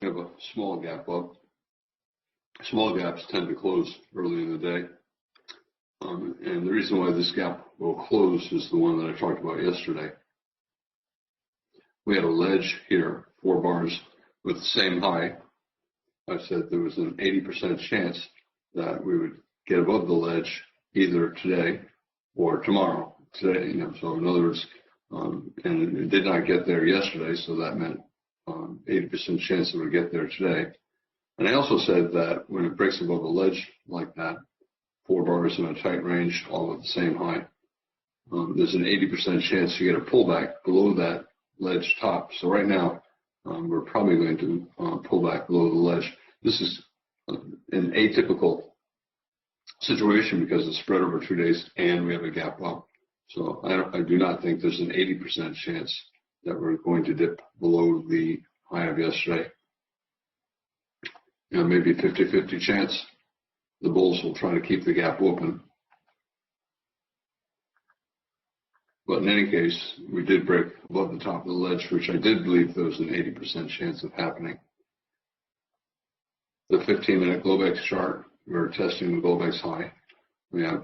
We have a small gap up. Small gaps tend to close early in the day. And the reason why this gap will close is the one that I talked about yesterday. We had a ledge here, 4 bars with the same high. I said there was an 80% chance that we would get above the ledge either today or tomorrow. Today, so in other words, and it did not get there yesterday, so that meant 80% chance it would get there today. And I also said that when it breaks above a ledge like that, 4 bars in a tight range, all with the same high, there's an 80% chance you get a pullback below that ledge top. So right now, we're probably going to pull back below the ledge. This is an atypical situation because it's spread over 2 days and we have a gap up. So I do not think there's an 80% chance that we're going to dip below the high of yesterday. Maybe 50-50 chance. The bulls will try to keep the gap open. But in any case, we did break above the top of the ledge, which I did believe there was an 80% chance of happening. The 15-minute Globex chart, we're testing the Globex high. We have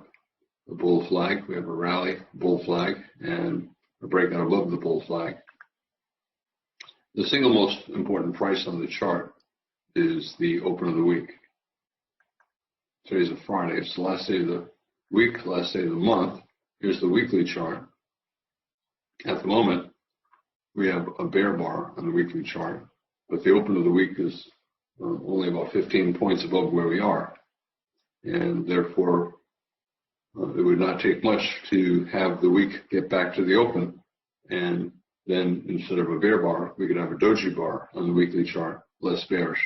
a bull flag, we have a rally, bull flag, and a breakout above the bull flag. The single most important price on the chart is the open of the week. Today's a Friday. It's the last day of the week, last day of the month. Here's the weekly chart. At the moment, we have a bear bar on the weekly chart, but the open of the week is only about 15 points above where we are. And therefore, it would not take much to have the week get back to the open. And then instead of a bear bar, we could have a doji bar on the weekly chart, less bearish.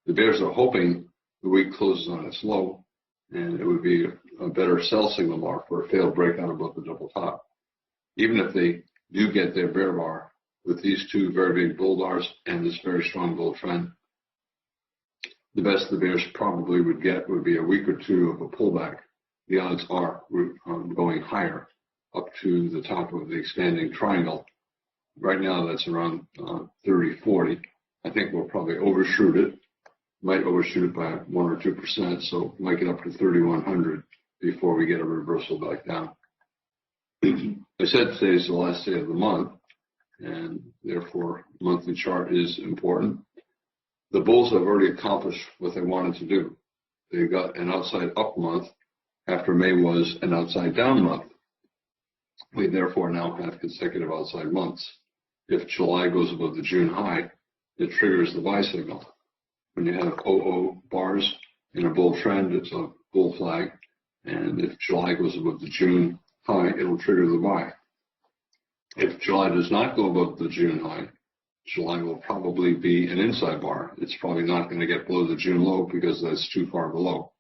The bears are hoping the week closes on its low, and it would be a better sell signal bar for a failed breakout above the double top. Even if they do get their bear bar with these 2 very big bull bars and this very strong bull trend, the best the bears probably would get would be a week or 2 of a pullback. The odds are we're going higher up to the top of the expanding triangle. Right now, that's around 30-40. I think we'll probably overshoot it. Might overshoot it by 1 or 2%, so might get up to 3,100 before we get a reversal back down. I said today's the last day of the month, and therefore monthly chart is important. The bulls have already accomplished what they wanted to do. They got an outside up month after May was an outside down month. We therefore now have consecutive outside months. If July goes above the June high, it triggers the buy signal. When you have 00 bars in a bull trend, it's a bull flag. And if July goes above the June high, it'll trigger the buy. If July does not go above the June high, July will probably be an inside bar. It's probably not going to get below the June low because that's too far below.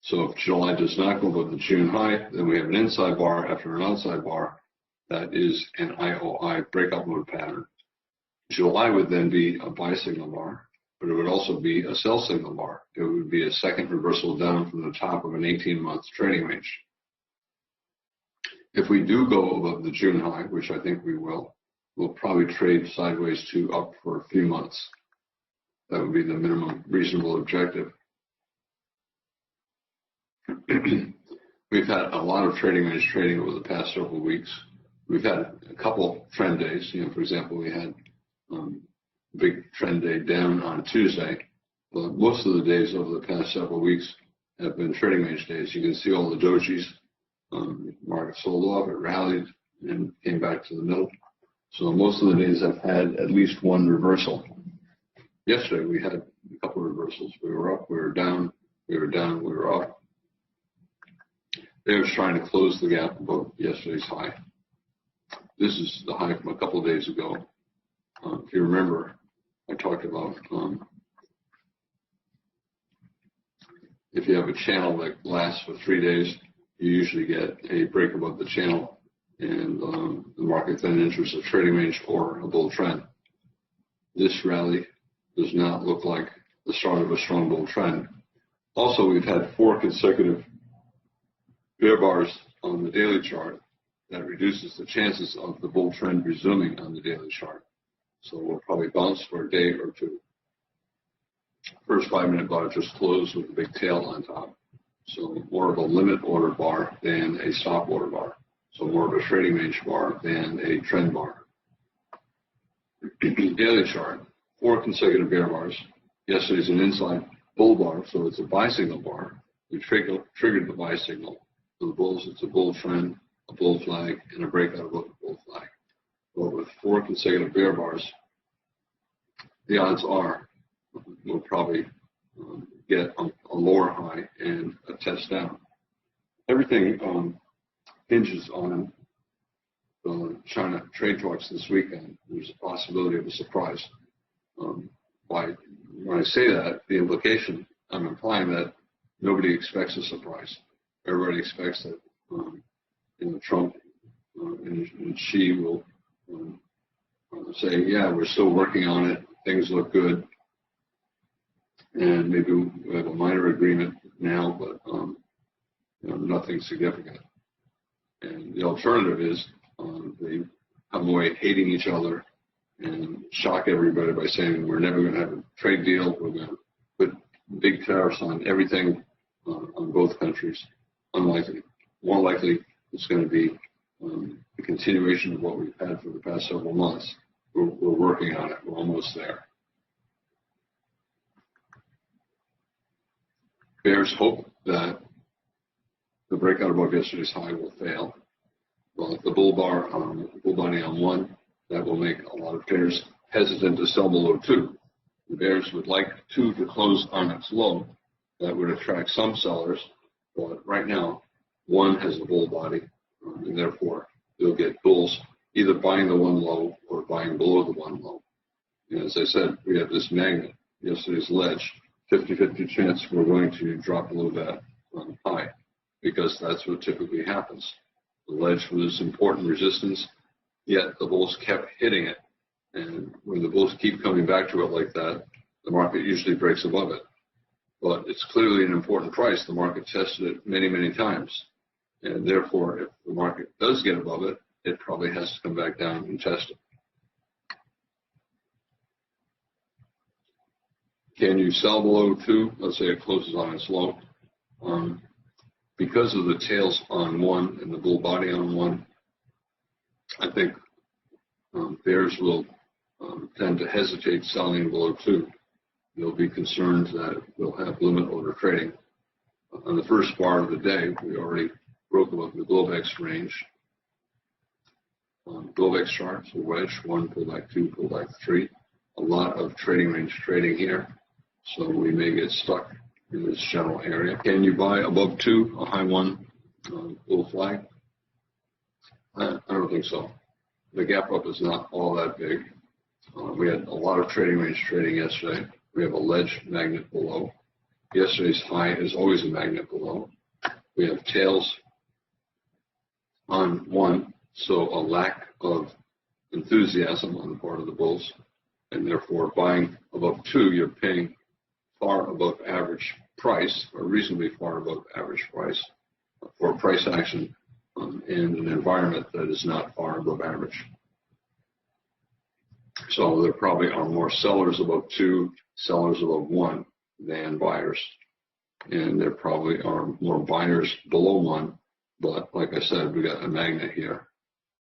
So if July does not go above the June high, then we have an inside bar after an outside bar. That is an IOI breakout mode pattern. July would then be a buy signal bar, but it would also be a sell signal bar. It would be a second reversal down from the top of an 18-month trading range. If we do go above the June high, which I think we will, we'll probably trade sideways to up for a few months. That would be the minimum reasonable objective. We've had a lot of trading range trading over the past several weeks. We've had a couple trend days. For example, we had a big trend day down on Tuesday. But most of the days over the past several weeks have been trading range days. You can see all the dojis. Market sold off, it rallied, and came back to the middle. So most of the days I've had at least one reversal. Yesterday we had a couple of reversals. We were up, we were down, we were down, we were up. They were trying to close the gap above yesterday's high. This is the high from a couple of days ago. If you remember, I talked about if you have a channel that lasts for 3 days, you usually get a break above the channel, and the market then enters a trading range or a bull trend. This rally does not look like the start of a strong bull trend. Also, we've had 4 consecutive bear bars on the daily chart. That reduces the chances of the bull trend resuming on the daily chart. So we'll probably bounce for a day or 2. First 5-minute bar just closed with a big tail on top. So more of a limit order bar than a stop order bar. So more of a trading range bar than a trend bar. Daily chart, 4 consecutive bear bars. Yesterday's an inside bull bar, so it's a buy signal bar. We triggered the buy signal. For the bulls, it's a bull trend, a bull flag, and a breakout above the bull flag. But with 4 consecutive bear bars, the odds are we'll probably get a lower high and a test down. Everything hinges on the China trade talks this weekend. There's a possibility of a surprise. When I say that, the implication, I'm implying that nobody expects a surprise. Everybody expects that Trump and Xi will say, yeah, we're still working on it. Things look good. And maybe we have a minor agreement now, but nothing significant. And the alternative is they come away hating each other and shock everybody by saying we're never going to have a trade deal. We're going to put big tariffs on everything on both countries. Unlikely. More likely, it's going to be a continuation of what we've had for the past several months. We're working on it. We're almost there. Bears hope that the breakout above yesterday's high will fail. Well, the bull body on 1, that will make a lot of traders hesitant to sell below 2. The bears would like 2 to close on its low. That would attract some sellers, but right now 1 has a bull body, and therefore you'll get bulls either buying the 1 low or buying below the 1 low. And as I said, we have this magnet, yesterday's ledge, 50-50 chance we're going to drop below that high, because that's what typically happens. The ledge was important resistance, yet the bulls kept hitting it. And when the bulls keep coming back to it like that, the market usually breaks above it. But it's clearly an important price. The market tested it many, many times. And therefore, if the market does get above it, it probably has to come back down and test it. Can you sell below 2? Let's say it closes on its low. Because of the tails on 1 and the bull body on 1, I think bears will tend to hesitate selling below 2. They'll be concerned that we'll have limit order trading. On the first bar of the day, we already broke above the Globex range. Globex charts, a wedge, 1 pullback, 2 pullback, 3. A lot of trading range trading here, so we may get stuck in this general area. Can you buy above 2, a high 1 bull flag? I don't think so. The gap up is not all that big. We had a lot of trading range trading yesterday. We have a ledge magnet below. Yesterday's high is always a magnet below. We have tails on 1, so a lack of enthusiasm on the part of the bulls, and therefore buying above 2, you're paying far above average price, or reasonably far above average price, for price action in an environment that is not far above average. So there probably are more sellers above 2, sellers above 1 than buyers. And there probably are more buyers below 1, but like I said, we got a magnet here.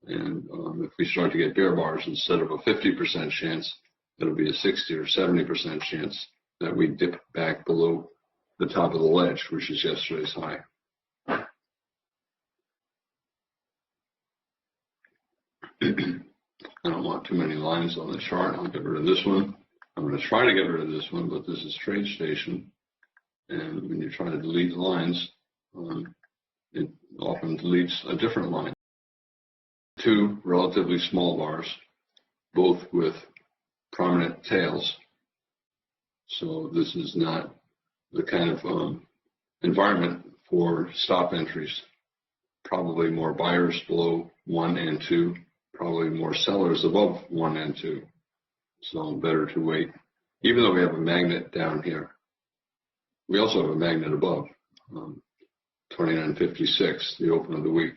And if we start to get bear bars, instead of a 50% chance, it'll be a 60 or 70% chance that we dip back below the top of the ledge, which is yesterday's high. I don't want too many lines on the chart. I'll get rid of this one. I'm going to try to get rid of this one, but this is TradeStation. And when you try to delete the lines, it often deletes a different line. 2 relatively small bars, both with prominent tails. So this is not the kind of environment for stop entries. Probably more buyers below 1 and 2, probably more sellers above 1 and 2. So better to wait. Even though we have a magnet down here, we also have a magnet above, 29.56, the open of the week.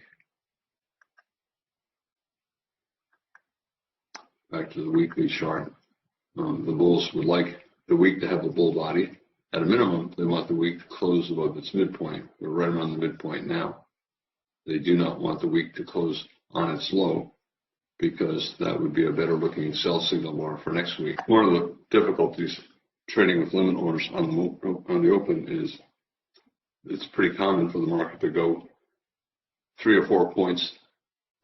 Back to the weekly chart. The bulls would like the week to have the bull body. At a minimum, they want the week to close above its midpoint. We're right around the midpoint now. They do not want the week to close on its low, because that would be a better looking sell signal bar for next week. One of the difficulties trading with limit orders on the open is it's pretty common for the market to go 3 or 4 points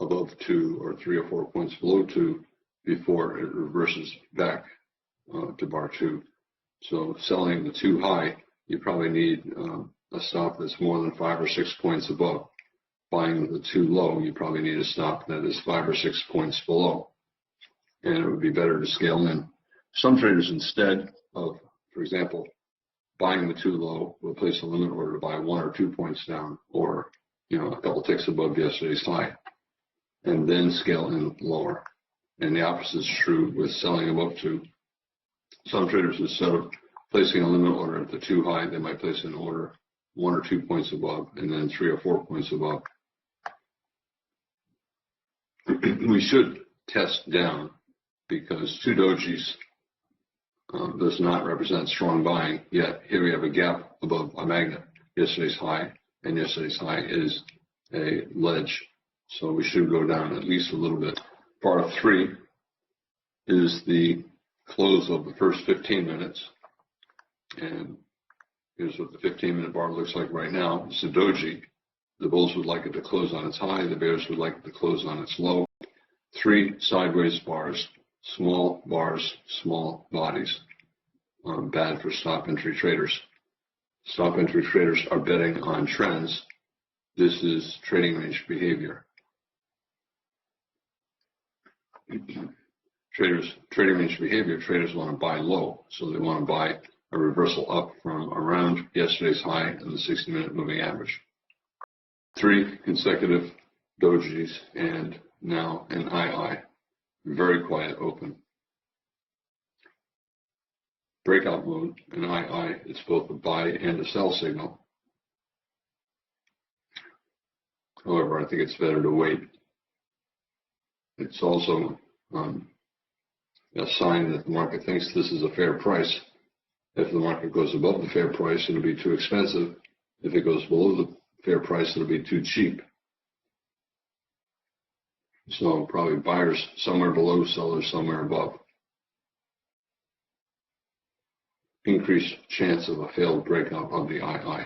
above 2 or 3 or 4 points below 2 before it reverses back to bar 2. So selling the 2 high, you probably need a stop that's more than 5 or 6 points above. Buying the 2 low, you probably need a stop that is 5 or 6 points below. And it would be better to scale in. Some traders, instead of, for example, buying the 2 low, will place a limit order to buy 1 or 2 points down, or a couple ticks above yesterday's high, and then scale in lower. And the opposite is true with selling above 2. Some traders, instead of placing a limit order at the 2 high, they might place an order 1 or 2 points above, and then 3 or 4 points above. We should test down, because 2 dojis does not represent strong buying, yet here we have a gap above a magnet, yesterday's high, and yesterday's high is a ledge. So we should go down at least a little bit. Bar 3 is the close of the first 15 minutes. And here's what the 15-minute bar looks like right now. It's a doji. The bulls would like it to close on its high. The bears would like it to close on its low. 3 sideways bars, small bodies. Bad for stop entry traders. Stop entry traders are betting on trends. This is trading range behavior. Trading range behavior, traders want to buy low, so they want to buy a reversal up from around yesterday's high and the 60-minute moving average. 3 consecutive dojis and now an II. Very quiet open. Breakout mode, an II, it's both a buy and a sell signal. However, I think it's better to wait. It's also a sign that the market thinks this is a fair price. If the market goes above the fair price, it'll be too expensive. If it goes below the fair price, it'll be too cheap. So probably buyers somewhere below, sellers somewhere above. Increased chance of a failed breakout of the II.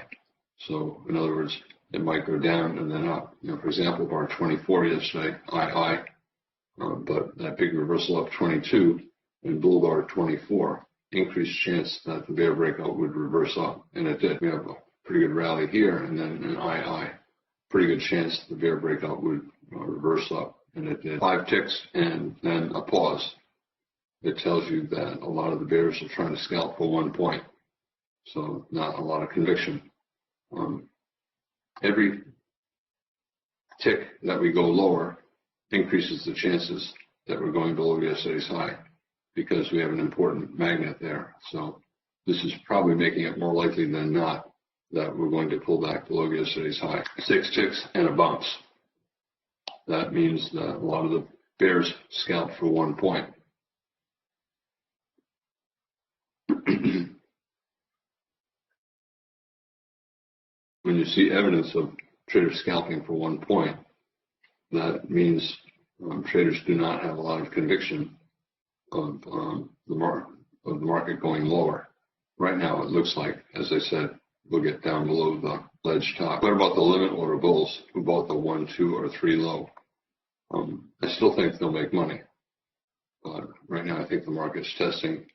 So in other words, it might go down and then up. For example, bar 24 yesterday, II, but that big reversal up 22 and bull bar 24, increased chance that the bear breakout would reverse up, and it did. We have a pretty good rally here, and then an II, pretty good chance the bear breakout would reverse up, and it did. 5 ticks and then a pause. It tells you that a lot of the bears are trying to scalp for 1 point, so not a lot of conviction. Every tick that we go lower increases the chances that we're going below yesterday's high, because we have an important magnet there. So this is probably making it more likely than not that we're going to pull back below yesterday's high. 6 ticks and a bounce. That means that a lot of the bears scalp for 1 point. When you see evidence of traders scalping for 1 point, that means traders do not have a lot of conviction of the market going lower. Right now, it looks like, as I said, we'll get down below the ledge top. What about the limit order bulls who bought the 1, 2, or 3 low? I still think they'll make money, but right now I think the market's testing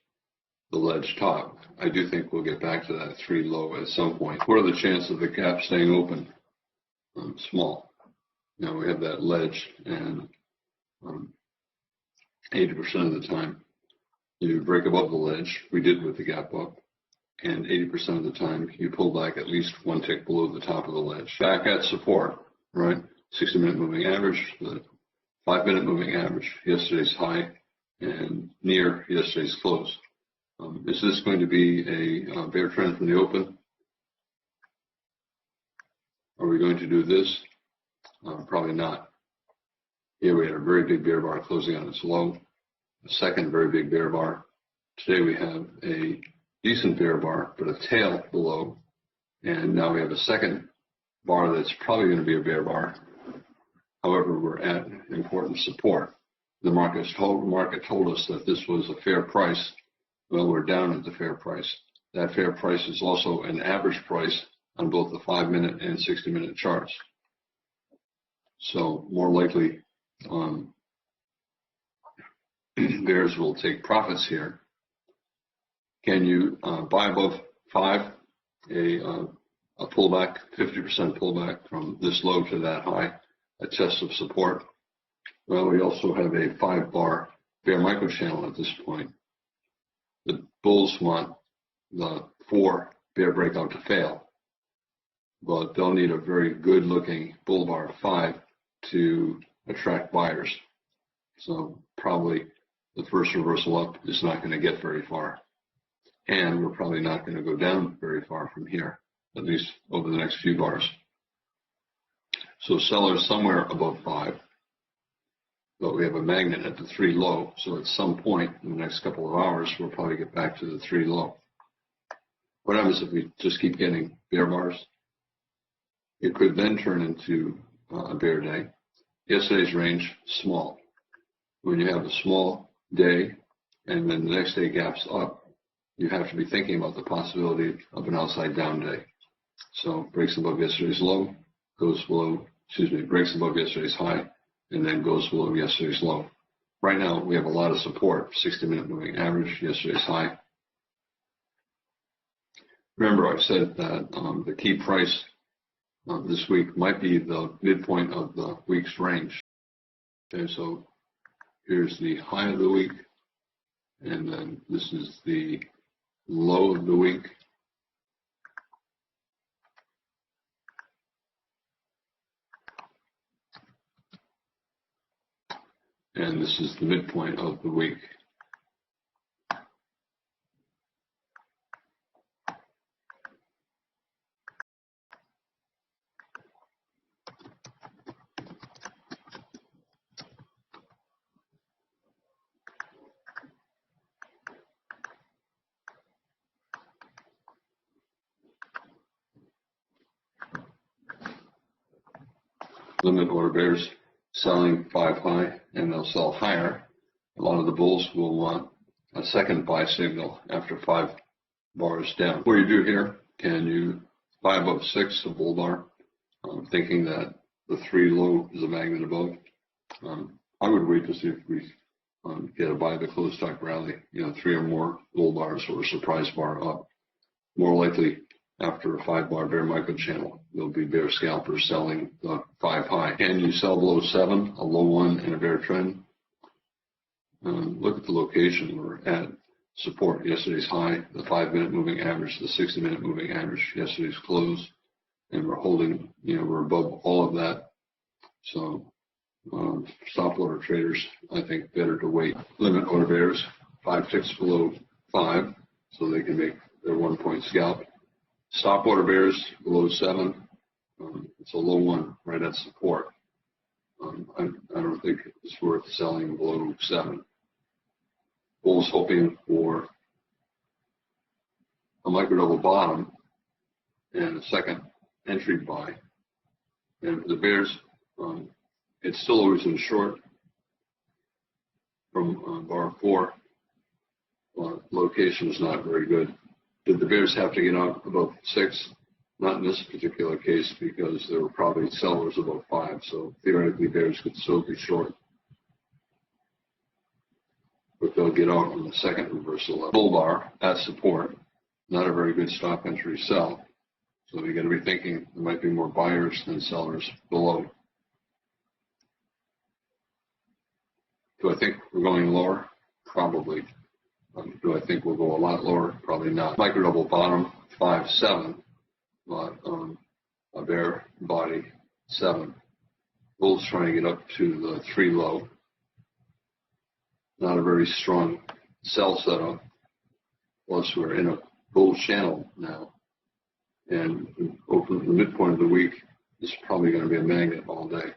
the ledge top. I do think we'll get back to that 3 low at some point. What are the chances of the gap staying open? Small. Now we have that ledge, and 80% of the time you break above the ledge. We did with the gap up, and 80% of the time you pull back at least 1 tick below the top of the ledge. Back at support, right? 60-minute moving average, the 5-minute moving average, yesterday's high, and near yesterday's close. Is this going to be a bear trend from the open? Are we going to do this? Probably not. Here we had a very big bear bar closing on its low. A second very big bear bar. Today we have a decent bear bar, but a tail below. And now we have a second bar that's probably going to be a bear bar. However, we're at important support. The market told us that this was a fair price. Well, we're down at the fair price. That fair price is also an average price on both the 5-minute and 60-minute charts. So more likely, bears will take profits here. Can you buy above 5, a pullback, 50% pullback from this low to that high, a test of support? Well, we also have a 5-bar bear microchannel at this point. The bulls want the 4 bear breakout to fail, but they'll need a very good looking bull bar of 5 to attract buyers. So probably the first reversal up is not going to get very far. And we're probably not going to go down very far from here, at least over the next few bars. So sellers somewhere above 5, but we have a magnet at the 3 low. So at some point in the next couple of hours, we'll probably get back to the 3 low. What happens if we just keep getting bear bars? It could then turn into a bear day. Yesterday's range, small. When you have a small day and then the next day gaps up, you have to be thinking about the possibility of an outside down day. So breaks above yesterday's low, goes below, breaks above yesterday's high, and then goes below yesterday's low. Right now, we have a lot of support, 60-minute moving average, yesterday's high. Remember, I said that the key price this week might be the midpoint of the week's range. Okay, so here's the high of the week, and then this is the low of the week. And this is the midpoint of the week. Limit order bears selling 5 high, and they'll sell higher. A lot of the bulls will want a second buy signal after 5 bars down. What do you do here? Can you buy above 6, a bull bar, thinking that the 3 low is a magnet above? I would wait to see if we get a buy the close stock rally, 3 or more bull bars or a surprise bar up. More likely, after a 5-bar bear microchannel, there'll be bear scalpers selling the 5 high. Can you sell below 7, a low one, and a bear trend? Look at the location. We're at support, yesterday's high, the 5-minute moving average, the 60-minute moving average, yesterday's close, and we're holding, we're above all of that. So stop order traders, I think better to wait. Limit order bears, 5 ticks below 5, so they can make their 1-point scalp. Stop order bears below 7. It's a low one right at support. I don't think it's worth selling below 7. Bulls hoping for a micro double bottom and a second entry buy. And the bears, it's still always in short from bar 4. Location is not very good. Did the bears have to get out above 6? Not in this particular case, because there were probably sellers above 5. So theoretically, bears could still be short. But they'll get out on the second reversal level. Bull bar at support, not a very good stop entry sell. So you got to be thinking there might be more buyers than sellers below. Do I think we're going lower? Probably. Do I think we'll go a lot lower? Probably not. Micro double bottom 5-7, but a bear body 7. Bulls trying to get up to the 3 low. Not a very strong sell setup. Plus, we're in a bull channel now, and open the midpoint of the week is probably going to be a magnet all day.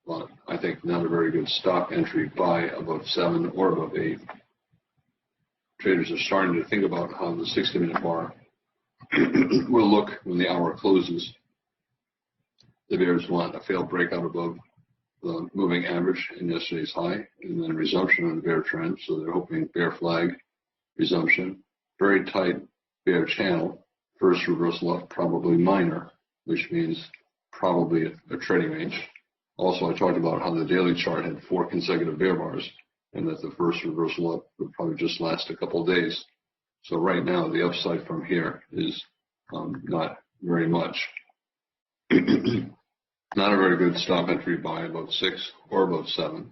But I think not a very good stop entry buy above 7 or above 8. traders are starting to think about how the 60-minute bar will look when the hour closes. The bears want a failed breakout above the moving average in yesterday's high, and then resumption of the bear trend. So they're hoping bear flag, resumption, very tight bear channel, first reversal up, probably minor, which means probably a trading range. Also, I talked about how the daily chart had 4 consecutive bear bars, and that the first reversal up would probably just last a couple of days. So right now, the upside from here is not very much. Not a very good stop entry buy above 6 or above 7,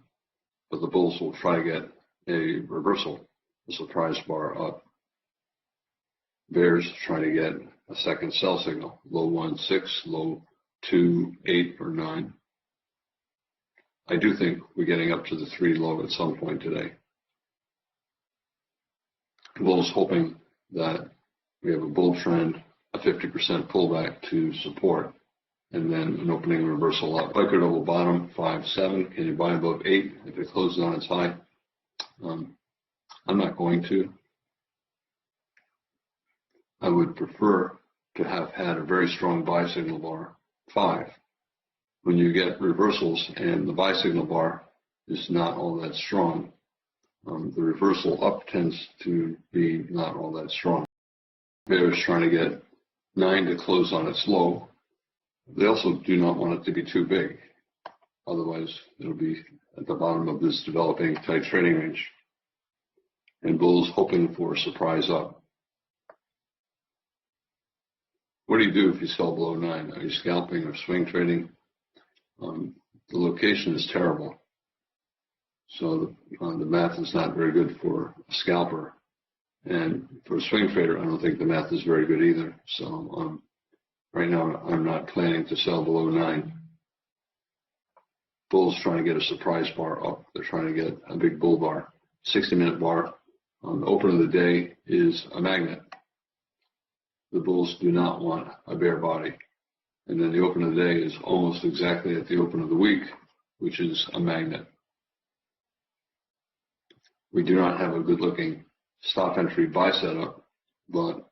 but the bulls will try to get a reversal, a surprise bar up. Bears try to get a second sell signal, low 1.6, low 2.8 or 9. I do think we're getting up to the 3 low at some point today. The bulls hoping that we have a bull trend, a 50% pullback to support, and then an opening reversal up. Biker double bottom, 5.7. Can you buy above 8 if it closes on its high? I'm not going to. I would prefer to have had a very strong buy signal bar, 5. When you get reversals and the buy signal bar is not all that strong, the reversal up tends to be not all that strong. Bears trying to get 9 to close on its low. They also do not want it to be too big. Otherwise, it'll be at the bottom of this developing tight trading range. And bulls hoping for a surprise up. What do you do if you sell below 9? Are you scalping or swing trading? The location is terrible. So the math is not very good for a scalper. And for a swing trader, I don't think the math is very good either. So right now, I'm not planning to sell below 9. Bulls trying to get a surprise bar up. They're trying to get a big bull bar. 60-minute bar on the open of the day is a magnet. The bulls do not want a bear body. And then the open of the day is almost exactly at the open of the week, which is a magnet. We do not have a good-looking stop entry buy setup, but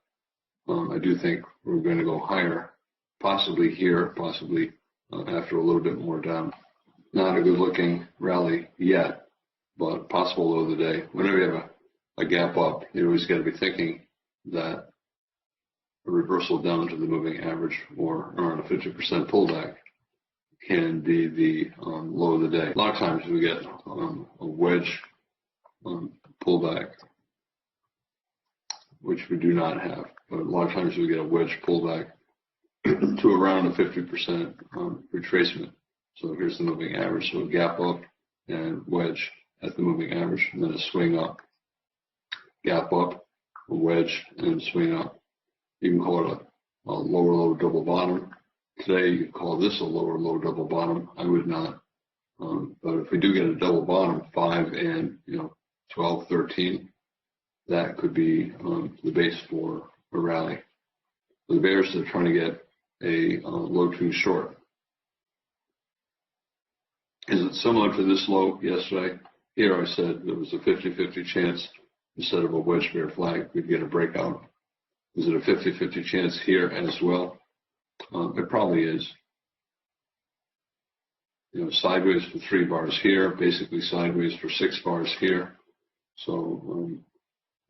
I do think we're going to go higher, possibly here, possibly after a little bit more down. Not a good-looking rally yet, but possible low of the day. Whenever you have a gap up, you always got to be thinking that a reversal down to the moving average or around a 50% pullback can be the low of the day. A lot of times we get a wedge pullback, which we do not have. But a lot of times we get a wedge pullback to around a 50% retracement. So here's the moving average. So a gap up and wedge at the moving average, and then a swing up. Gap up, a wedge, and swing up. You can call it a lower low double bottom. Today you could call this a lower low double bottom. I would not. But if we do get a double bottom, 5 and 12, 13, that could be the base for a rally. The bears are trying to get a low too short. Is it similar to this low yesterday? Here I said there was a 50-50 chance instead of a wedge bear flag, we'd get a breakout. Is it a 50-50 chance here as well? It probably is. Sideways for 3 bars here, basically sideways for 6 bars here. So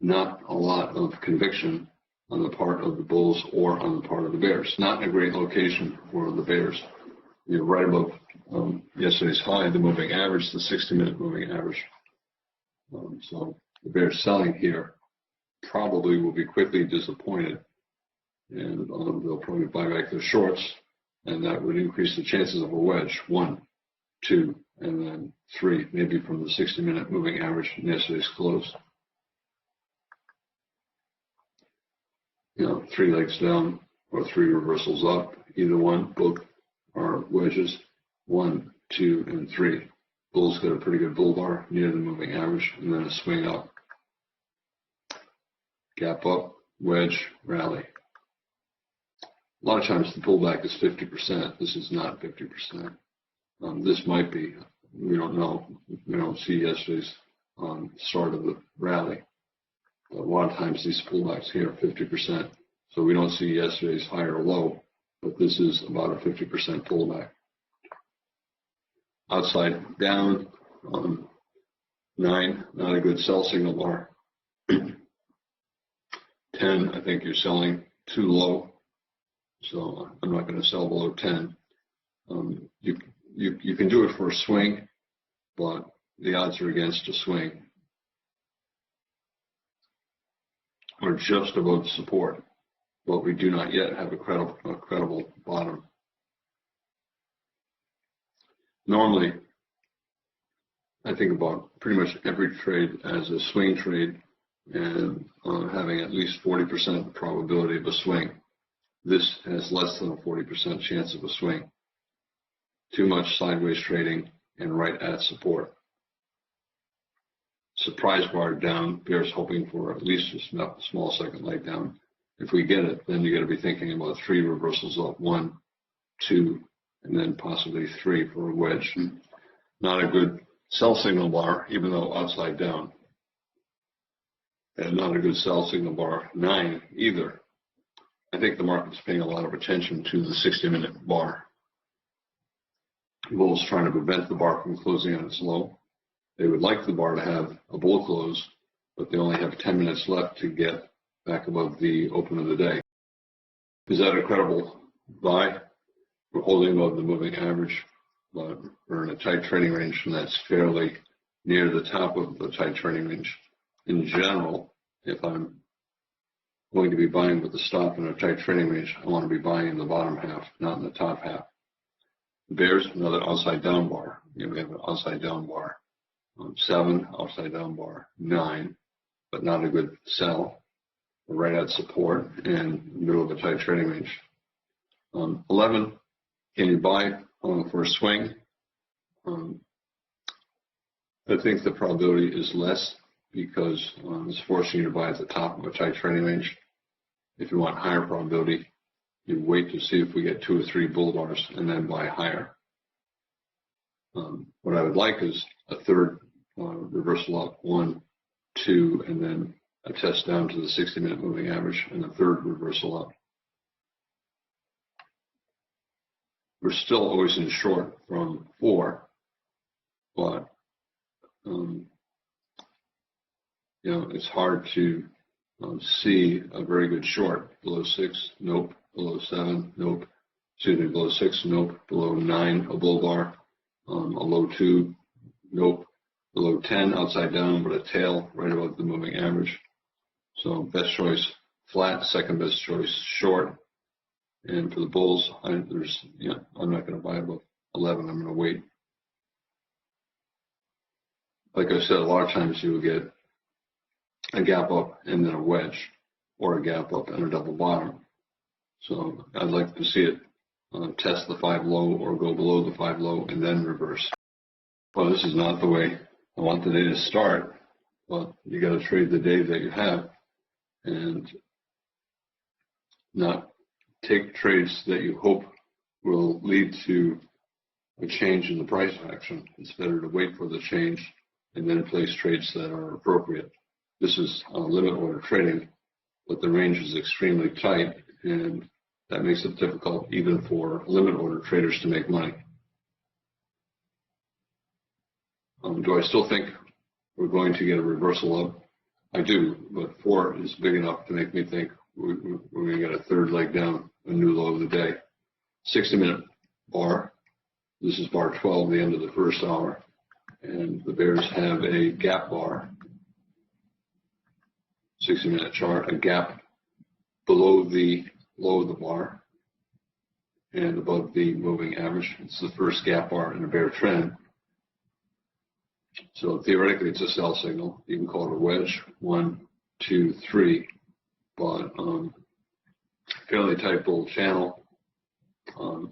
not a lot of conviction on the part of the bulls or on the part of the bears. Not a great location for the bears. Right above yesterday's high, the moving average, the 60-minute moving average. So the bears selling here probably will be quickly disappointed, and they'll probably buy back their shorts, and that would increase the chances of a wedge, 1, 2, and then 3, maybe from the 60-minute moving average in yesterday's close. 3 legs down or 3 reversals up, either one, both are wedges, 1, 2, and 3. Bulls got a pretty good bull bar near the moving average, and then a swing up. Gap up, wedge, rally. A lot of times the pullback is 50%. This is not 50%. This might be. We don't know. We don't see yesterday's start of the rally. But a lot of times these pullbacks here are 50%. So we don't see yesterday's high or low, but this is about a 50% pullback. Outside down, 9, not a good sell signal bar. 10, I think you're selling too low, so I'm not going to sell below 10. You can do it for a swing, but the odds are against a swing. We're just above support, but we do not yet have a credible bottom. Normally, I think about pretty much every trade as a swing trade and having at least 40% probability of a swing. This has less than a 40% chance of a swing. Too much sideways trading and right at support. Surprise bar down, bears hoping for at least a small second leg down. If we get it, then you got to be thinking about 3 reversals up, 1, 2, and then possibly 3 for a wedge. Not a good sell signal bar, even though outside down. And not a good sell signal bar 9 either. I think the market's paying a lot of attention to the 60-minute bar. Bulls trying to prevent the bar from closing on its low. They would like the bar to have a bull close, but they only have 10 minutes left to get back above the open of the day. Is that a credible buy? We're holding above the moving average, but we're in a tight trading range, and that's fairly near the top of the tight trading range. In general, if I'm going to be buying with a stop in a tight trading range, I want to be buying in the bottom half, not in the top half. Bears, another outside down bar. We have an outside down bar. 7, outside down bar. 9, but not a good sell. We're right at support and middle of a tight trading range. 11, can you buy for a swing? I think the probability is less because it's forcing you to buy at the top of a tight trading range. If you want higher probability, you wait to see if we get 2 or 3 bull bars and then buy higher. What I would like is a third reversal up, 1, 2, and then a test down to the 60-minute moving average and a third reversal up. We're still always in short from 4, but it's hard to see a very good short. Below 6, nope. Below 7, nope. Excuse me, below 6, nope. Below 9, a bull bar. A low 2, nope. Below 10, outside down, but a tail right above the moving average. So best choice flat, second best choice short. And for the bulls, I'm not going to buy above 11. I'm going to wait. Like I said, a lot of times you will get a gap up and then a wedge, or a gap up and a double bottom. So I'd like to see it test the 5 low or go below the 5 low and then reverse. Well, this is not the way I want the day to start, but you got to trade the day that you have and not take trades that you hope will lead to a change in the price action. It's better to wait for the change and then place trades that are appropriate. This is limit order trading, but the range is extremely tight, and that makes it difficult even for limit order traders to make money. Do I still think we're going to get a reversal up? I do, but 4 is big enough to make me think we're going to get a third leg down, a new low of the day. 60-minute bar. This is bar 12, the end of the first hour. And the bears have a gap bar. 60-minute chart, a gap below the low of the bar and above the moving average. It's the first gap bar in a bear trend. So theoretically, it's a sell signal. You can call it a wedge, 1, 2, 3, but fairly tight bull channel,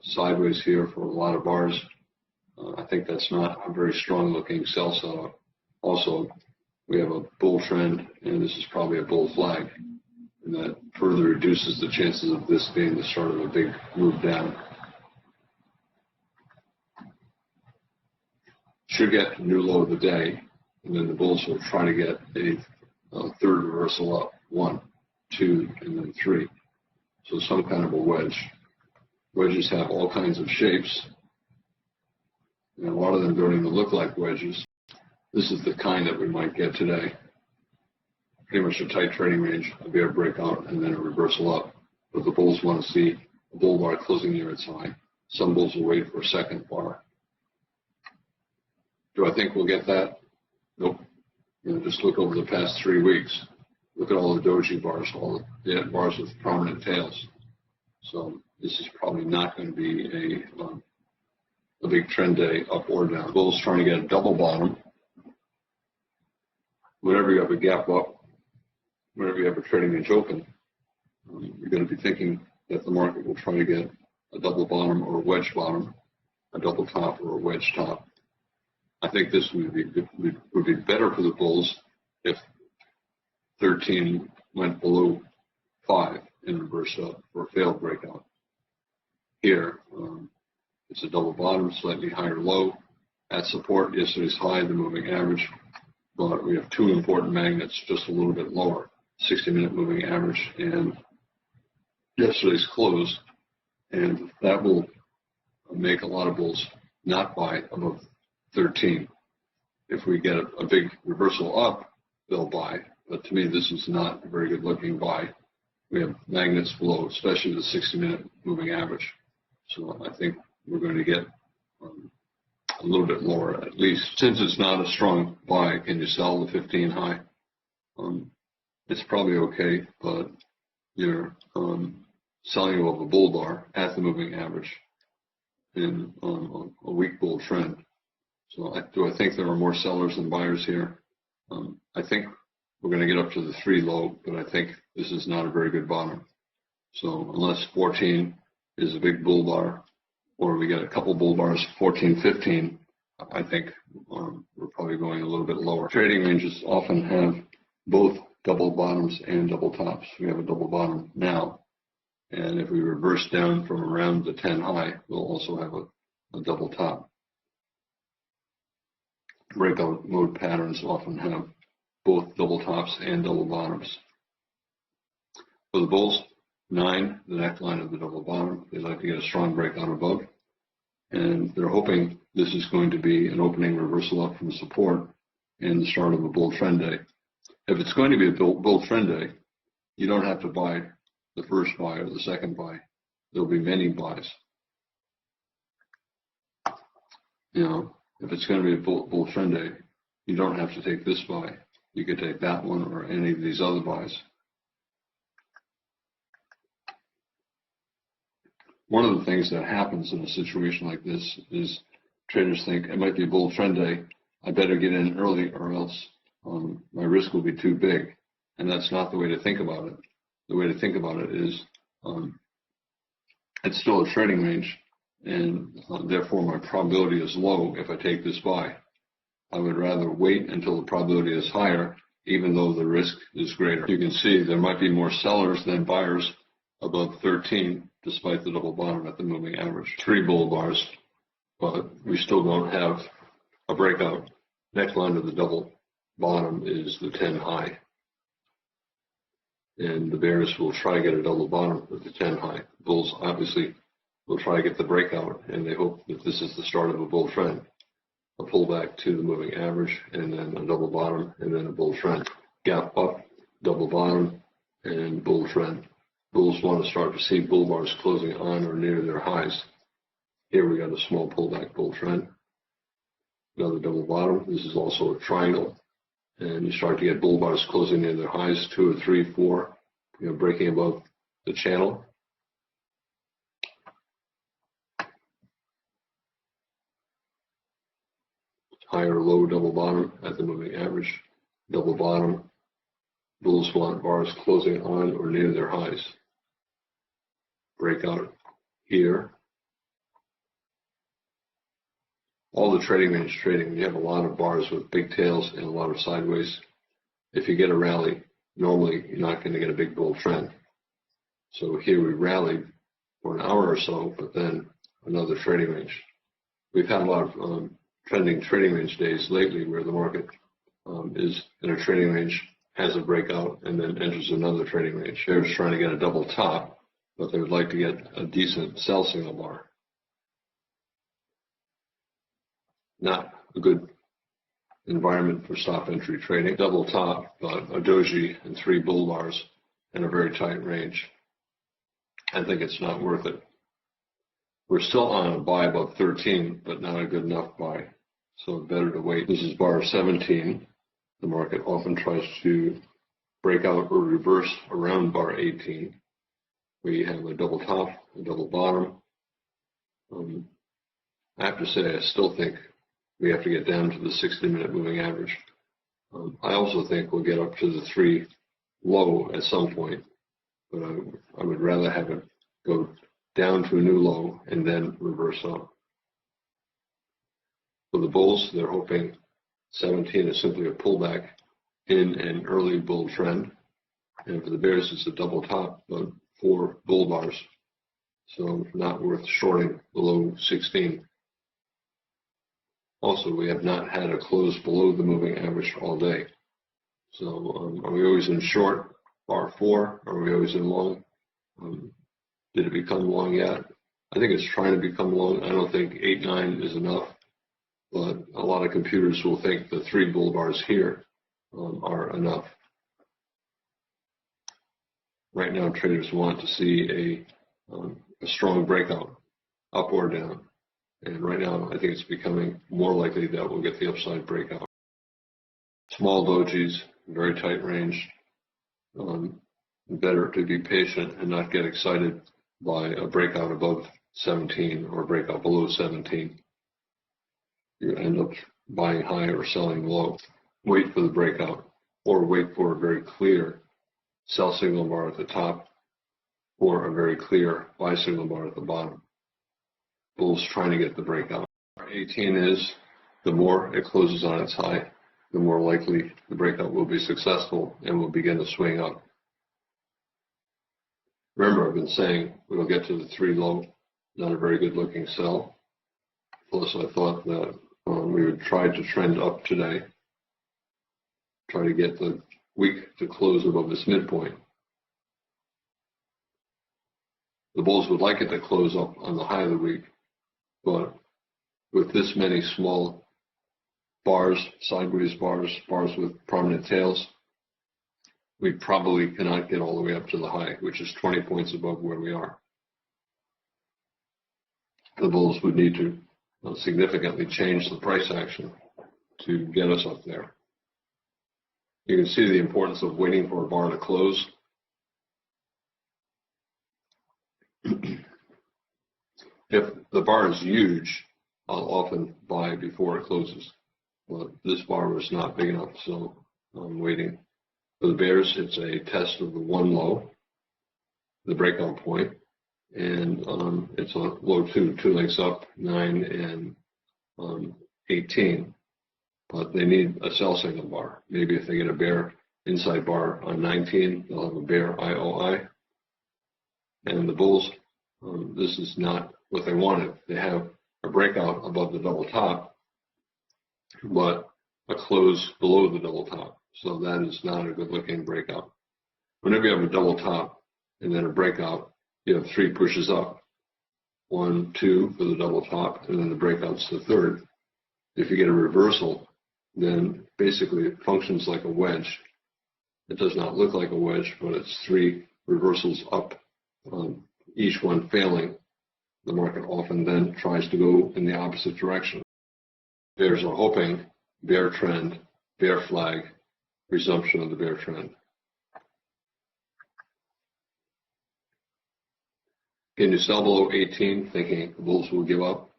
sideways here for a lot of bars. I think that's not a very strong looking sell setup. Also, we have a bull trend, and this is probably a bull flag, and that further reduces the chances of this being the start of a big move down. Should get a new low of the day, and then the bulls will try to get a third reversal up, 1, 2, and then 3. So some kind of a wedge. Wedges have all kinds of shapes, and a lot of them don't even look like wedges. This is the kind that we might get today. Pretty much a tight trading range, a bear breakout, and then a reversal up. But the bulls want to see a bull bar closing near its high. Some bulls will wait for a second bar. Do I think we'll get that? Nope. Just look over the past 3 weeks. Look at all the doji bars, all the bars with prominent tails. So this is probably not going to be a big trend day up or down. Bulls trying to get a double bottom. Whenever you have a gap up, whenever you have a trading range open, you're going to be thinking that the market will try to get a double bottom or a wedge bottom, a double top or a wedge top. I think this would be better for the bulls if 13 went below 5 and reversed up for a failed breakout. Here, it's a double bottom, slightly higher low. At support, yesterday's high, the moving average, but we have 2 important magnets just a little bit lower, 60-minute moving average and yesterday's close, and that will make a lot of bulls not buy above 13. If we get a big reversal up, they'll buy, but to me this is not a very good looking buy. We have magnets below, especially the 60-minute moving average. So I think we're going to get a little bit lower at least. Since it's not a strong buy, can you sell the 15 high? It's probably okay, but you're selling above a bull bar at the moving average in a weak bull trend. So do I think there are more sellers than buyers here? I think we're going to get up to the 3 low, but I think this is not a very good bottom. So unless 14 is a big bull bar, or we get a couple bull bars, 14, 15, I think we're probably going a little bit lower. Trading ranges often have both double bottoms and double tops. We have a double bottom now, and if we reverse down from around the 10 high, we'll also have a double top. Breakout mode patterns often have both double tops and double bottoms. For the bulls, 9, the neckline of the double bottom. They'd like to get a strong breakout above, and they're hoping this is going to be an opening reversal up from support and the start of a bull trend day. If it's going to be a bull trend day, you don't have to buy the first buy or the second buy. There'll be many buys. If it's going to be a bull trend day, you don't have to take this buy. You could take that one or any of these other buys. One of the things that happens in a situation like this is traders think it might be a bull trend day. I better get in early or else my risk will be too big. And that's not the way to think about it. The way to think about it is it's still a trading range, and therefore my probability is low if I take this buy. I would rather wait until the probability is higher, even though the risk is greater. You can see there might be more sellers than buyers above 13, despite the double bottom at the moving average. 3 bull bars, but we still don't have a breakout. Neckline of the double bottom is the 10 high. And the bears will try to get a double bottom with the 10 high. Bulls obviously will try to get the breakout, and they hope that this is the start of a bull trend. A pullback to the moving average, and then a double bottom, and then a bull trend. Gap up, double bottom, and bull trend. Bulls want to start to see bull bars closing on or near their highs. Here we got a small pullback bull trend. Another double bottom. This is also a triangle. And you start to get bull bars closing near their highs, 2 or 3, 4, breaking above the channel. Higher low double bottom at the moving average. Double bottom. Bulls want bars closing on or near their highs. Breakout here. All the trading range trading, you have a lot of bars with big tails and a lot of sideways. If you get a rally, normally you're not going to get a big bull trend. So here we rallied for an hour or so, but then another trading range. We've had a lot of trending trading range days lately where the market is in a trading range has a breakout, and then enters another trading range. Bears trying to get a double top, but they would like to get a decent sell signal bar. Not a good environment for stop entry trading. Double top, but a doji and 3 bull bars in a very tight range. I think it's not worth it. We're still on a buy above 13, but not a good enough buy. So better to wait. This is bar 17. The market often tries to break out or reverse around bar 18. We have a double top, a double bottom. I have to say, I still think we have to get down to the 60-minute moving average. I also think we'll get up to the 3 low at some point, but I would rather have it go down to a new low and then reverse up. For the bulls, they're hoping 17 is simply a pullback in an early bull trend. And for the bears, it's a double top, but 4 bull bars. So not worth shorting below 16. Also, we have not had a close below the moving average all day. So are we always in short bar 4? Are we always in long? Did it become long yet? I think it's trying to become long. I don't think 8-9 is enough, but a lot of computers will think the 3 bull bars here are enough. Right now, traders want to see a strong breakout, up or down. And right now, I think it's becoming more likely that we'll get the upside breakout. Small dojis, very tight range. Better to be patient and not get excited by a breakout above 17 or a breakout below 17. You end up buying high or selling low. Wait for the breakout, or wait for a very clear sell signal bar at the top, or a very clear buy signal bar at the bottom. Bulls trying to get the breakout. 18 is, the more it closes on its high, the more likely the breakout will be successful and will begin to swing up. Remember, I've been saying we'll get to the 3 low, not a very good looking sell. Plus, I thought that we would try to trend up today, try to get the week to close above this midpoint. The bulls would like it to close up on the high of the week, but with this many small bars, sideways bars, bars with prominent tails, we probably cannot get all the way up to the high, which is 20 points above where we are. The bulls would need to significantly change the price action to get us up there. You can see the importance of waiting for a bar to close. If the bar is huge, I'll often buy before it closes. But this bar was not big enough, so I'm waiting. For the bears, it's a test of the 1 low, the breakout point, and it's a low 2 links up, 9 and 18. But they need a sell signal bar. Maybe if they get a bear inside bar on 19, they'll have a bear IOI. And the bulls, this is not what they wanted. They have a breakout above the double top, but a close below the double top. So that is not a good looking breakout. Whenever you have a double top and then a breakout, you have 3 pushes up. 1, 2 for the double top, and then the breakout's the 3rd. If you get a reversal, then basically it functions like a wedge. It does not look like a wedge, but it's 3 reversals up, each one failing. The market often then tries to go in the opposite direction. Bears are hoping bear trend, bear flag, resumption of the bear trend. Can you sell below 18 thinking the bulls will give up?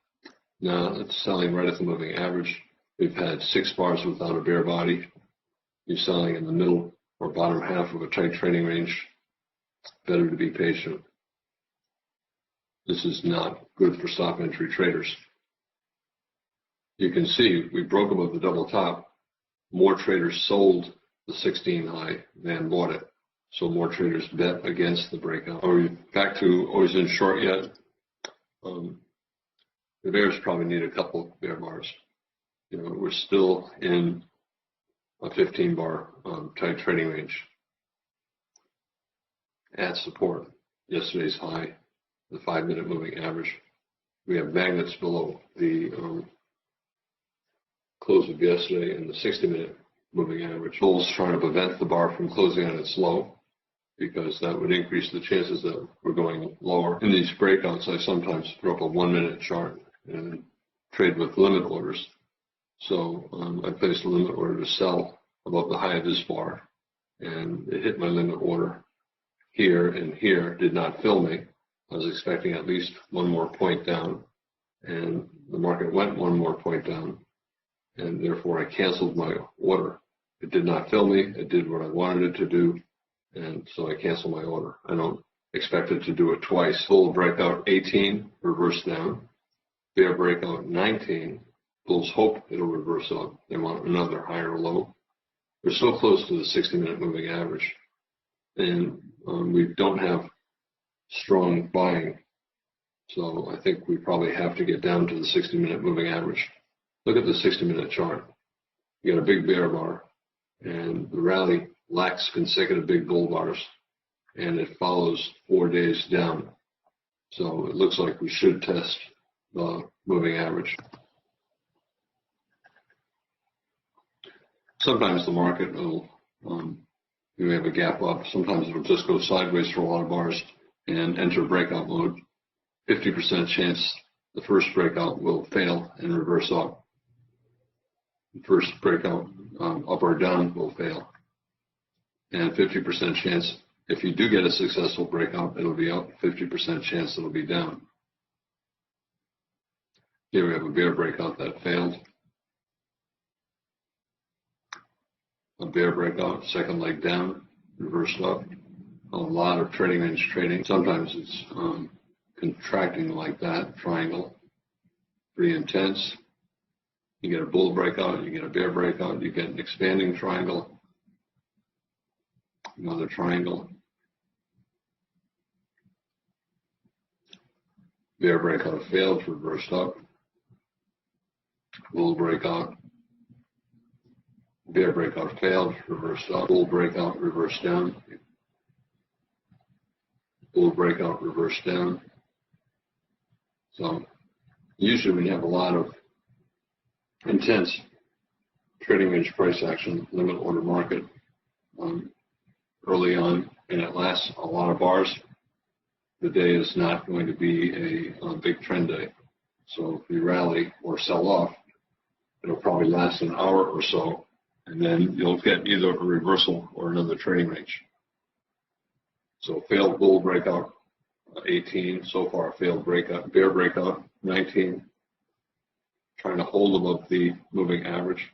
No, it's selling right at the moving average. We've had 6 bars without a bear body. You're selling in the middle or bottom half of a tight trading range. Better to be patient. This is not good for stop entry traders. You can see we broke above the double top. More traders sold the 16 high than bought it. So more traders bet against the breakout. Are we back to always in short yet? The bears probably need a couple bear bars. We're still in a 15 bar tight trading range at support. Yesterday's high, the 5-minute moving average. We have magnets below the close of yesterday and the 60-minute moving average. Bulls trying to prevent the bar from closing on its low, because that would increase the chances that we're going lower. In these breakouts, I sometimes throw up a 1-minute chart and trade with limit orders. So I placed a limit order to sell above the high of this bar, and it hit my limit order here and here, did not fill me. I was expecting at least one more point down, and the market went one more point down, and therefore I canceled my order. It did not fill me. It did what I wanted it to do, and so I canceled my order. I don't expect it to do it twice. Bull breakout 18, reverse down. Bear breakout 19. Bulls hope it'll reverse up. They want another higher low. We're so close to the 60-minute moving average, and we don't have strong buying. So I think we probably have to get down to the 60-minute moving average. Look at the 60-minute chart. You got a big bear bar, and the rally lacks consecutive big bull bars, and it follows 4 days down. So it looks like we should test the moving average. Sometimes the market will, we have a gap up. Sometimes it'll just go sideways for a lot of bars and enter breakout mode. 50% chance the first breakout will fail and reverse up. The first breakout up or down will fail. And 50% chance, if you do get a successful breakout, it'll be up. 50% chance it'll be down. Here we have a bear breakout that failed. A bear breakout, second leg down, reversed up. A lot of trading range trading. Sometimes it's contracting like that, triangle. Pretty intense. You get a bull breakout, you get a bear breakout, you get an expanding triangle, another triangle. Bear breakout failed, reversed up. Bull breakout. Bear breakout failed, reversed up. Bull breakout, reversed down. Bull breakout, reversed down. So usually when you have a lot of intense trading range price action, limit order market early on, and it lasts a lot of bars, the day is not going to be a big trend day. So if you rally or sell off, it'll probably last an hour or so, and then you'll get either a reversal or another trading range. So failed bull breakout 18, so far failed breakout, bear breakout 19, trying to hold above the moving average.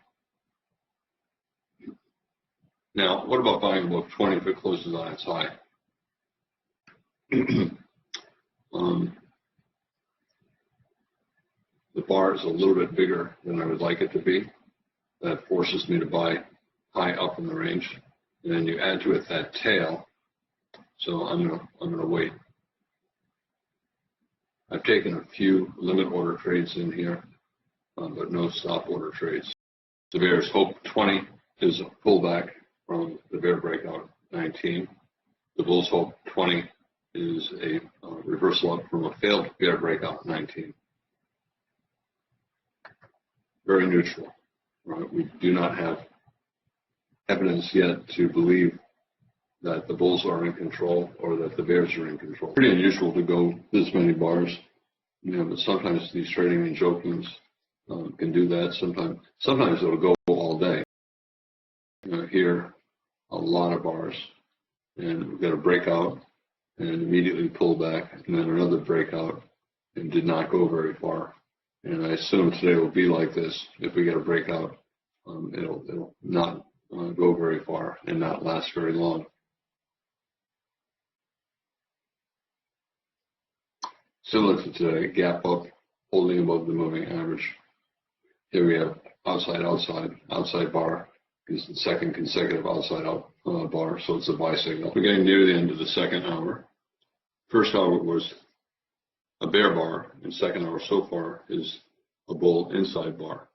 Now, what about buying above 20 if it closes on its high? The bar is a little bit bigger than I would like it to be. That forces me to buy high up in the range. And then you add to it that tail. So I'm gonna wait. I've taken a few limit order trades in here, but no stop order trades. The bears hope 20 is a pullback from the bear breakout 19. The bulls hope 20 is a reversal up from a failed bear breakout 19. Very neutral. Right? We do not have evidence yet to believe that the bulls are in control or that the bears are in control. Pretty unusual to go this many bars, but sometimes these trading range openings can do that. Sometimes it'll go all day. Here, a lot of bars, and we've got a breakout and immediately pull back, and then another breakout, and did not go very far. And I assume today will be like this. If we get a breakout, it'll not go very far and not last very long. Similar to today, gap up, holding above the moving average. Here we have outside bar is the second consecutive outside out bar, so it's a buy signal. We're getting near the end of the second hour. First hour was a bear bar, and second hour so far is a bull inside bar.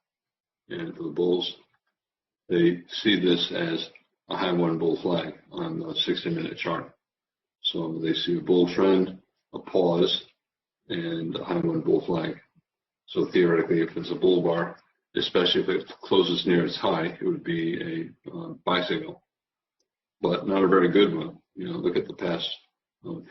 And for the bulls, they see this as a high one bull flag on the 60-minute chart. So they see a bull trend, a pause, and a high one bull flag. So theoretically, if it's a bull bar, especially if it closes near its high, it would be a buy signal, but not a very good one. Look at the past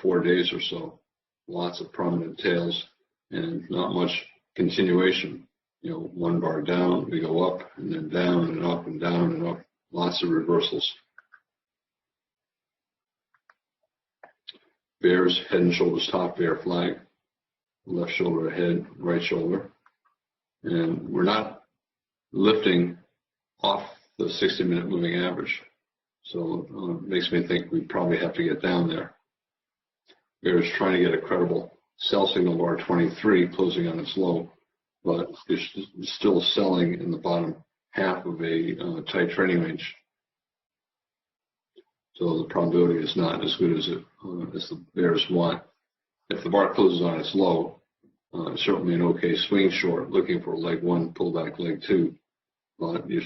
4 days or so. Lots of prominent tails and not much continuation. One bar down, we go up and then down and up and down and up. Lots of reversals. Bears, head and shoulders top, bear flag. Left shoulder ahead, right shoulder. And we're not lifting off the 60-minute moving average. So it makes me think we probably have to get down there. Bears trying to get a credible sell signal bar 23 closing on its low, but it's still selling in the bottom half of a tight trading range. So the probability is not as good as the bears want. If the bar closes on its low, certainly an okay swing short, looking for leg one, pullback leg two, but you're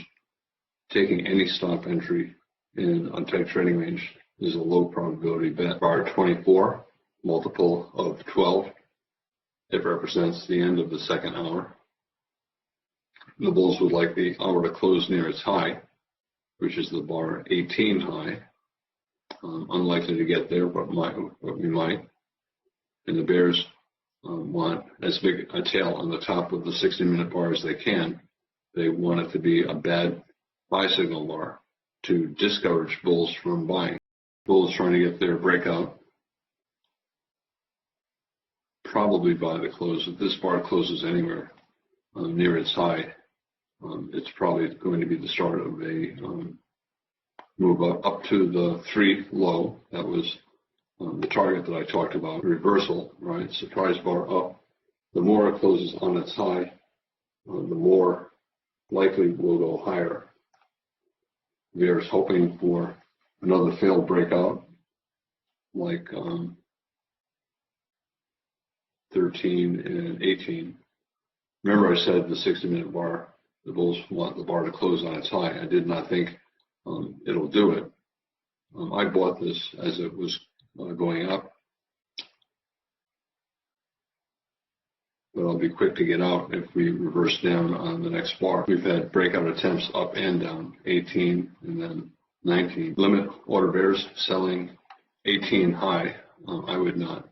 taking any stop entry in a tight trading range is a low probability bet. Bar 24, multiple of 12. It represents the end of the second hour. The bulls would like the hour to close near its high, which is the bar 18 high. Unlikely to get there, but we might. And the bears want as big a tail on the top of the 60-minute bar as they can. They want it to be a bad buy signal bar to discourage bulls from buying. Bulls trying to get their breakout probably by the close. If this bar closes anywhere near its high, it's probably going to be the start of a move up to the 3 low. That was the target that I talked about. Reversal, right? Surprise bar up. The more it closes on its high, the more likely we'll go higher. Bears hoping for another failed breakout like 13 and 18. Remember I said the 60-minute bar, the bulls want the bar to close on its high. I did not think it'll do it. I bought this as it was going up, but I'll be quick to get out if we reverse down on the next bar. We've had breakout attempts up and down, 18 and then 19. Limit order bears selling 18 high. I would not.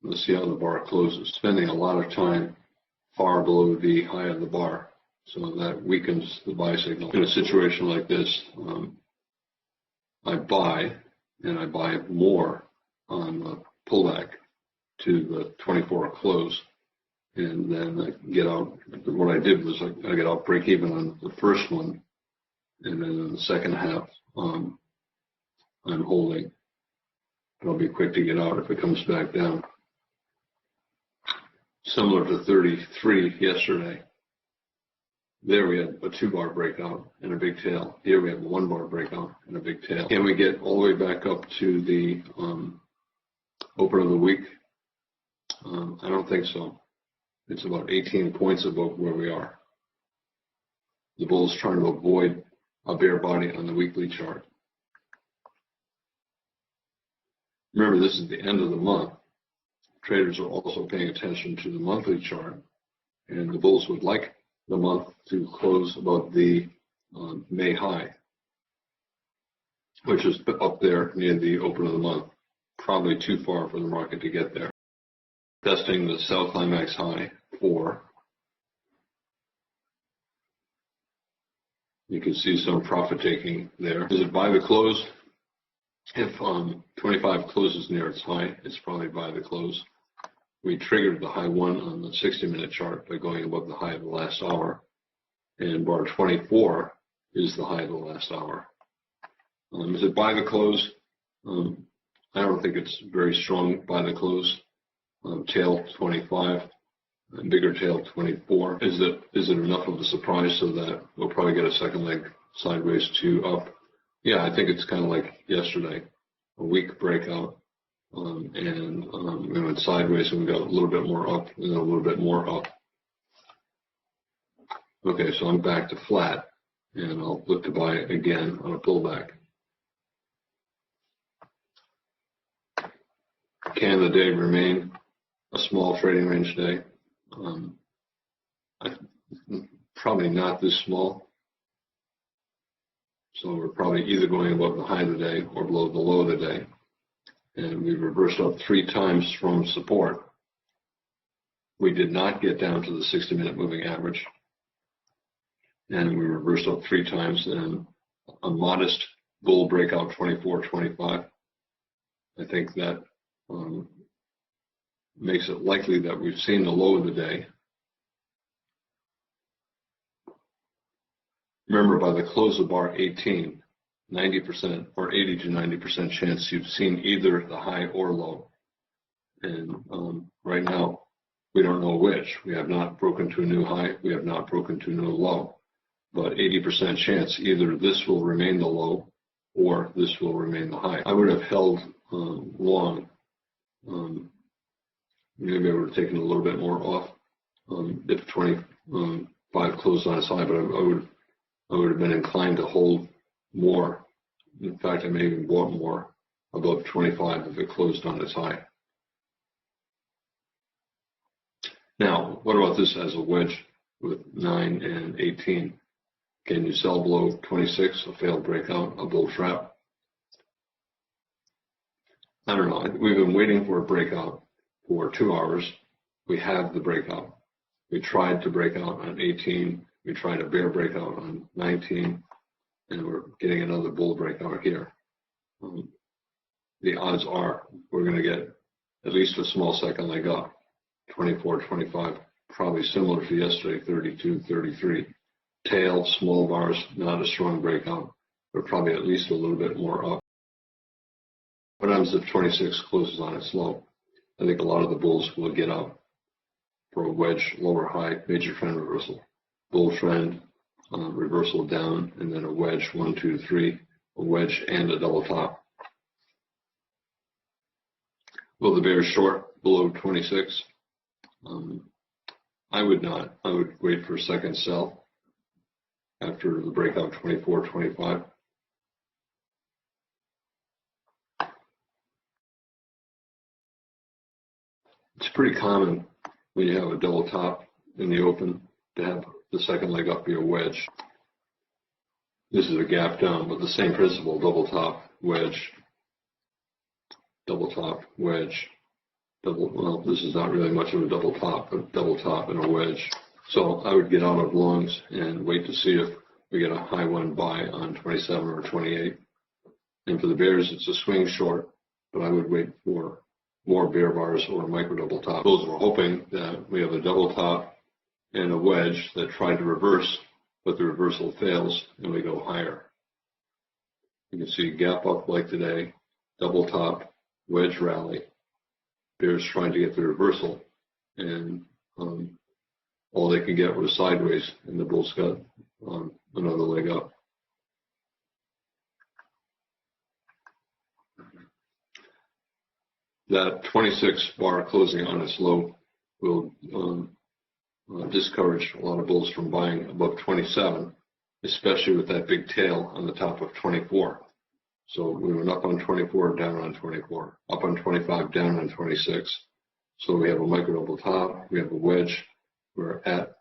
Let's see how the bar closes. Spending a lot of time far below the high of the bar, so that weakens the buy signal. In a situation like this, I buy, and I buy more on the pullback to the 24 close, and then I get out. What I did was I get out break even on the first one, and then in the second half, I'm holding. But I'll be quick to get out if it comes back down. Similar to 33 yesterday. There we had a 2-bar breakout and a big tail. Here we have a 1-bar breakout and a big tail. Can we get all the way back up to the open of the week? I don't think so. It's about 18 points above where we are. The bull's trying to avoid a bear body on the weekly chart. Remember, this is the end of the month. Traders are also paying attention to the monthly chart, and the bulls would like the month to close above the May high, which is up there near the open of the month. Probably too far for the market to get there. Testing the sell climax high 4. You can see some profit taking there. Is it buy the close? If 25 closes near its high, it's probably buy the close. We triggered the high 1 on the 60-minute chart by going above the high of the last hour, and bar 24 is the high of the last hour. Is it buy the close? I don't think it's very strong buy the close. Tail 25, bigger tail 24. Is it enough of a surprise so that we'll probably get a second leg sideways to up? Yeah, I think it's kind of like yesterday, a weak breakout, and we went sideways and we got a little bit more up and then a little bit more up. Okay, so I'm back to flat, and I'll look to buy again on a pullback. Can the day remain a small trading range day? Probably not this small. So we're probably either going above the high of the day or below the low of the day. And we reversed up 3 times from support. We did not get down to the 60-minute moving average. And we reversed up 3 times in a modest bull breakout 24-25. I think that makes it likely that we've seen the low of the day. Remember, by the close of bar 18, 90% or 80 to 90% chance you've seen either the high or low. And right now, we don't know which. We have not broken to a new high. We have not broken to a new low. But 80% chance either this will remain the low or this will remain the high. I would have held long. Maybe I would have taken a little bit more off if 25 closed on its high, but I would have been inclined to hold more. In fact, I may even bought more above 25 if it closed on its high. Now, what about this as a wedge with 9 and 18? Can you sell below 26, a failed breakout, a bull trap? I don't know. We've been waiting for a breakout for 2 hours. We have the breakout. We tried to break out on 18. We tried a bear breakout on 19, and we're getting another bull breakout here. The odds are we're going to get at least a small second leg up, 24, 25, probably similar to yesterday, 32, 33. Tail, small bars, not a strong breakout, but probably at least a little bit more up. What happens if 26 closes on its low? I think a lot of the bulls will get up for a wedge, lower high, major trend reversal. Bull trend, reversal down, and then a wedge, 1, 2, 3, a wedge and a double top. Will the bears short below 26? I would not. I would wait for a second sell after the breakout 24, 25. It's pretty common when you have a double top in the open to have the second leg up be a wedge. This is a gap down, but the same principle, double top, wedge, double top, wedge, well, this is not really much of a double top, but double top and a wedge. So I would get out of longs and wait to see if we get a high one buy on 27 or 28. And for the bears, it's a swing short, but I would wait for more bear bars or micro double top. Those we're hoping that we have a double top and a wedge that tried to reverse, but the reversal fails and we go higher. You can see gap up like today, double top, wedge rally, bears trying to get the reversal, and all they could get was sideways, and the bulls got another leg up. That 26 bar closing on its low will discourage a lot of bulls from buying above 27, especially with that big tail on the top of 24. So we went up on 24, down on 24, up on 25, down on 26. So we have a micro double top, we have a wedge. We're at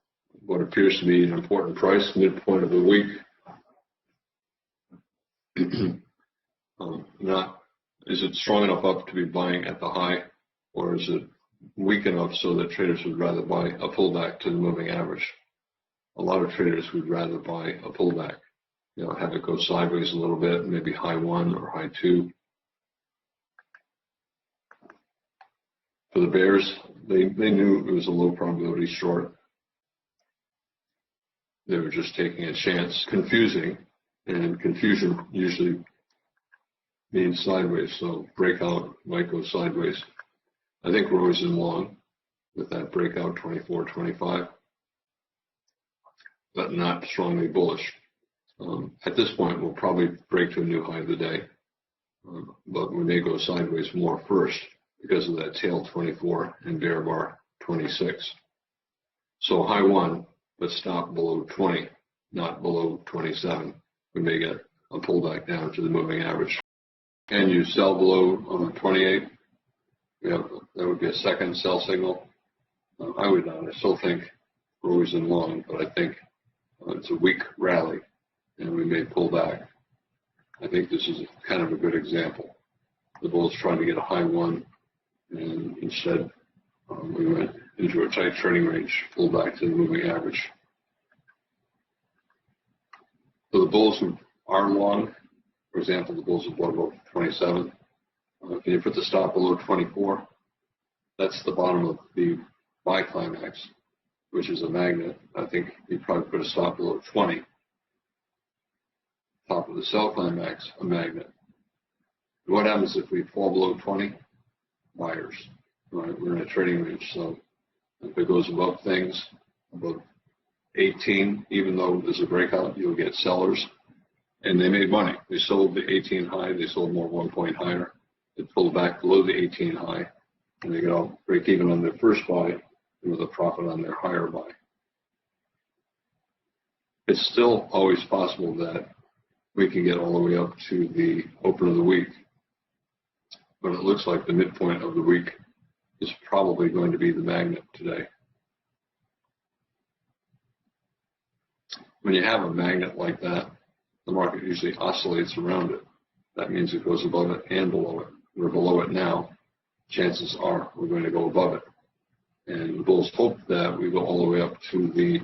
what appears to be an important price, midpoint of the week. Is it strong enough up to be buying at the high, or is it weak enough so that traders would rather buy a pullback to the moving average? A lot of traders would rather buy a pullback. Have it go sideways a little bit, maybe high 1 or high 2. For the bears, they knew it was a low probability short. They were just taking a chance. Confusing, and confusion usually means sideways, so breakout might go sideways. I think we're always in long with that breakout 24, 25, but not strongly bullish. At this point, we'll probably break to a new high of the day, but we may go sideways more first because of that tail 24 and bear bar 26. So high 1, but stop below 20 not below 27. We may get a pullback down to the moving average. And you sell below 28, that would be a second sell signal. I would not. I still think we're always in long, but I think it's a weak rally, and we may pull back. I think this is kind of a good example. The bull's trying to get a high one, and instead we went into a tight trading range, pulled back to the moving average. So the bulls who are long, for example, the bulls who bought above 27, can you put the stop below 24? That's the bottom of the buy climax, which is a magnet. I think you probably put a stop below 20. Top of the sell climax, a magnet. What happens if we fall below 20? Buyers. Right? We're in a trading range, so if it goes above things, above 18, even though there's a breakout, you'll get sellers. And they made money. They sold the 18 high, they sold more 1 point higher. They pulled back below the 18 high, and they got break even on their first buy with a profit on their higher buy. It's still always possible that we can get all the way up to the open of the week, but it looks like the midpoint of the week is probably going to be the magnet today. When you have a magnet like that, the market usually oscillates around it. That means it goes above it and below it. We're below it now. Chances are we're going to go above it. And the bulls hope that we go all the way up to the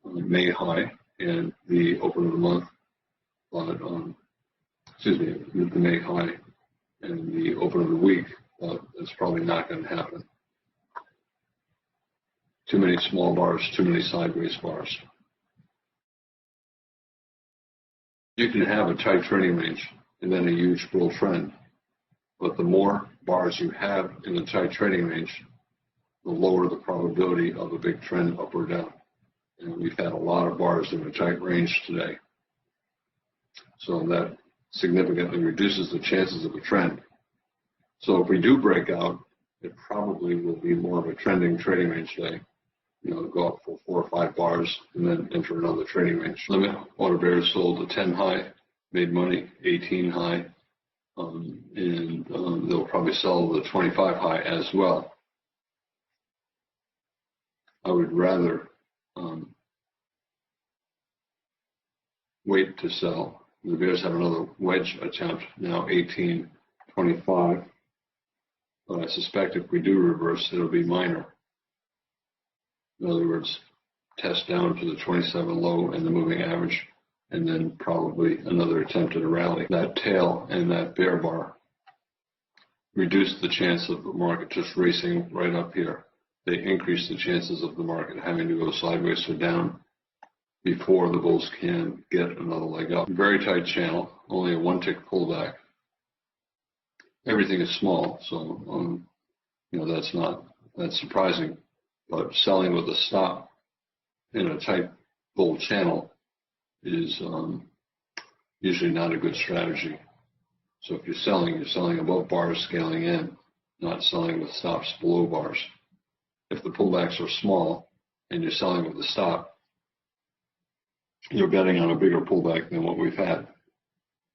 May high and the open of the month, but the May high and the open of the week, but it's probably not going to happen. Too many small bars, too many sideways bars. You can have a tight trading range and then a huge bull trend, but the more bars you have in a tight trading range, the lower the probability of a big trend up or down. And we've had a lot of bars in a tight range today. So that significantly reduces the chances of a trend. So if we do break out, it probably will be more of a trending trading range day. Go up for 4 or 5 bars and then enter another trading range. Limit order bears sold a 10 high, made money, 18 high, and they'll probably sell the 25 high as well. I would rather wait to sell. The bears have another wedge attempt now, 18.25, but I suspect if we do reverse, it'll be minor. In other words, test down to the 27 low and the moving average, and then probably another attempt at a rally. That tail and that bear bar reduce the chance of the market just racing right up here. They increase the chances of the market having to go sideways or down before the bulls can get another leg up. Very tight channel, only a 1 tick pullback. Everything is small, so that's not that surprising. But selling with a stop in a tight bull channel is usually not a good strategy. So if you're selling above bars, scaling in, not selling with stops below bars. If the pullbacks are small and you're selling with a stop, you're betting on a bigger pullback than what we've had.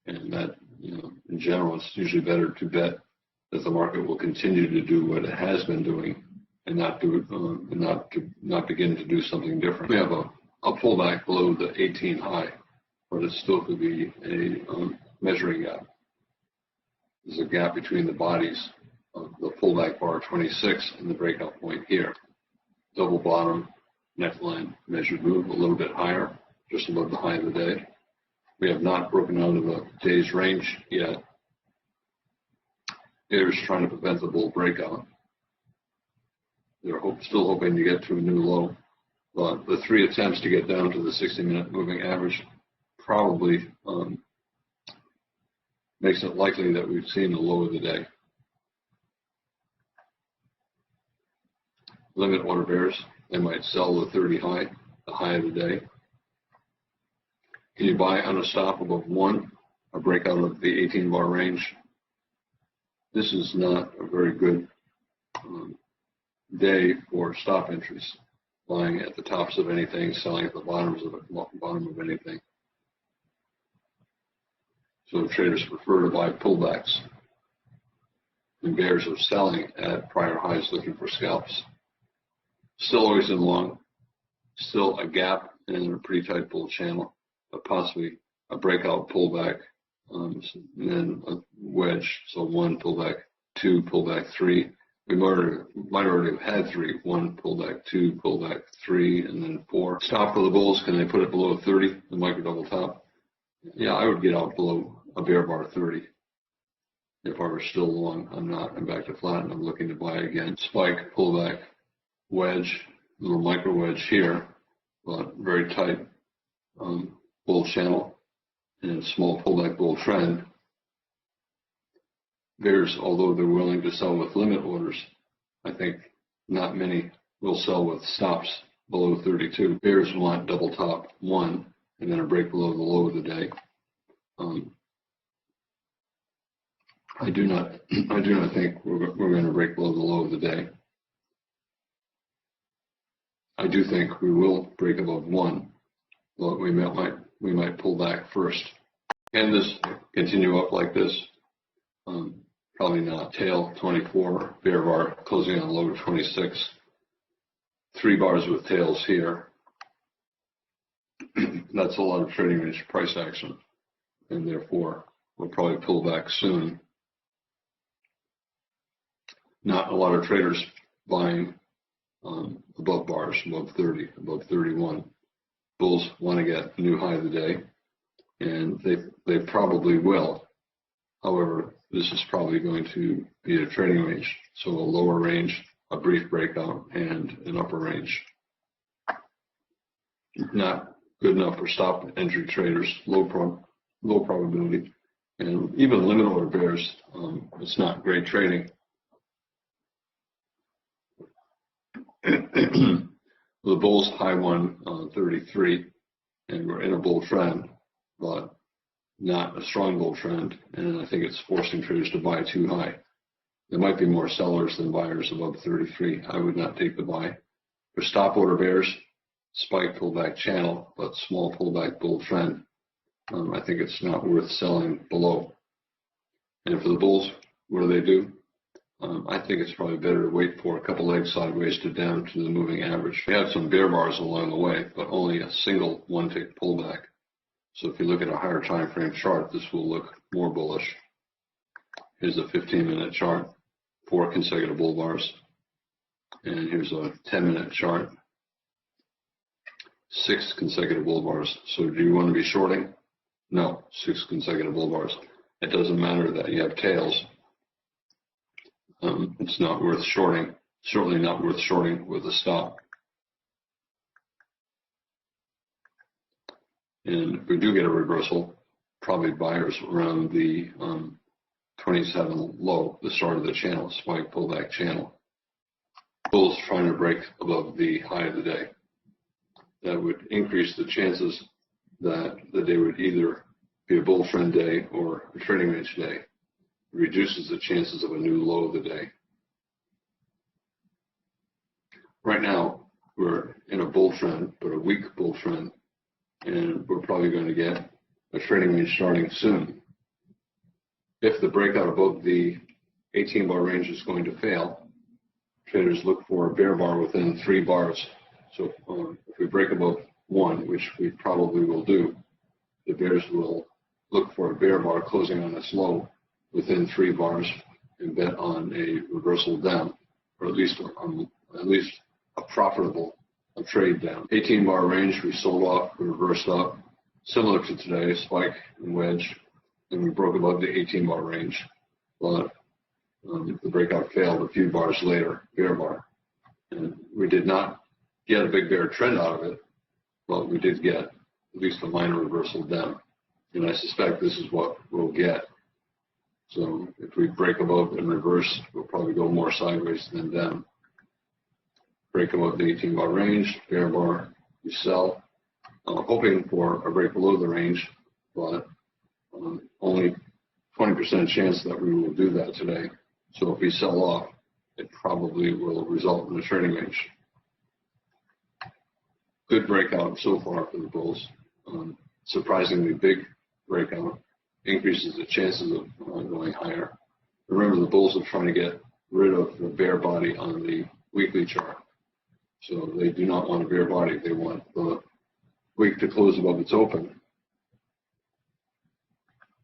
And that, in general, it's usually better to bet that the market will continue to do what it has been doing and not begin to do something different. We have a pullback below the 18 high, but it still could be a measuring gap. There's a gap between the bodies of the pullback bar 26 and the breakout point here. Double bottom, neckline, measured move a little bit higher, just above the high of the day. We have not broken out of the day's range yet. Bears trying to prevent the bull breakout. They're still hoping to get to a new low, but the 3 attempts to get down to the 60-minute moving average probably makes it likely that we've seen the low of the day. Limit order bears, they might sell the 30 high, the high of the day. Can you buy on a stop above 1, a breakout of the 18 bar range? This is not a very good day for stop entries. buying at the tops of anything, selling at the bottom of anything. So traders prefer to buy pullbacks, and bears are selling at prior highs looking for scalps. Still always in long, still a gap and a pretty tight bull channel, but possibly a breakout pullback, and then a wedge. So 1 pullback, 2 pullback, 3. We might already have had 3. 1 pullback, 2 pullback, 3, and then 4. Stop for the bulls. Can they put it below 30? The micro double top. Yeah, I would get out below a bear bar 30. If I were still long, I'm not. I'm back to flat, and I'm looking to buy again. Spike, pullback, wedge, little micro wedge here, but very tight bull channel and a small pullback bull trend. Bears, although they're willing to sell with limit orders, I think not many will sell with stops below 32. Bears want double top 1 and then a break below the low of the day. I do not think we're going to break below the low of the day. I do think we will break above 1, but we might pull back first. Can this continue up like this? Probably not. Tail 24, bear bar closing on low of 26. 3 bars with tails here. That's a lot of trading range price action, and therefore we'll probably pull back soon. Not a lot of traders buying above bars, above 30, above 31. Bulls want to get a new high of the day, and they probably will. However, this is probably going to be a trading range, so a lower range, a brief breakout, and an upper range. Not good enough for stop entry traders, low probability, and even limit order bears. It's not great trading. The bulls high won 33, and we're in a bull trend, but not a strong bull trend, and I think it's forcing traders to buy too high. There might be more sellers than buyers above 33. I would not take the buy. For stop order bears, spike pullback channel, but small pullback bull trend. I think it's not worth selling below. And for the bulls, what do? I think it's probably better to wait for a couple legs sideways to down to the moving average. We have some bear bars along the way, but only a single one-tick pullback. So if you look at a higher time frame chart, this will look more bullish. Here's a 15-minute chart, 4 consecutive bull bars. And here's a 10-minute chart, 6 consecutive bull bars. So do you want to be shorting? No, 6 consecutive bull bars. It doesn't matter that you have tails. It's not worth shorting, certainly not worth shorting with a stop. And if we do get a reversal, probably buyers around the 27 low, the start of the channel, spike pullback channel. Bulls trying to break above the high of the day. That would increase the chances that the day would either be a bull trend day or a trading range day. It reduces the chances of a new low of the day. Right now, we're in a bull trend, but a weak bull trend, and we're probably going to get a trading range starting soon. If the breakout above the 18-bar range is going to fail, traders look for a bear bar within 3 bars. So if we break above 1, which we probably will do, the bears will look for a bear bar closing on its low within 3 bars and bet on a reversal down, or at least a profitable trade down. 18-bar range, we sold off, we reversed up, similar to today, spike and wedge, and we broke above the 18-bar range. But the breakout failed a few bars later, bear bar. And we did not get a big bear trend out of it, but we did get at least a minor reversal down. And I suspect this is what we'll get. So if we break above and reverse, we'll probably go more sideways than down. Break above the 18-bar range, bear bar, we sell. Hoping for a break below the range, but only 20% chance that we will do that today. So if we sell off, it probably will result in a trading range. good breakout so far for the bulls. Surprisingly big breakout, increases the chances of going higher. Remember, the bulls are trying to get rid of the bear body on the weekly chart. So they do not want a bear body. They want the week to close above its open.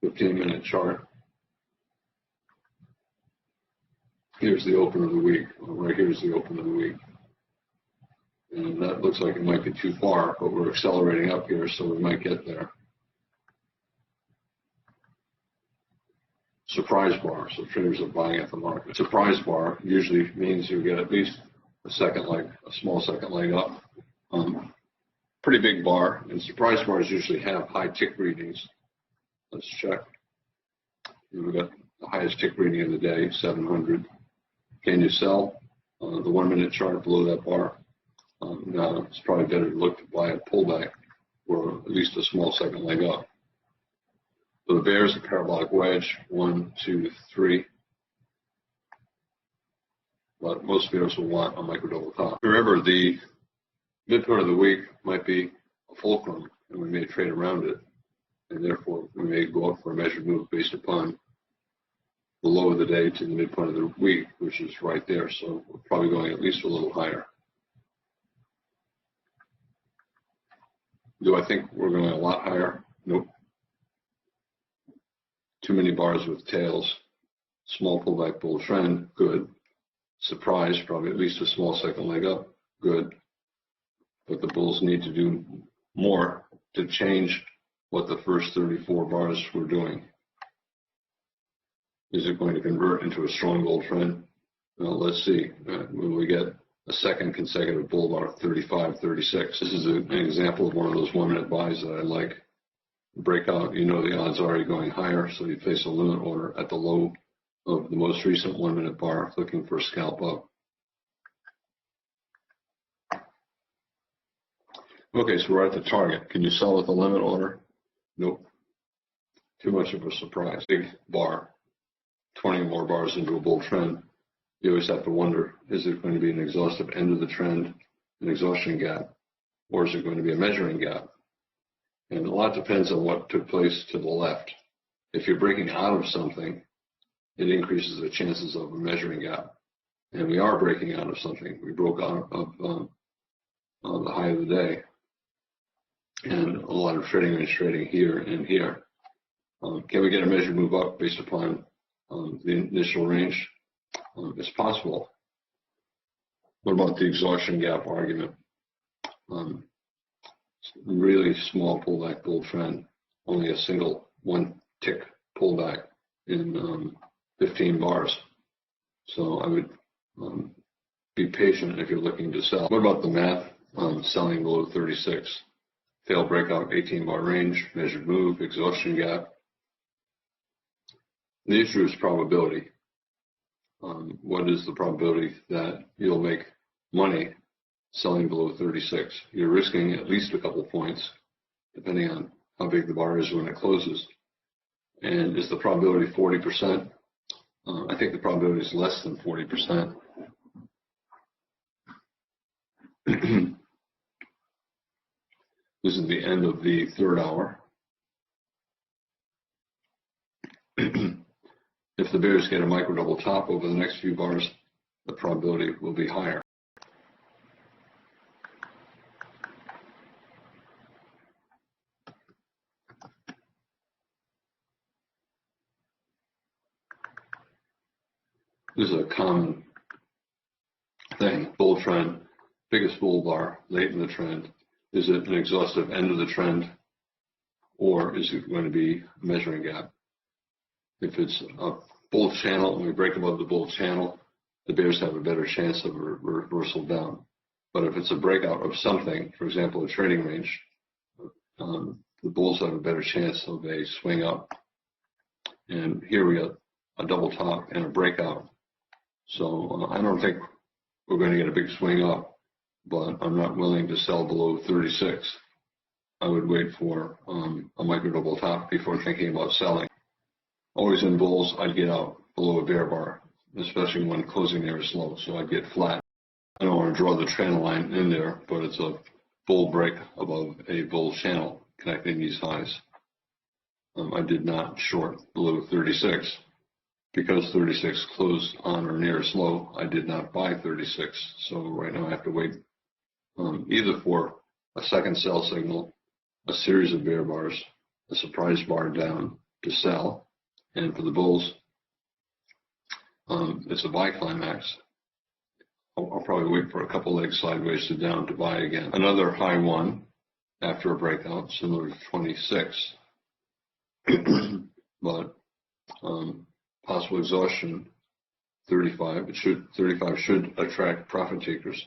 15-minute chart. Here's the open of the week. Right here's the open of the week. And that looks like it might be too far, but we're accelerating up here, so we might get there. Surprise bar, so traders are buying at the market. Surprise bar usually means you get at least a second leg, a small second leg up. Pretty big bar, and surprise bars usually have high tick readings. Let's check. We've got the highest tick reading of the day, 700. Can you sell the 1 minute chart below that bar? No, it's probably better to look to buy a pullback or at least a small second leg up. So the bears, a parabolic wedge, 1, 2, 3. But most bears will want a micro double top. Remember, the midpoint of the week might be a fulcrum, and we may trade around it, and therefore we may go up for a measured move based upon the low of the day to the midpoint of the week, which is right there. So we're probably going at least a little higher. Do I think we're going a lot higher? Nope. Too many bars with tails. Small pullback bull trend, good. Surprise, probably at least a small second leg up, good. But the bulls need to do more to change what the first 34 bars were doing. Is it going to convert into a strong bull trend? Well, let's see. Will we get a second consecutive bull bar, 35, 36? This is an example of one of those 1 minute buys that I like. Breakout, you know the odds are you're going higher, so you place a limit order at the low of the most recent 1 minute bar, looking for a scalp up. Okay, so we're at the target. Can you sell with a limit order? Nope. Too much of a surprise. Big bar, 20 more bars into a bull trend. You always have to wonder, is it going to be an exhaustive end of the trend, an exhaustion gap, or is it going to be a measuring gap? And a lot depends on what took place to the left. If you're breaking out of something, it increases the chances of a measuring gap. And we are breaking out of something. We broke out of the high of the day. And a lot of trading range trading here and here. Can we get a measured move up based upon the initial range? It's possible. What about the exhaustion gap argument? Really small pullback bull trend, only a single 1 tick pullback in 15 bars. So I would be patient if you're looking to sell. What about the math? Selling below 36, failed breakout, 18 bar range, measured move, exhaustion gap. The issue is probability. What is the probability that you'll make money selling below 36? You're risking at least a couple points, depending on how big the bar is when it closes. And is the probability 40%? I think the probability is less than 40%. This is the end of the third hour. If the bears get a micro double top over the next few bars, the probability will be higher. This is a common thing. Bull trend, biggest bull bar late in the trend. Is it an exhaustive end of the trend, or is it going to be a measuring gap? If it's a bull channel and we break above the bull channel, the bears have a better chance of a reversal down. But if it's a breakout of something, for example, a trading range, the bulls have a better chance of a swing up. And here we got a double top and a breakout. So I don't think we're going to get a big swing up, but I'm not willing to sell below 36. I would wait for a micro double top before thinking about selling. Always in bulls, I'd get out below a bear bar, especially when closing there is low. So I'd get flat. I don't want to draw the trend line in there, but it's a bull break above a bull channel connecting these highs. I did not short below 36 because 36 closed on or near its low. I did not buy 36, so right now I have to wait either for a second sell signal, a series of bear bars, a surprise bar down to sell, and for the bulls, it's a buy climax. I'll probably wait for a couple legs sideways to down to buy again. Another high one after a breakout, similar to 26, but possible exhaustion 35. 35 should attract profit takers.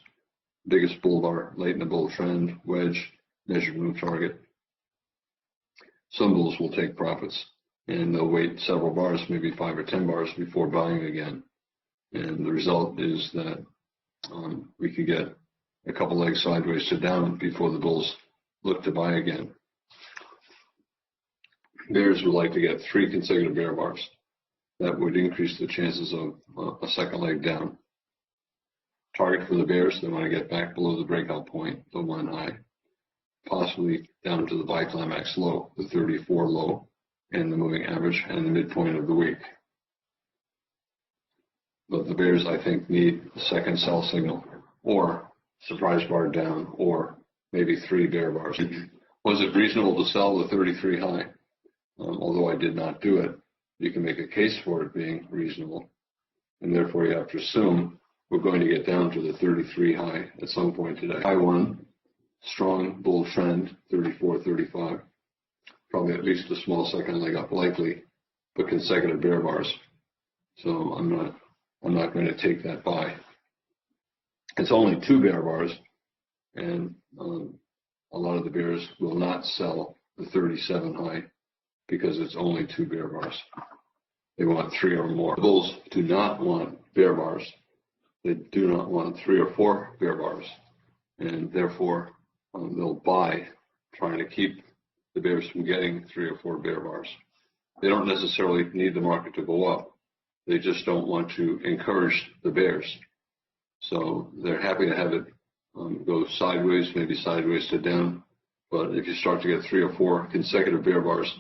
Biggest bull bar late in the bull trend, wedge, measured move target. Some bulls will take profits and they'll wait several bars, maybe 5 or 10 bars before buying again. And the result is that we could get a couple legs sideways to down before the bulls look to buy again. Bears would like to get 3 consecutive bear bars. That would increase the chances of a second leg down. Target for the bears, they want to get back below the breakout point, the 1 high, possibly down to the buy climax low, the 34 low, and the moving average and the midpoint of the week. But the bears, I think, need a second sell signal or surprise bar down or maybe 3 bear bars. Was it reasonable to sell the 33 high? Although I did not do it, you can make a case for it being reasonable. And therefore you have to assume we're going to get down to the 33 high at some point today. High 1, strong bull trend, 34, 35. Probably at least a small second leg up likely, but consecutive bear bars. So I'm not going to take that buy. It's only 2 bear bars, and a lot of the bears will not sell the 37 high because it's only 2 bear bars. They want 3 or more. The bulls do not want bear bars. They do not want 3 or 4 bear bars, and therefore they'll buy, trying to keep the bears from getting 3 or 4 bear bars. They don't necessarily need the market to go up. They just don't want to encourage the bears. So they're happy to have it go sideways, maybe sideways to down. But if you start to get 3 or 4 consecutive bear bars,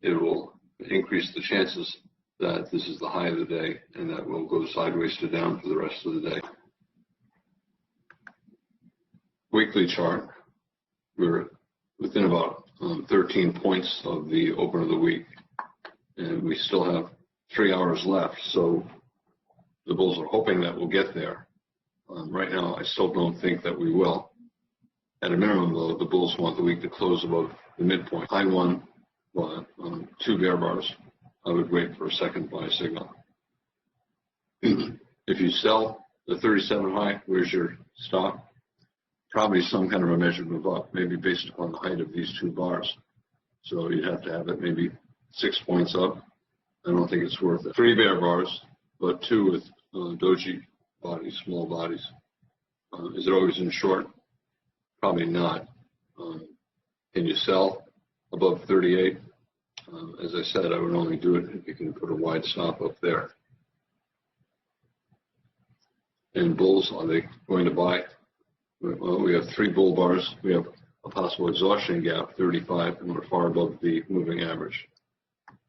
it will increase the chances that this is the high of the day and that will go sideways to down for the rest of the day. Weekly chart, we're within about 13 points of the open of the week, and we still have 3 hours left, so the bulls are hoping that we'll get there. Right now, I still don't think that we will. At a minimum, though, the bulls want the week to close above the midpoint. High 1, 2 bear bars. I would wait for a second buy signal. If you sell the 37 high, where's your stop? Probably some kind of a measured move up, maybe based upon the height of these 2 bars. So you'd have to have it maybe 6 points up. I don't think it's worth it. 3 bear bars, but 2 with doji bodies, small bodies. Is it always in short? Probably not. Can you sell above 38? As I said, I would only do it if you can put a wide stop up there. And bulls, are they going to buy? Well, we have 3 bull bars. We have a possible exhaustion gap, 35, and we're far above the moving average.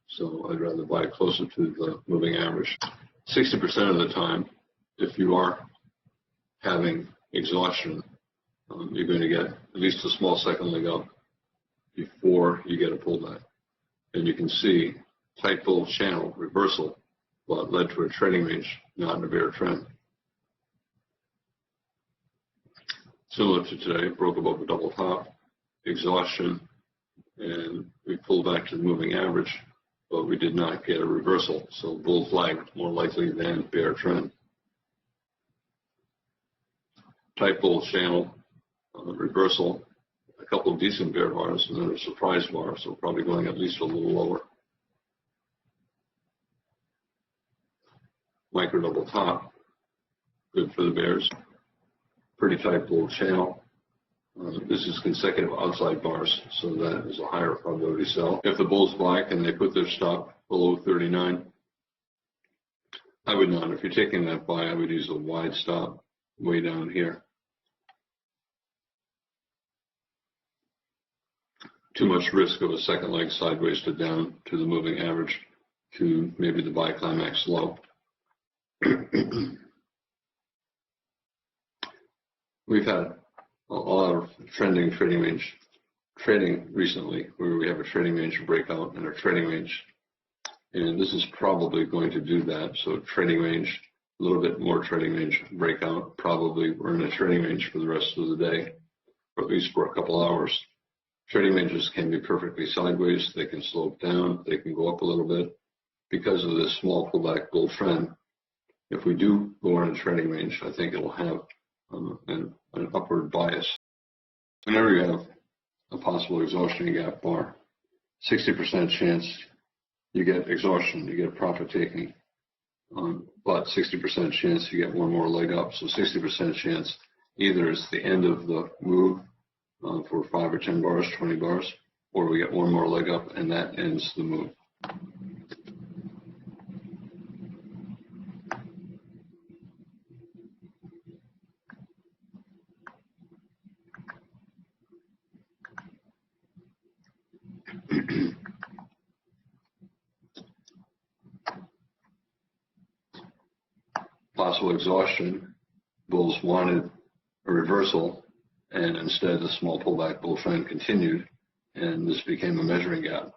So I'd rather buy closer to the moving average. 60% of the time, if you are having exhaustion, you're going to get at least a small second leg up before you get a pullback. And you can see tight bull channel reversal, but led to a trading range, not in a bear trend. Similar to today, broke above the double top, exhaustion, and we pulled back to the moving average, but we did not get a reversal. So bull flag more likely than bear trend. Tight bull channel reversal, a couple of decent bear bars, and then a surprise bar, so probably going at least a little lower. Micro double top, good for the bears. Pretty tight bull channel. This is consecutive outside bars, so that is a higher probability sell. If the bulls buy, can they put their stop below 39? I would not. If you're taking that buy, I would use a wide stop way down here. too much risk of a second leg sideways to down to the moving average to maybe the buy climax low. We've had a lot of trending trading range trading recently, where we have a trading range breakout and a trading range, and this is probably going to do that. So trading range, a little bit more trading range breakout, probably we're in a trading range for the rest of the day, or at least for a couple hours. Trading ranges can be perfectly sideways, they can slope down, they can go up a little bit. Because of this small pullback bull trend, if we do go in a trading range, I think it will have an upward bias. Whenever you have a possible exhaustion gap bar, 60% chance you get exhaustion, you get profit taking, but 60% chance you get one more leg up. So 60% chance either it's the end of the move for 5 or 10 bars, 20 bars, or we get one more leg up and that ends the move. Possible exhaustion, bulls wanted a reversal, and instead the small pullback bull trend continued, and this became a measuring gap.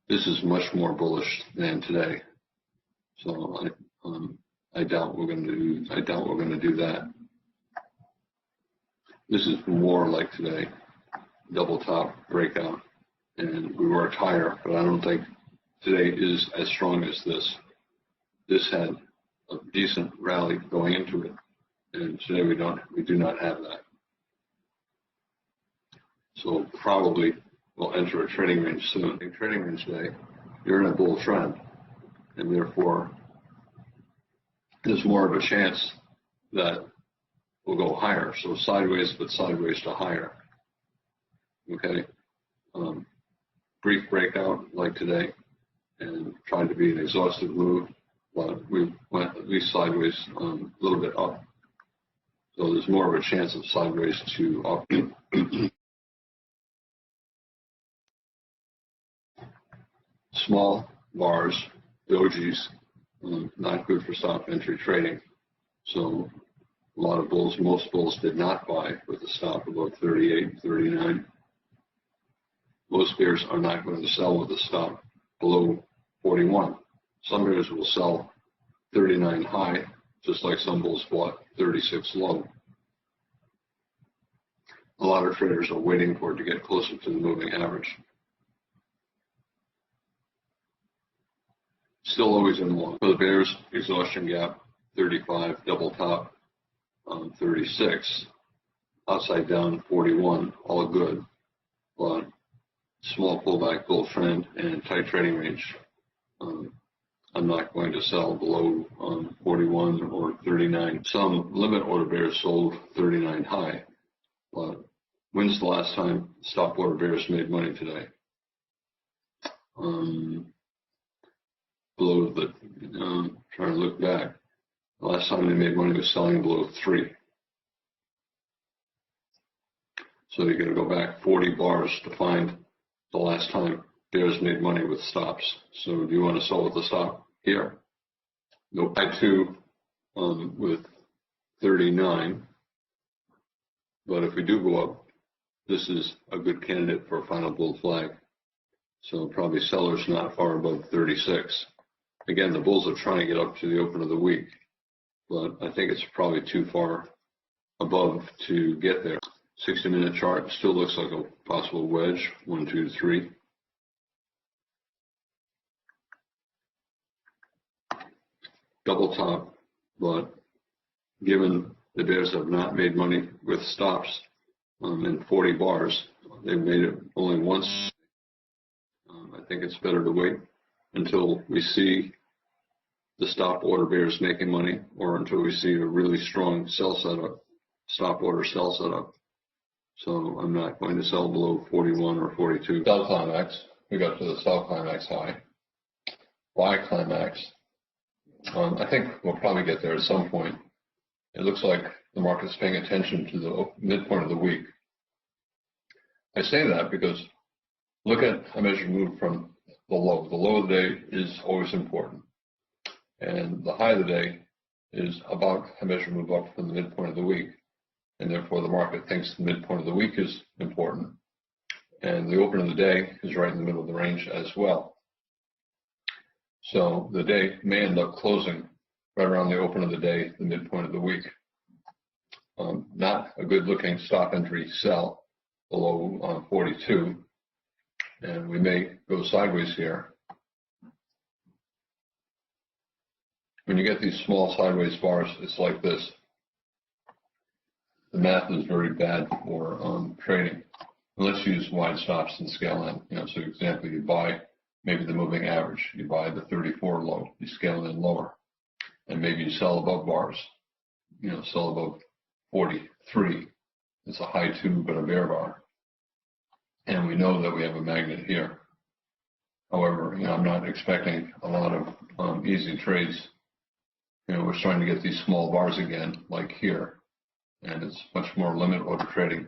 This is much more bullish than today, so I doubt we're going to do that. This is more like today, double top breakout, and we worked higher, but I don't think today is as strong as this. This had a decent rally going into it, and today we do not have that. So probably we'll enter a trading range soon. In trading range today, you're in a bull trend, and therefore there's more of a chance that we'll go higher. So sideways, but sideways to higher. Okay. Brief breakout like today, and trying to be an exhaustive move, but we went at least sideways, a little bit up. So there's more of a chance of sideways to up. Small bars, dojis, not good for stop entry trading. So a lot of bulls, most bulls did not buy with a stop above 38, 39. Most bears are not going to sell with a stop below 41. Some bears will sell 39 high, just like some bulls bought 36 low. A lot of traders are waiting for it to get closer to the moving average. Still always in long. For the bears, exhaustion gap, 35, double top, 36, outside down, 41, all good, but small pullback bull trend and tight trading range. I'm not going to sell below 41 or 39. Some limit order bears sold 39 high, but when's the last time stop order bears made money today? Below the, trying to look back, the last time they made money was selling below 3. So you're going to go back 40 bars to find the last time bears made money with stops. So do you want to sell with a stop here? Nope. I too with 39, but if we do go up, this is a good candidate for a final bull flag. So probably sellers not far above 36. Again, the bulls are trying to get up to the open of the week, but I think it's probably too far above to get there. 60-minute chart still looks like a possible wedge, 1, 2, 3. Double top, but given the bears have not made money with stops in 40 bars, they've made it only once. I think it's better to wait until we see the stop order bears making money, or until we see a really strong sell setup, stop order sell setup. So I'm not going to sell below 41 or 42. Sell climax, we got to the sell climax high. Buy climax, I think we'll probably get there at some point. It looks like the market's paying attention to the midpoint of the week. I say that because Look at a measured move from the low. The low of the day is always important. And the high of the day is about a measured move up from the midpoint of the week. And therefore the market thinks the midpoint of the week is important. And the open of the day is right in the middle of the range as well. So the day may end up closing right around the open of the day, the midpoint of the week. Not a good looking stop entry sell below 42. And we may go sideways here. When you get these small sideways bars, it's like this. The math is very bad for trading. Let's use wide stops and scale in. So for example, you buy maybe the moving average. You buy the 34 low. You scale in lower. And maybe you sell above bars. Sell above 43. It's a high 2, but a bear bar. And we know that we have a magnet here. However, I'm not expecting a lot of easy trades. We're starting to get these small bars again, like here, and it's much more limit order trading.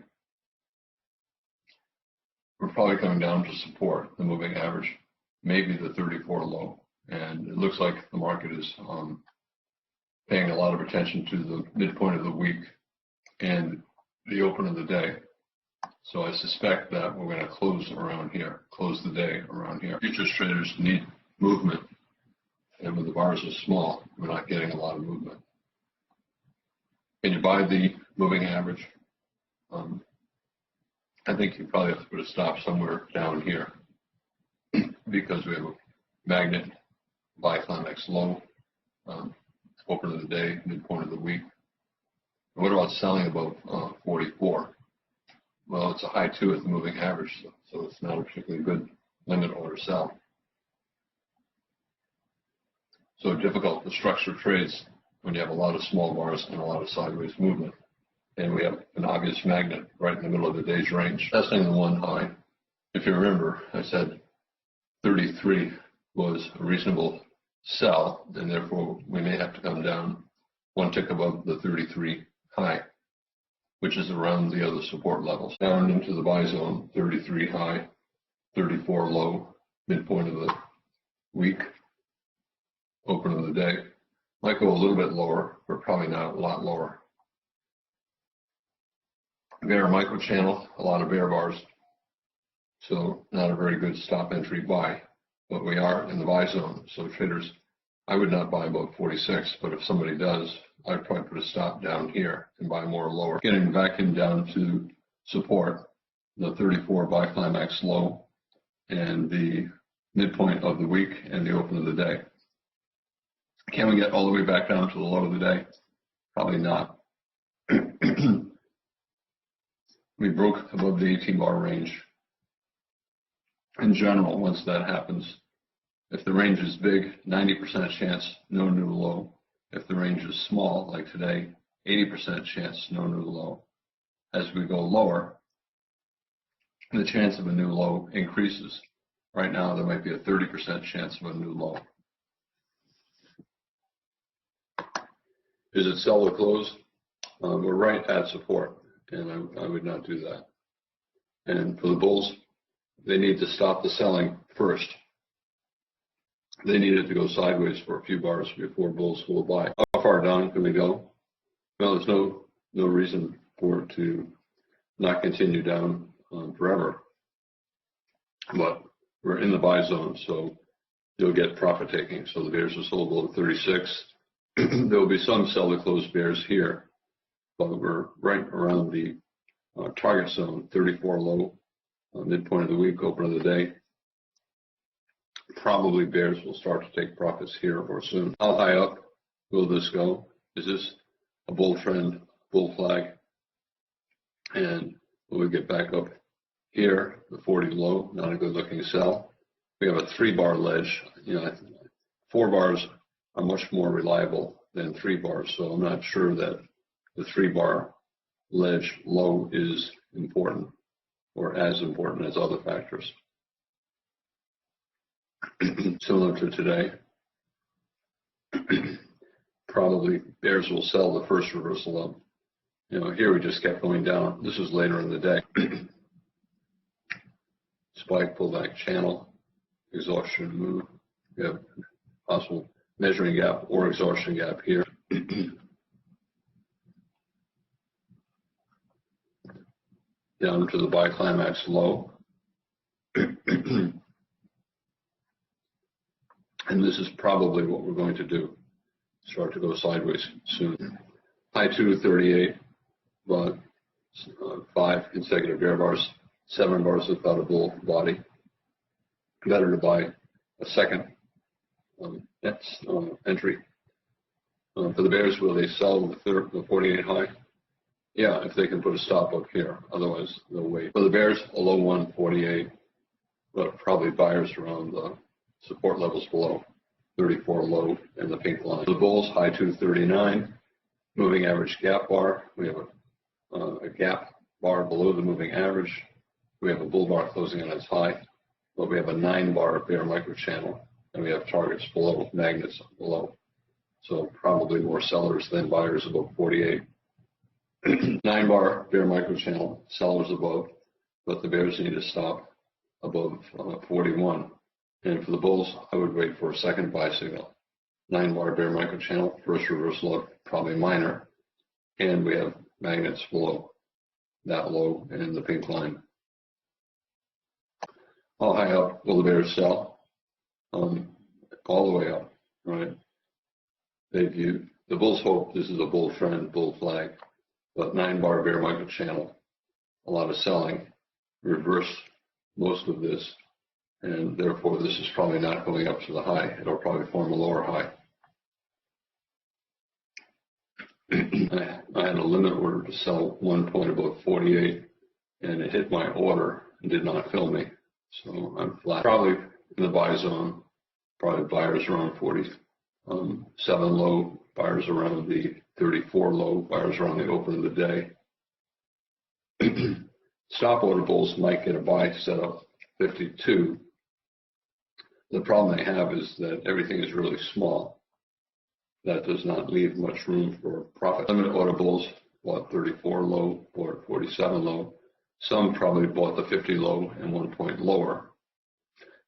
We're probably coming down to support the moving average, maybe the 34 low, and it looks like the market is paying a lot of attention to the midpoint of the week and the open of the day. So I suspect that we're going to close around here, close the day around here. Futures traders need movement, and when the bars are small, we're not getting a lot of movement. Can you buy the moving average? I think you probably have to put a stop somewhere down here because we have a magnet, buy climax low, open of the day, midpoint of the week. What about selling above 44? Well, it's a high 2 at the moving average, so it's not a particularly good limit order sell. So difficult to structure trades when you have a lot of small bars and a lot of sideways movement. And we have an obvious magnet right in the middle of the day's range. Testing the one high. If you remember, I said 33 was a reasonable sell, and therefore we may have to come down one tick above the 33 high, which is around the other support levels. Down into the buy zone, 33 high, 34 low, midpoint of the week, open of the day. Might go a little bit lower, but probably not a lot lower. Bear micro channel, a lot of bear bars, so not a very good stop entry buy, but we are in the buy zone. So traders, I would not buy above 46, but if somebody does, I'd probably put a stop down here and buy more lower. Getting back in down to support, the 34 buy climax low and the midpoint of the week and the open of the day. Can we get all the way back down to the low of the day? Probably not. We broke above the 18 bar range. In general, once that happens, if the range is big, 90% chance, no new low. If the range is small, like today, 80% chance, no new low. As we go lower, the chance of a new low increases. Right now, there might be a 30% chance of a new low. Is it sell or close? We're right at support, and I would not do that. And for the bulls, they need to stop the selling first. They needed to go sideways for a few bars before bulls will buy. How far down can we go? Well, there's no reason for it to not continue down forever. But we're in the buy zone, so you'll get profit taking. So the bears are sold below 36. There will be some sell to close bears here, but we're right around the target zone, 34 low, midpoint of the week, open of the day. Probably bears will start to take profits here or soon. How high up will this go? Is this a bull trend, bull flag? And will we get back up here, the 40 low, not a good looking sell? We have a 3-bar ledge. 4 bars are much more reliable than 3 bars, so I'm not sure that the 3-bar ledge low is important or as important as other factors. Similar to today, probably bears will sell the first reversal up. Here we just kept going down. This is later in the day. spike, pullback channel, exhaustion move. We have possible measuring gap or exhaustion gap here. Down to the biclimax low. And this is probably what we're going to do. Start to go sideways soon. High 238, but 5 consecutive bear bars, 7 bars without a bull body. Better to buy a second entry. For the bears, will they sell the 48 high? Yeah, if they can put a stop up here. Otherwise, they'll wait. For the bears, a low 148, but probably buyers around the support levels below. 34 low in the pink line. The bulls, high 239, moving average gap bar. We have a gap bar below the moving average. We have a bull bar closing on its high, but we have a 9-bar bear microchannel, and we have targets below, magnets below. So probably more sellers than buyers above 48. 9-bar bear microchannel, sellers above, but the bears need to stop above 41. And for the bulls, I would wait for a second buy signal. 9-bar bear microchannel, first reversal up, probably minor. And we have magnets below that low in the pink line. How high up will the bears sell? All the way up, right? They view, the bulls hope this is a bull trend, bull flag, but 9-bar bear microchannel, a lot of selling, reverse most of this. And therefore, this is probably not going up to the high. It'll probably form a lower high. I had a limit order to sell 1 point above 48, and it hit my order and did not fill me. So I'm flat. Probably in the buy zone, probably buyers around 47 low, buyers around the 34 low, buyers around the open of the day. Stop order bulls might get a buy set up 52. The problem they have is that everything is really small. That does not leave much room for profit. Limit order bulls bought 34 low, bought 47 low. Some probably bought the 50 low and 1 point lower.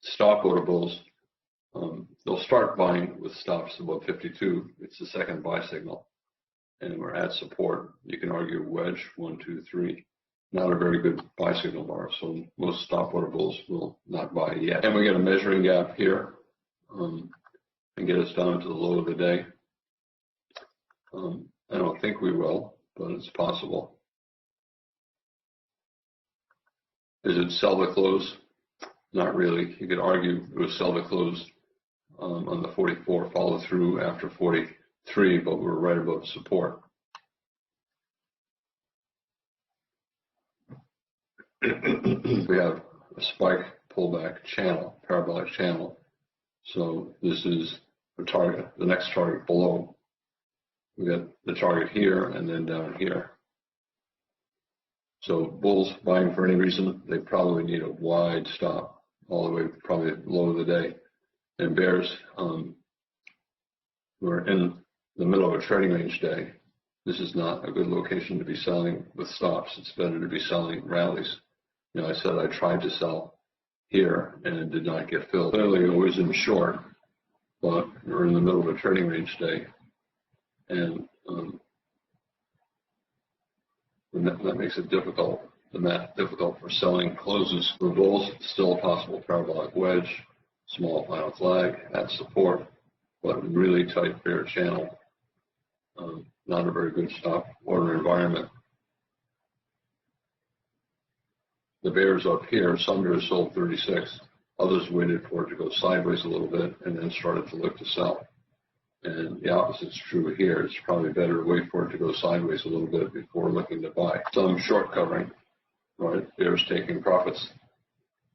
Stop order bulls, they'll start buying with stops above 52. It's the second buy signal. And we're at support. You can argue wedge, 1, 2, 3. Not a very good buy signal bar, so most stop order bulls will not buy yet. And we get a measuring gap here and get us down to the low of the day. I don't think we will, but it's possible. Is it sell the close? Not really. You could argue it was sell the close on the 44, follow through after 43, but we're right above support. We have a spike pullback channel, parabolic channel. So this is the target, the next target below. We got the target here and then down here. So bulls buying for any reason, they probably need a wide stop all the way probably low of the day. And bears, we're in the middle of a trading range day. This is not a good location to be selling with stops. It's better to be selling rallies. You know, I said I tried to sell here and it did not get filled. Clearly, I was in short, but we're in the middle of a trading range day, and that makes it difficult. The math difficult for selling closes. For bulls, still a possible parabolic wedge, small final flag at support, but really tight bear channel. Not a very good stop order environment. The bears up here, some bears sold 36. Others waited for it to go sideways a little bit and then started to look to sell. And the opposite is true here. It's probably better to wait for it to go sideways a little bit before looking to buy. Some short covering, right? Bears taking profits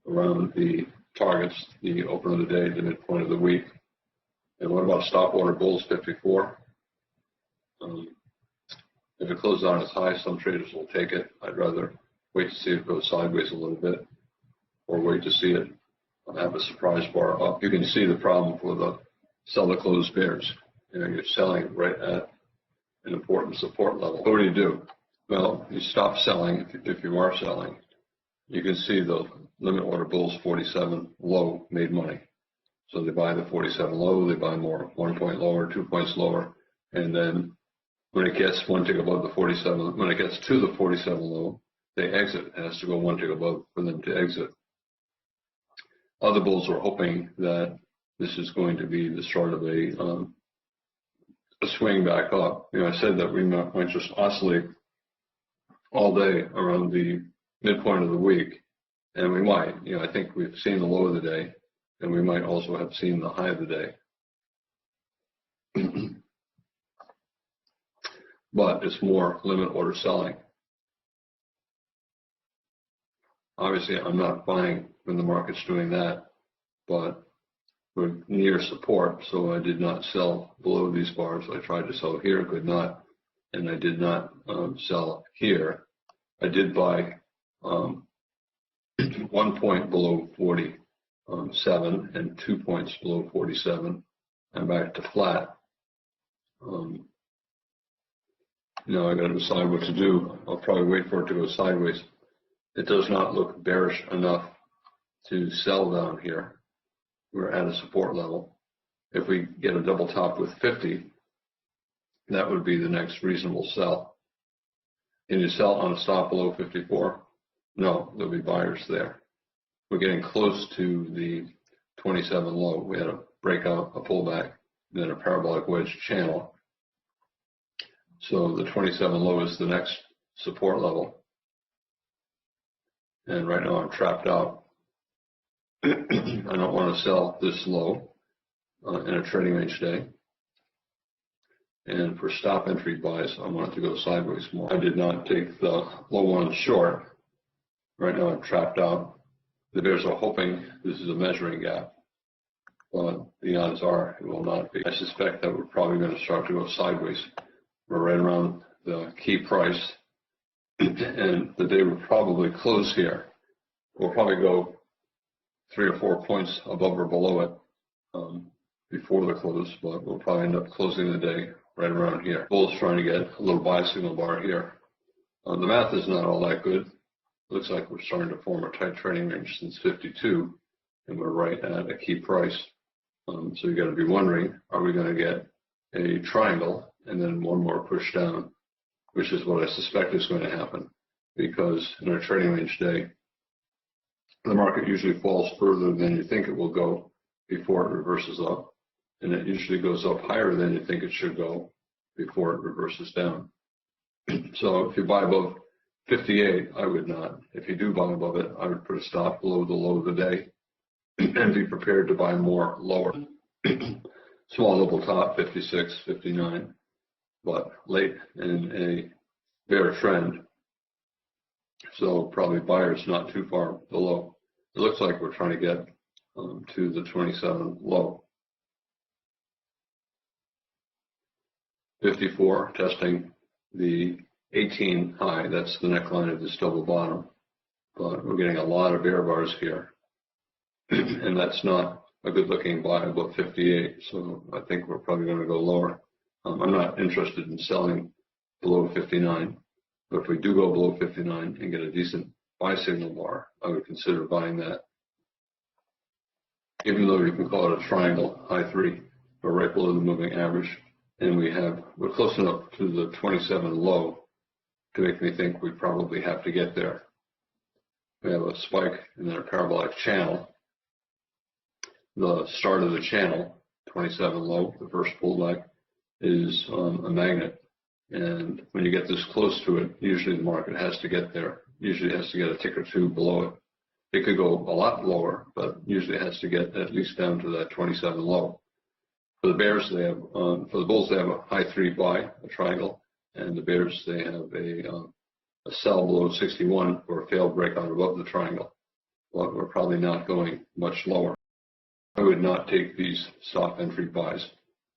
around the targets, the open of the day, the midpoint of the week. And what about stop order bulls 54? If it closes on its high, some traders will take it. I'd rather wait to see it go sideways a little bit, or wait to see it have a surprise bar up. You can see the problem for the sell the closed bears. You know, you're selling right at an important support level. What do? Well, you stop selling if you are selling. you can see the limit order bulls 47 low made money. So they buy the 47 low, they buy more, 1 point lower, 2 points lower, and then when it gets one tick above the 47, when it gets to the 47 low, they exit. It has to go one tick above for them to exit. Other bulls are hoping that this is going to be the start of a swing back up. You know, I said that we might just oscillate all day around the midpoint of the week, and we might. You know, I think we've seen the low of the day, and we might also have seen the high of the day. But it's more limit order selling. Obviously, I'm not buying when the market's doing that, but we're near support, so I did not sell below these bars. I tried to sell here, could not, and I did not sell here. I did buy 1 point below 47 and 2 points below 47, and back to flat. Now I got to decide what to do. I'll probably wait for it to go sideways. It does not look bearish enough to sell down here. We're at a support level. If we get a double top with 50, that would be the next reasonable sell. Can you sell on a stop below 54? No, there'll be buyers there. We're getting close to the 27 low. We had a breakout, a pullback, then a parabolic wedge channel. So the 27 low is the next support level. And right now I'm trapped out. I don't want to sell this low in a trading range day. And for stop entry buys, I want it to go sideways more. I did not take the low one short. Right now I'm trapped out. The bears are hoping this is a measuring gap, but the odds are it will not be. I suspect that we're probably going to start to go sideways. We're right around the key price, and the day will probably close here. We'll probably go 3 or 4 points above or below it before the close, but we'll probably end up closing the day right around here. Bull's trying to get a little buy signal bar here. The math is not all that good. Looks like we're starting to form a tight trading range since 52, and we're right at a key price. So you got to be wondering, are we going to get a triangle and then one more push down, which is what I suspect is going to happen, because in our trading range day, the market usually falls further than you think it will go before it reverses up, and it usually goes up higher than you think it should go before it reverses down. So if you buy above 58, I would not. If you do buy above it, I would put a stop below the low of the day and be prepared to buy more lower. Small double top, 56, 59, but late in a bear trend. So probably buyers not too far below. It looks like we're trying to get to the 27 low. 54, testing the 18 high. That's the neckline of this double bottom. But we're getting a lot of bear bars here. And that's not a good looking buy above 58. So I think we're probably going to go lower. I'm not interested in selling below 59. But if we do go below 59 and get a decent buy signal bar, I would consider buying that. Even though you can call it a triangle, high 3, we're right below the moving average. And we're close enough to the 27 low to make me think we probably have to get there. We have a spike and then a parabolic channel. The start of the channel, 27 low, the first pullback, is a magnet. And when you get this close to it, usually the market has to get there. Usually it has to get a tick or two below it. It could go a lot lower, but usually it has to get at least down to that 27 low. For the bears, they have, for the bulls, they have a high 3 buy, a triangle, and the bears, they have a sell below 61 for a failed breakout above the triangle. But we're probably not going much lower. I would not take these stop entry buys.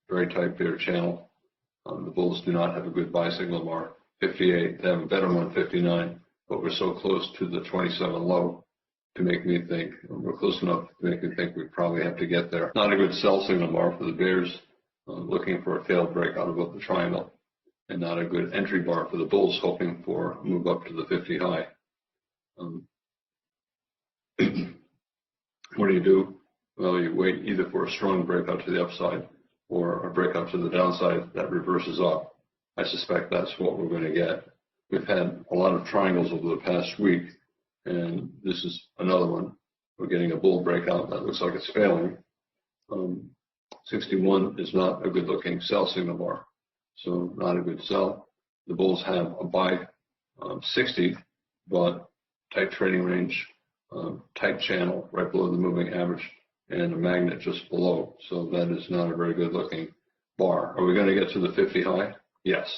Very tight bear channel. The bulls do not have a good buy signal bar. 58, they have a better one, 59, but we're so close to the 27 low to make me think, we're close enough to make me think we probably have to get there. Not a good sell signal bar for the bears, looking for a failed breakout above the triangle, and not a good entry bar for the bulls, hoping for a move up to the 50 high. What do? Well, you wait either for a strong breakout to the upside or a breakout to the downside that reverses up. I suspect that's what we're going to get. We've had a lot of triangles over the past week, and this is another one. We're getting a bull breakout that looks like it's failing. 61 is not a good looking sell signal bar, so not a good sell. The bulls have a buy 60, but tight trading range, tight channel right below the moving average, and a magnet just below. So that is not a very good looking bar. Are we going to get to the 50 high? Yes.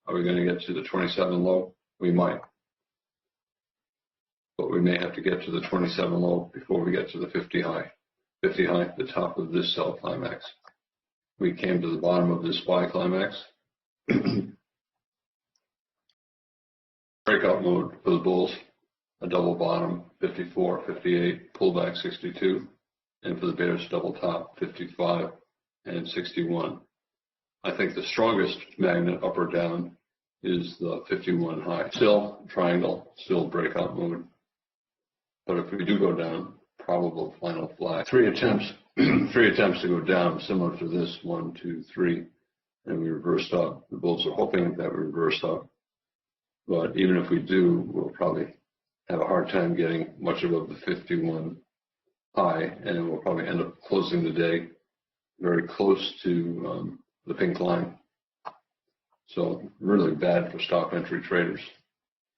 Are we going to get to the 27 low? We might. But we may have to get to the 27 low before we get to the 50 high. 50 high, the top of this sell climax. We came to the bottom of this buy climax. Breakout mode for the bulls, a double bottom, 54, 58, pullback 62, and for the bears, double top, 55 and 61. I think the strongest magnet up or down is the 51 high. Still triangle, still breakout mode. But if we do go down, probable final flag. Three attempts to go down, similar to this, 1, 2, 3, and we reversed up. The bulls are hoping that we reversed up. But even if we do, we'll probably have a hard time getting much above the 51 high, and we'll probably end up closing the day very close to the pink line. So really bad for stop entry traders.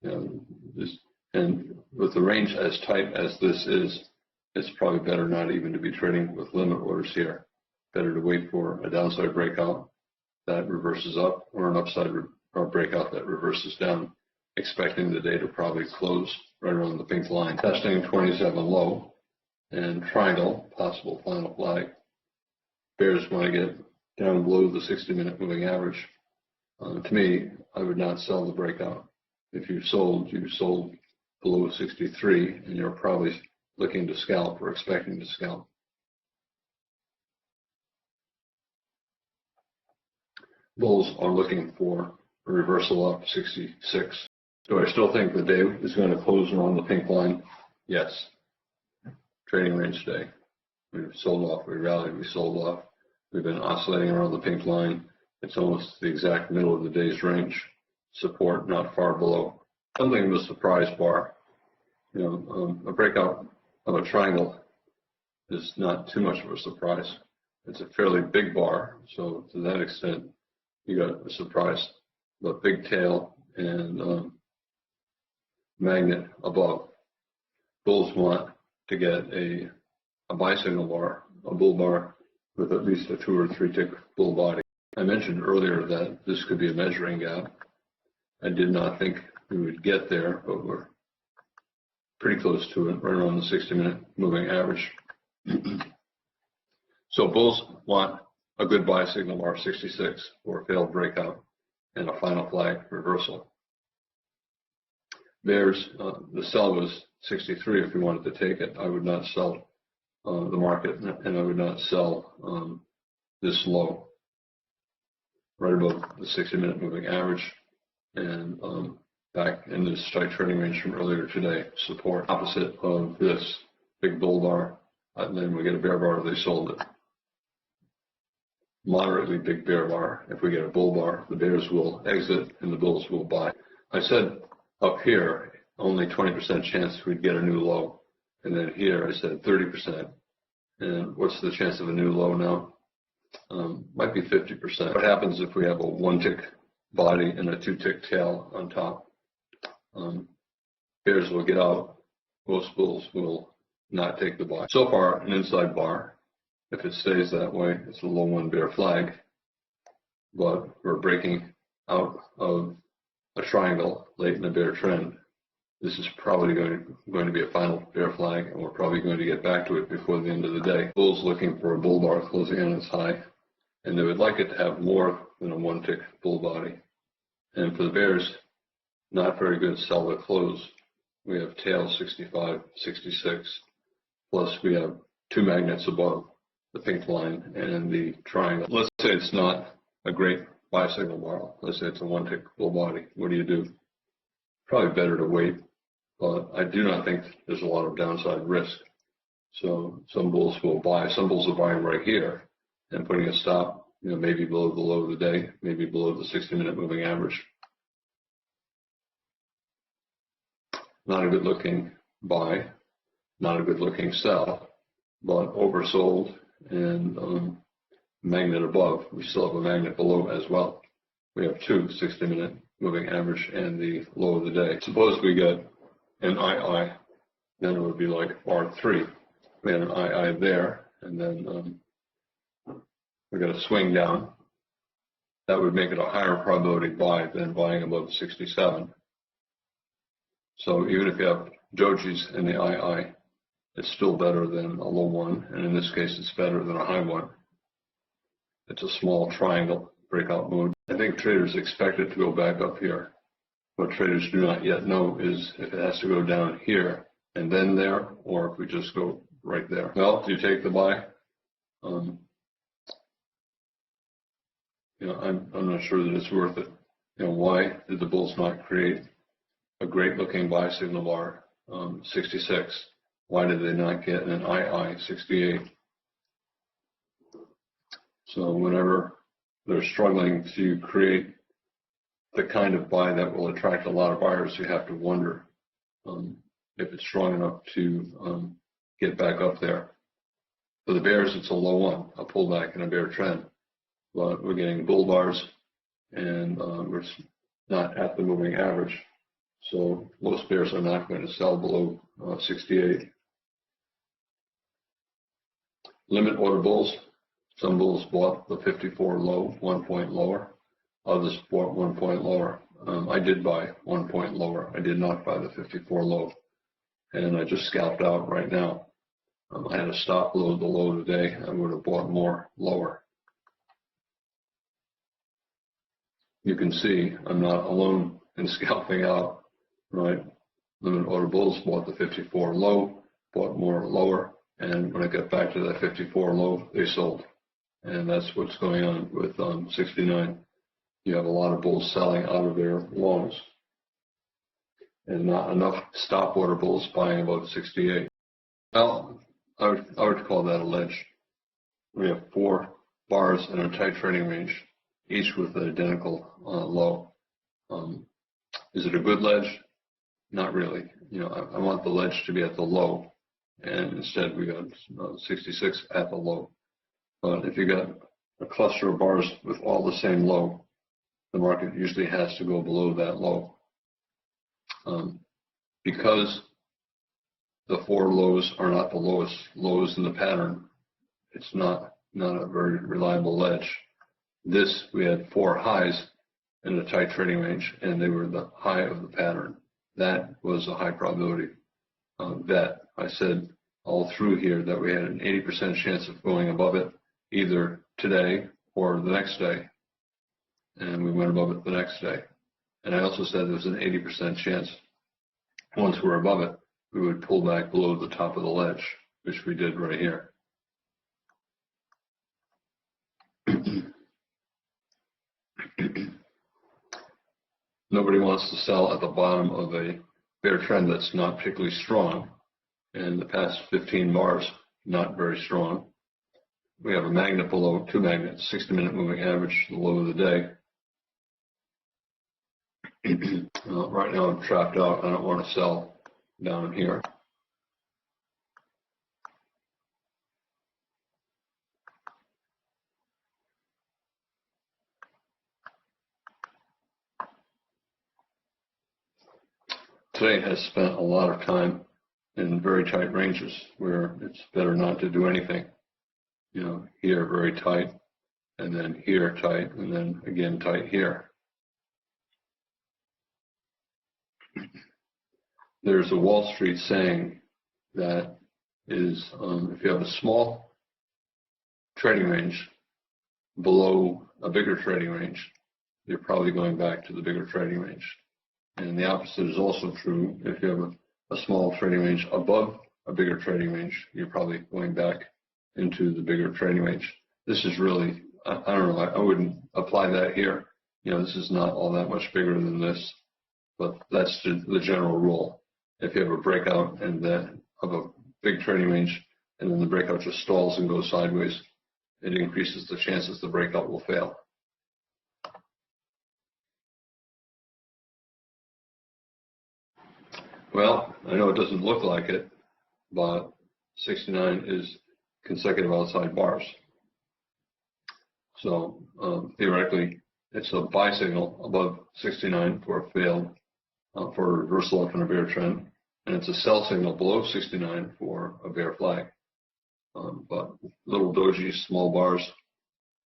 And with the range as tight as this is, it's probably better not even to be trading with limit orders here. Better to wait for a downside breakout that reverses up, or an upside or breakout that reverses down, expecting the day to probably close right around the pink line. Testing 27 low and triangle, possible final flag. Bears want to get down below the 60-minute moving average. To me, I would not sell the breakout. If you sold below 63, and you're probably looking to scalp or expecting to scalp. Bulls are looking for a reversal up 66. Do I still think the day is going to close around the pink line? Yes. Trading range day. We've sold off, we rallied, we sold off. We've been oscillating around the pink line. It's almost the exact middle of the day's range. Support not far below. Something of a surprise bar. A breakout of a triangle is not too much of a surprise. It's a fairly big bar, so to that extent, you got a surprise. But big tail and magnet above. Bulls want to get a buy signal bar, a bull bar with at least a 2 or 3 tick bull body. I mentioned earlier that this could be a measuring gap. I did not think we would get there, but we're pretty close to it, right around the 60-minute moving average. So bulls want a good buy signal bar 66 for a failed breakout and a final flag reversal. Bears, the sell was 63 if we wanted to take it. I would not sell the market, and I would not sell this low, right above the 60-minute moving average, and back in this tight trading range from earlier today. Support opposite of this big bull bar, and then we get a bear bar, they sold it. Moderately big bear bar. If we get a bull bar, the bears will exit and the bulls will buy. I said up here, only 20% chance we'd get a new low. And then here I said 30%. And what's the chance of a new low now? Might be 50%. What happens if we have a 1-tick body and a 2-tick tail on top? Bears will get out. Most bulls will not take the buy. So far, an inside bar. If it stays that way, it's a low 1 bear flag. But we're breaking out of a triangle late in the bear trend. This is probably going to be a final bear flag, and we're probably going to get back to it before the end of the day. Bulls looking for a bull bar closing in its high, and they would like it to have more than a 1-tick bull body. And for the bears, not very good sell to close. We have tail 65, 66, plus we have 2 magnets above the pink line and the triangle. Let's say it's not a great buy signal bar. Let's say it's a 1-tick bull body. What do? Probably better to wait, but I do not think there's a lot of downside risk. So some bulls will buy, some bulls are buying right here and putting a stop, maybe below the low of the day, maybe below the 60-minute moving average. Not a good looking buy, not a good looking sell, but oversold and magnet above. We still have a magnet below as well. We have two 60-minute moving average and the low of the day. Suppose we get an II, then it would be like bar 3. We had an II there, and then we got a swing down. That would make it a higher probability buy than buying above 67. So even if you have dojis in the II, it's still better than a low one, and in this case, it's better than a high one. It's a small triangle breakout mode. I think traders expect it to go back up here. What traders do not yet know is if it has to go down here and then there, or if we just go right there. Well, do you take the buy? I'm not sure that it's worth it. Why did the bulls not create a great looking buy signal bar 66? Why did they not get an II 68? So whenever they're struggling to create the kind of buy that will attract a lot of buyers, you have to wonder if it's strong enough to get back up there. For the bears, it's a low one, a pullback and a bear trend. But we're getting bull bars and we're not at the moving average. So most bears are not going to sell below 68. Limit order bulls. Some bulls bought the 54 low, 1 point lower. Others bought 1 point lower. I did buy 1 point lower. I did not buy the 54 low. And I just scalped out right now. I had a stop below the low today. I would have bought more lower. You can see I'm not alone in scalping out, right? Limit order bulls bought the 54 low, bought more lower, and when I got back to that 54 low, they sold. And that's what's going on with 69. You have a lot of bulls selling out of their longs, and not enough stop order bulls buying above 68. Well, I would call that a ledge. We have 4 bars in a tight trading range, each with an identical low. Is it a good ledge? Not really. I want the ledge to be at the low, and instead we got 66 at the low. But if you got a cluster of bars with all the same low, the market usually has to go below that low. Because the 4 lows are not the lowest lows in the pattern, it's not a very reliable ledge. This, we had 4 highs in a tight trading range, and they were the high of the pattern. That was a high probability bet. I said all through here that we had an 80% chance of going above it either today or the next day, and we went above it the next day. And I also said there was an 80% chance once we're above it, we would pull back below the top of the ledge, which we did right here. Nobody wants to sell at the bottom of a bear trend that's not particularly strong. And the past 15 bars, not very strong. We have a magnet below, 2 magnets, 60-minute moving average, the low of the day. Right now I'm trapped out. I don't want to sell down here. Today has spent a lot of time in very tight ranges where it's better not to do anything. Here very tight, and then here tight, and then again tight here. There's a Wall Street saying that is, if you have a small trading range below a bigger trading range, you're probably going back to the bigger trading range. And the opposite is also true. If you have a small trading range above a bigger trading range, you're probably going back into the bigger trading range. This is really, I don't know, I wouldn't apply that here. This is not all that much bigger than this, but that's the general rule. If you have a breakout and of a big trading range and then the breakout just stalls and goes sideways, it increases the chances the breakout will fail. Well, I know it doesn't look like it, but 69 is consecutive outside bars. So theoretically, it's a buy signal above 69 for a failed, for a reversal up in a bear trend, and it's a sell signal below 69 for a bear flag. But little doji, small bars,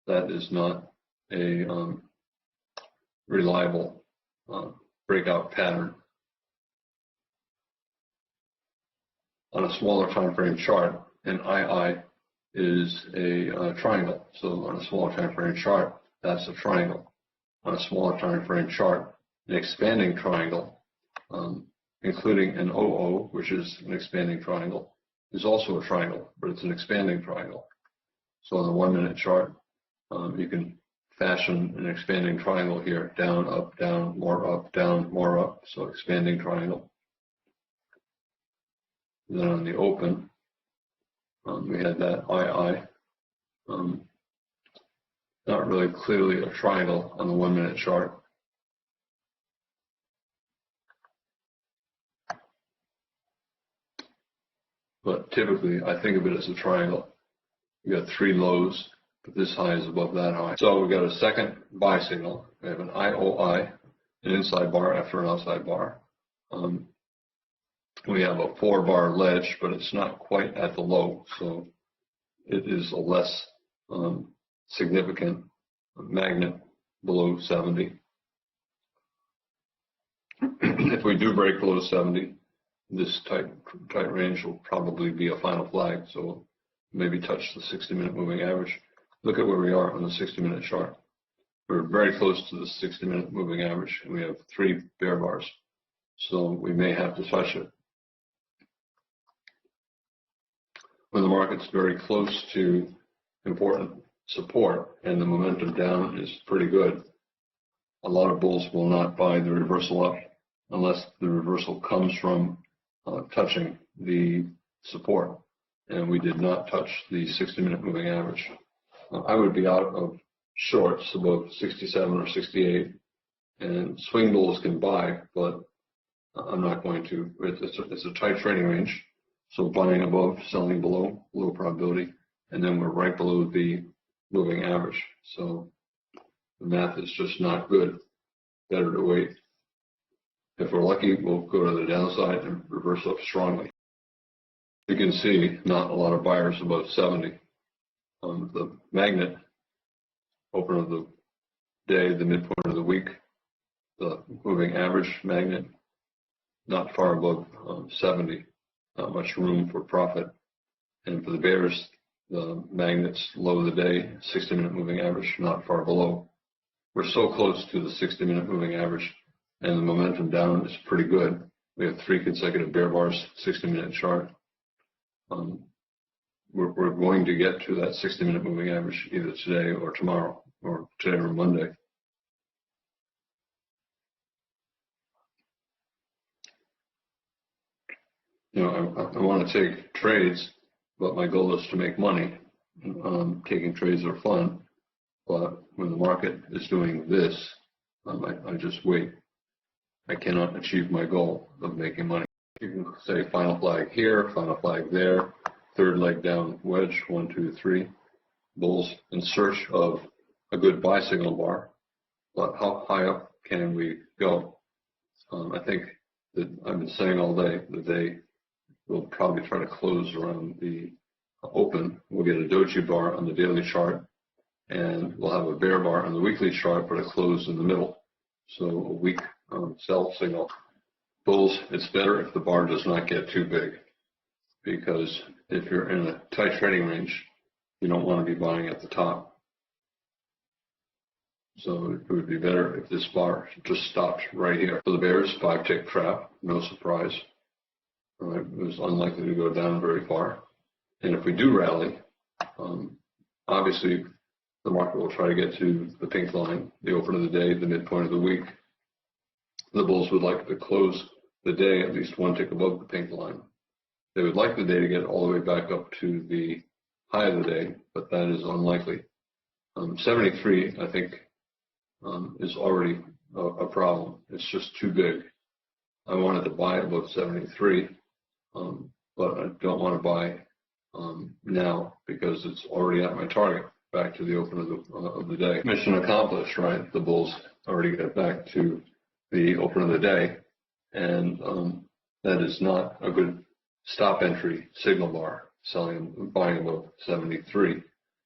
that is not a reliable breakout pattern. On a smaller time frame chart, an II is a triangle. So on a smaller time frame chart, that's a triangle. On a smaller time frame chart, an expanding triangle, including an OO, which is an expanding triangle, is also a triangle, but it's an expanding triangle. So on the 1 minute chart, you can fashion an expanding triangle here, down, more up, down, more up, so expanding triangle. And then on the open, we had that II, not really clearly a triangle on the 1 minute chart. But typically, I think of it as a triangle. We got 3 lows, but this high is above that high. So we got a second buy signal. We have an IOI, an inside bar after an outside bar. We have a 4-bar ledge, but it's not quite at the low, so it is a less significant magnet below 70. If we do break below 70, this tight range will probably be a final flag, so maybe touch the 60-minute moving average. Look at where we are on the 60-minute chart. We're very close to the 60-minute moving average, and we have 3 bear bars, so we may have to touch it. When the market's very close to important support and the momentum down is pretty good, a lot of bulls will not buy the reversal up unless the reversal comes from touching the support. And we did not touch the 60-minute moving average. I would be out of shorts above 67 or 68, and swing bulls can buy, but I'm not going to. It's a tight trading range. So buying above, selling below, low probability, and then we're right below the moving average. So the math is just not good. Better to wait. If we're lucky, we'll go to the downside and reverse up strongly. You can see not a lot of buyers above 70. The magnet, open of the day, the midpoint of the week, the moving average magnet, not far above 70. Not much room for profit. And for the bears, the magnets low of the day, 60-minute moving average, not far below. We're so close to the 60-minute moving average, and the momentum down is pretty good. We have 3 consecutive bear bars, 60-minute chart. We're going to get to that 60-minute moving average either today or tomorrow, or today or Monday. You know, I want to take trades, but my goal is to make money. Taking trades are fun, but when the market is doing this, I just wait. I cannot achieve my goal of making money. You can say final flag here, final flag there, third leg down wedge, 1, 2, 3. Bulls in search of a good buy signal bar, but how high up can we go? I think that I've been saying all day that they will probably try to close around the open. We'll get a doji bar on the daily chart, and we'll have a bear bar on the weekly chart, but a close in the middle. So a weak sell signal. Bulls, it's better if the bar does not get too big, because if you're in a tight trading range, you don't want to be buying at the top. So it would be better if this bar just stopped right here. For the bears, 5-tick trap, no surprise. It was unlikely to go down very far. And if we do rally, obviously the market will try to get to the pink line, the open of the day, the midpoint of the week. The bulls would like to close the day at least 1 tick above the pink line. They would like the day to get all the way back up to the high of the day, but that is unlikely. 73, I think, is already a problem. It's just too big. I wanted to buy above 73, but I don't want to buy now because it's already at my target, back to the open of the day. Mission accomplished, right? The bulls already got back to the open of the day, and that is not a good stop entry signal bar. Buying above 73.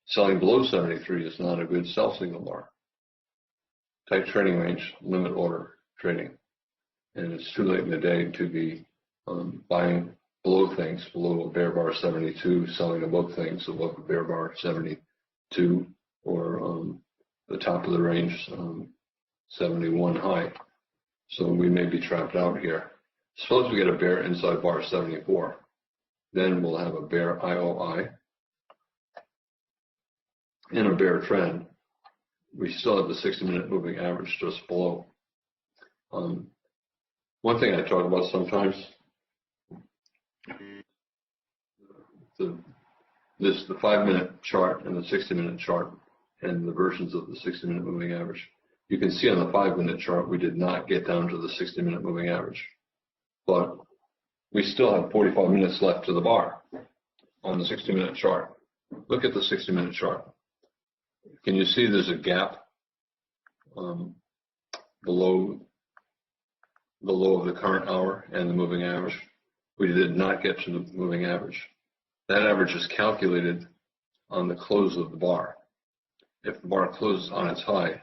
Selling below 73 is not a good sell signal bar. Tight trading range, limit order trading. And it's too late in the day to be buying below things, below a bear bar 72, selling above things, above a bear bar 72, or the top of the range 71 high. So we may be trapped out here. Suppose we get a bear inside bar 74. Then we'll have a bear IOI and a bear trend. We still have the 60-minute moving average just below. One thing I talk about sometimes, the 5-minute chart and the 60-minute chart and the versions of the 60-minute moving average. You can see on the 5-minute chart we did not get down to the 60-minute moving average, but we still have 45 minutes left to the bar on the 60-minute chart. Look at the 60-minute chart. Can you see there's a gap below the low of the current hour and the moving average? We did not get to the moving average. That average is calculated on the close of the bar. If the bar closes on its high,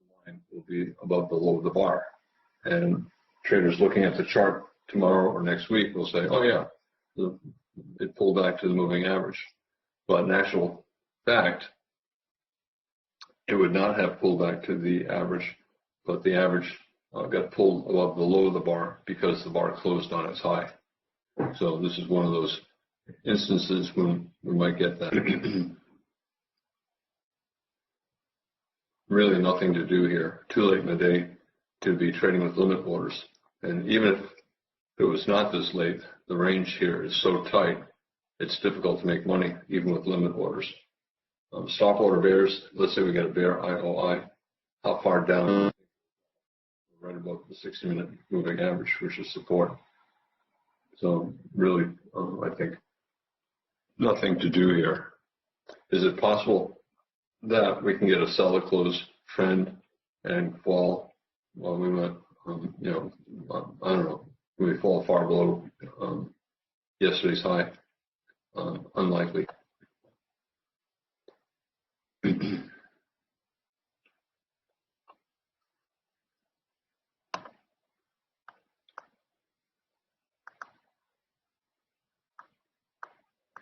the line will be above the low of the bar. And traders looking at the chart tomorrow or next week will say, oh yeah, it pulled back to the moving average. But in actual fact, it would not have pulled back to the average, but the average got pulled above the low of the bar because the bar closed on its high. So this is one of those instances when we might get that. Really nothing to do here. Too late in the day to be trading with limit orders. And even if it was not this late, the range here is so tight, it's difficult to make money even with limit orders. Stop order bears, let's say we get a bear IOI, how far down? Right above the 60-minute moving average, which is support. So really, I think nothing to do here. Is it possible that we can get a solid close trend and fall? Well, we might, I don't know, we fall far below yesterday's high. Unlikely.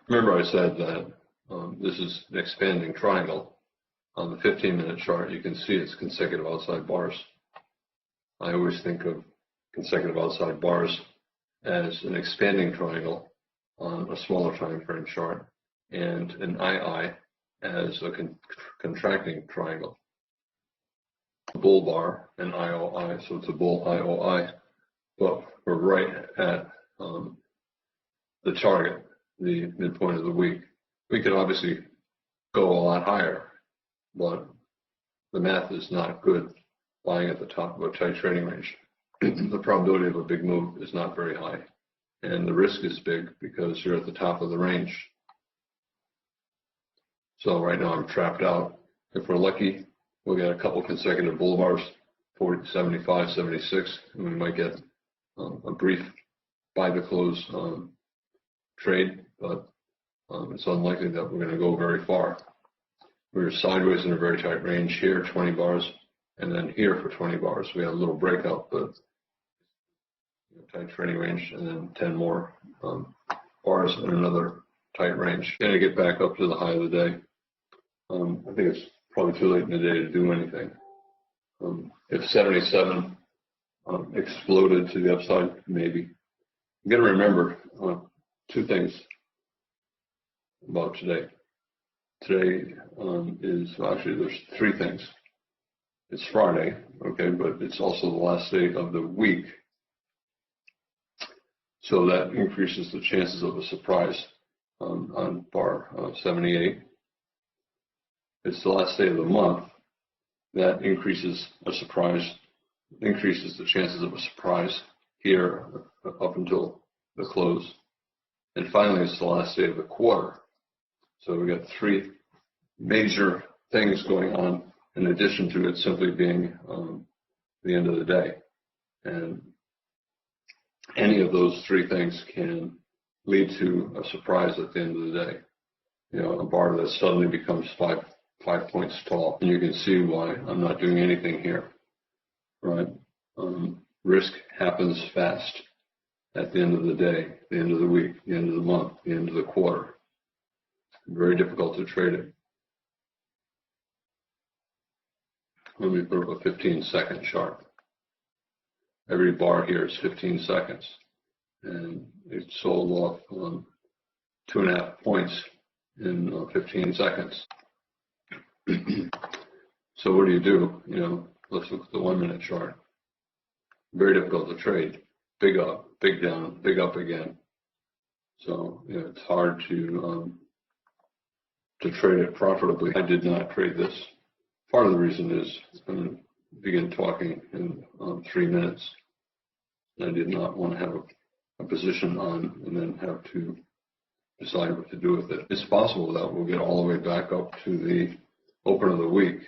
Remember I said that this is an expanding triangle. On the 15-minute chart, you can see it's consecutive outside bars. I always think of consecutive outside bars as an expanding triangle on a smaller time frame chart, and an II as a contracting triangle. A bull bar and IOI, so it's a bull IOI, but we're right at the target, the midpoint of the week. We could obviously go a lot higher, but the math is not good buying at the top of a tight trading range. The probability of a big move is not very high, and the risk is big because you're at the top of the range. So right now I'm trapped out. If we're lucky, we'll get a couple consecutive bull bars, 40, 75, 76, and we might get a brief buy the close trade, but it's unlikely that we're going to go very far. We're sideways in a very tight range here, 20 bars, and then here for 20 bars. We have a little breakout, but tight trading range, and then 10 more bars in another tight range. Going to get back up to the high of the day. I think it's probably too late in the day to do anything. If 77 exploded to the upside, maybe. You got to remember two things about today. Today is actually there's three things. It's Friday, okay, but it's also the last day of the week. So that increases the chances of a surprise on bar 78. It's the last day of the month. That increases the chances of a surprise here up until the close. And finally, it's the last day of the quarter. So we got three major things going on in addition to it simply being the end of the day. And any of those three things can lead to a surprise at the end of the day. You know, a bar that suddenly becomes five points tall. And you can see why I'm not doing anything here, right? Risk happens fast at the end of the day, the end of the week, the end of the month, the end of the quarter. Very difficult to trade it. Let me put up a 15-second chart. Every bar here is 15 seconds. And it sold off 2.5 points in 15 seconds. So what do? You know, let's look at the 1 minute chart. Very difficult to trade. Big up, big down, big up again. So you know, it's hard to trade it profitably. I did not trade this. Part of the reason is I'm going to begin talking in 3 minutes. I did not want to have a position on and then have to decide what to do with it. It's possible that we'll get all the way back up to the open of the week.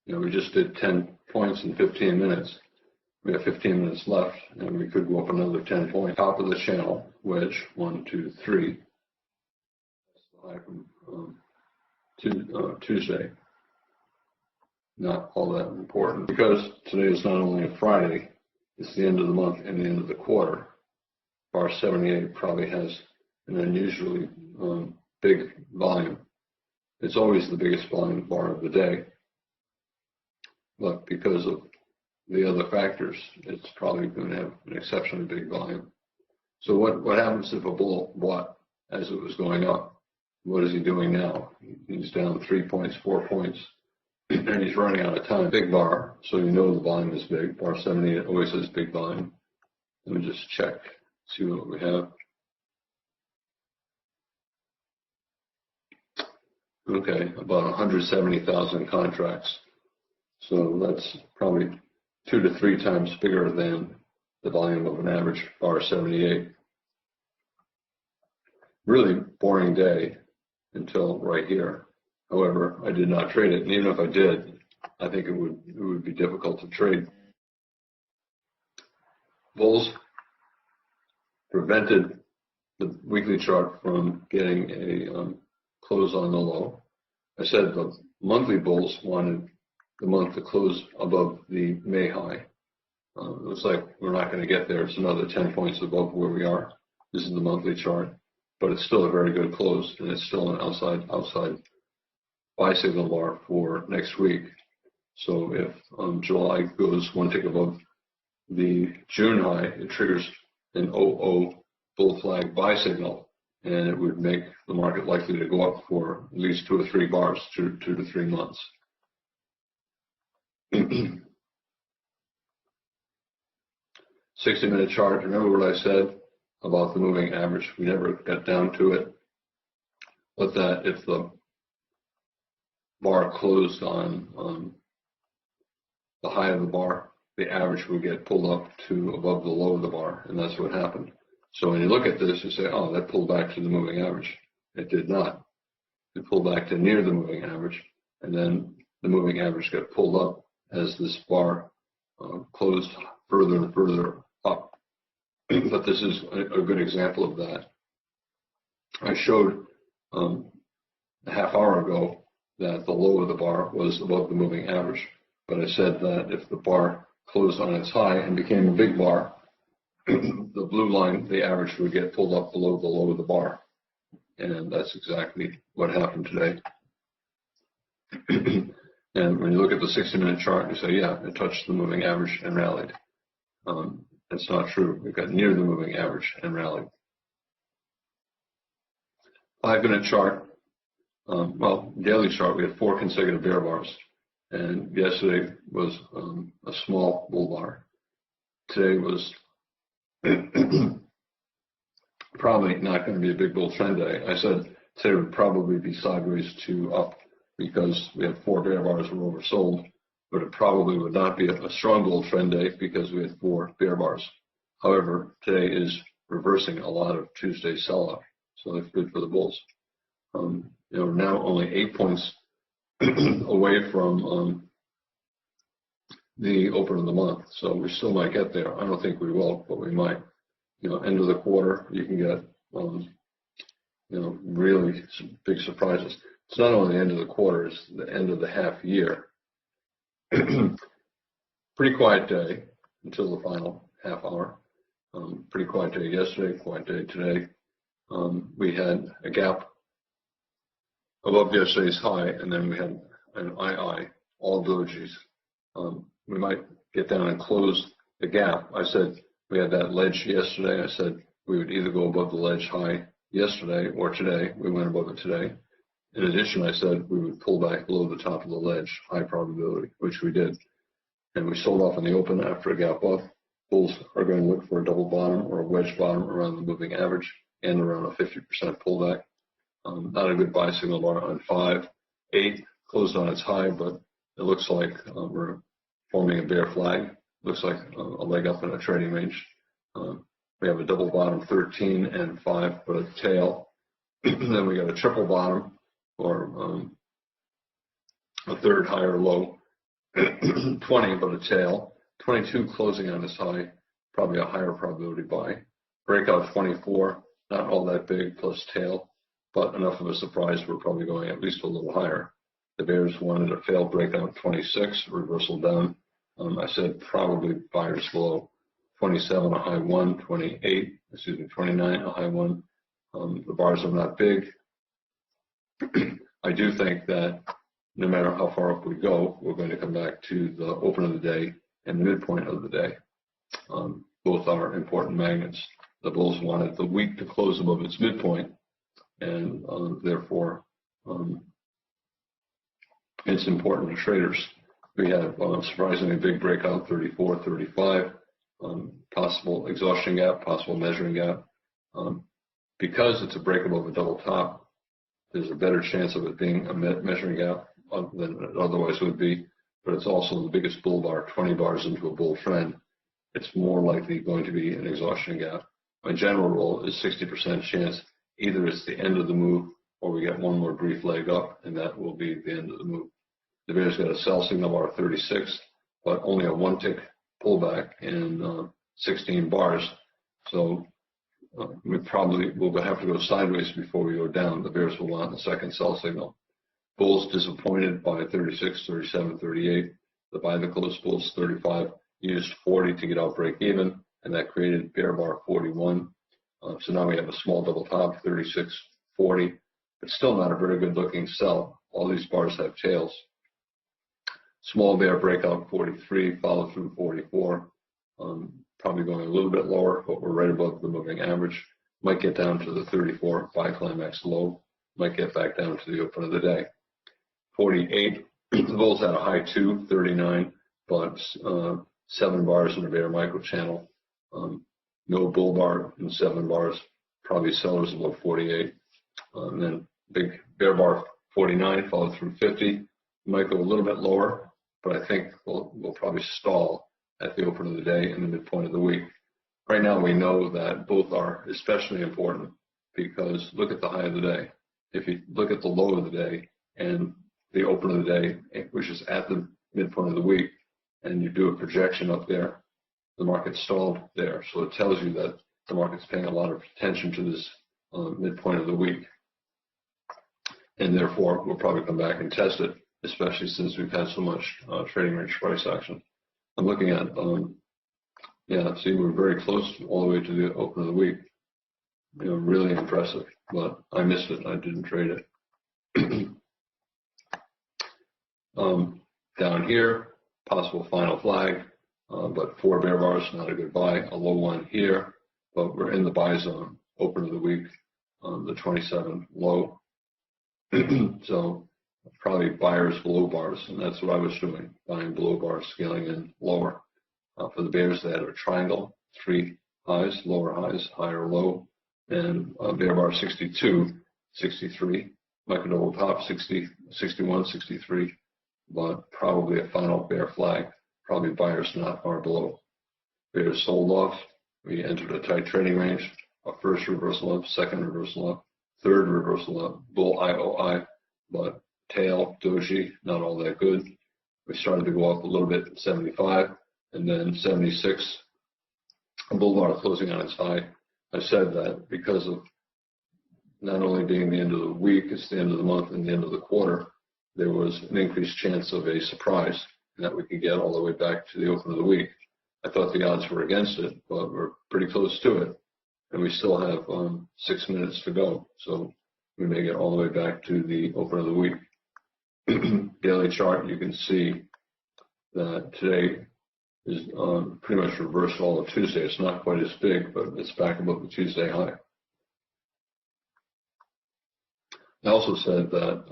You know, we just did 10 points in 15 minutes. We have 15 minutes left, and we could go up another 10 points. Top of the channel, wedge, 1, 2, 3. That's the high from Tuesday. Not all that important because today is not only a Friday, it's the end of the month and the end of the quarter. Bar 78 probably has an unusually big volume. It's always the biggest volume bar of the day, but because of the other factors, it's probably going to have an exceptionally big volume. So what happens if a bull bought as it was going up? What is he doing now? He's down 3 points, 4 points, and he's running out of time. Big bar, so you know the volume is big. Bar 78 always has big volume. Let me just check, see what we have. Okay, about 170,000 contracts. So that's probably 2 to 3 times bigger than the volume of an average bar 78. Really boring day until right here. However, I did not trade it, and even if I did, I think it would be difficult to trade. Bulls prevented the weekly chart from getting a close on the low. I said the monthly bulls wanted the month to close above the May high. It looks like we're not going to get there. It's another 10 points above where we are. This is the monthly chart, but it's still a very good close, and it's still an outside buy signal bar for next week. So if July goes one tick above the June high, it triggers an 00 bull flag buy signal, and it would make the market likely to go up for at least 2 or 3 bars, 2 to 3 months. 60-minute chart. Remember what I said about the moving average? We never got down to it. But that if the bar closed on the high of the bar, the average would get pulled up to above the low of the bar, and that's what happened. So when you look at this, you say, oh, that pulled back to the moving average. It did not. It pulled back to near the moving average, and then the moving average got pulled up as this bar closed further and further up. But this is a good example of that. I showed a half hour ago that the low of the bar was above the moving average, but I said that if the bar closed on its high and became a big bar, the blue line, the average, would get pulled up below the low of the bar. And that's exactly what happened today. And when you look at the 60-minute chart, you say, yeah, it touched the moving average and rallied. That's not true. It got near the moving average and rallied. 5-minute chart, daily chart, we had 4 consecutive bear bars. And yesterday was a small bull bar. today was probably not going to be a big bull trend day. I said today would probably be sideways to up because we had 4 bear bars were oversold, but it probably would not be a strong bull trend day because we had 4 bear bars. However, today is reversing a lot of Tuesday's sell-off, so that's good for the bulls. Now only 8 points away from the open of the month, so we still might get there. I don't think we will, but we might. End of the quarter, you can get really some big surprises. It's not only the end of the quarter; it's the end of the half year. Pretty quiet day until the final half hour. Pretty quiet day yesterday, quiet day today. We had a gap above yesterday's high, and then we had an II, all dojis. We might get down and close the gap. I said we had that ledge yesterday. I said we would either go above the ledge high yesterday or today. We went above it today. In addition, I said we would pull back below the top of the ledge, high probability, which we did. And we sold off in the open after a gap up. Bulls are going to look for a double bottom or a wedge bottom around the moving average and around a 50% pullback. Not a good buy signal on 5. 8 closed on its high, but it looks like we're forming a bear flag. Looks like a leg up in a trading range. We have a double bottom 13 and 5, but a tail. Then we got a triple bottom or a third high or low. 20, but a tail. 22 closing on its high, probably a higher probability buy. Breakout 24, not all that big, plus tail, but enough of a surprise we're probably going at least a little higher. The bears wanted a failed breakout 26, reversal down. I said probably buyers below 27, a high 1, 29, a high 1. The bars are not big. I do think that no matter how far up we go, we're going to come back to the open of the day and the midpoint of the day. Both are important magnets. The bulls wanted the week to close above its midpoint, and therefore it's important to traders. We have surprisingly big breakout 34, 35, possible exhaustion gap, possible measuring gap. Because it's a break above a double top, there's a better chance of it being a measuring gap than it otherwise would be, but it's also the biggest bull bar, 20 bars into a bull trend. It's more likely going to be an exhaustion gap. My general rule is 60% chance either it's the end of the move or we get one more brief leg up, and that will be the end of the move. The bears got a sell signal bar 36, but only a 1 tick pullback in 16 bars. So we probably will have to go sideways before we go down. The bears will want the second sell signal. Bulls disappointed by 36, 37, 38. The buy the close bulls 35 used 40 to get out break even, and that created bear bar 41. So now we have a small double top 36, 40. It's still not a very good looking sell. All these bars have tails. Small bear breakout 43, follow through 44. Probably going a little bit lower, but we're right above the moving average. Might get down to the 34 buy climax low. Might get back down to the open of the day. 48, the bulls had a high 2, 39, but 7 bars in a bear micro channel. No bull bar in 7 bars. Probably sellers above 48. And then big bear bar 49, followed through 50. Might go a little bit lower, but I think we'll probably stall at the open of the day and the midpoint of the week. Right now we know that both are especially important because look at the high of the day. If you look at the low of the day and the open of the day, which is at the midpoint of the week, and you do a projection up there, the market stalled there. So it tells you that the market's paying a lot of attention to this midpoint of the week. And therefore, we'll probably come back and test it, especially since we've had so much trading range price action. I'm looking at, see, we're very close all the way to the open of the week. Really impressive, but I missed it. I didn't trade it. Down here, possible final flag, but 4 bear bars, not a good buy. A low one here, but we're in the buy zone. Open of the week, the 27 low. So probably buyers below bars, and that's what I was doing, buying below bars, scaling in lower. For the bears, they had a triangle, 3 highs, lower highs, higher low, and bear bar 62, 63, micro double top 60, 61, 63, but probably a final bear flag, probably buyers not far below. Bears sold off. We entered a tight trading range. A first reversal up, second reversal up, third reversal up, bull IOI, but tail, doji, not all that good. We started to go up a little bit at 75, and then 76, a bull bar closing on its high. I said that because of not only being the end of the week, it's the end of the month and the end of the quarter, there was an increased chance of a surprise that we could get all the way back to the open of the week. I thought the odds were against it, but we're pretty close to it. And we still have 6 minutes to go. So we may get all the way back to the open of the week. Daily chart, you can see that today is pretty much reversed all of Tuesday. It's not quite as big, but it's back above the Tuesday high. I also said that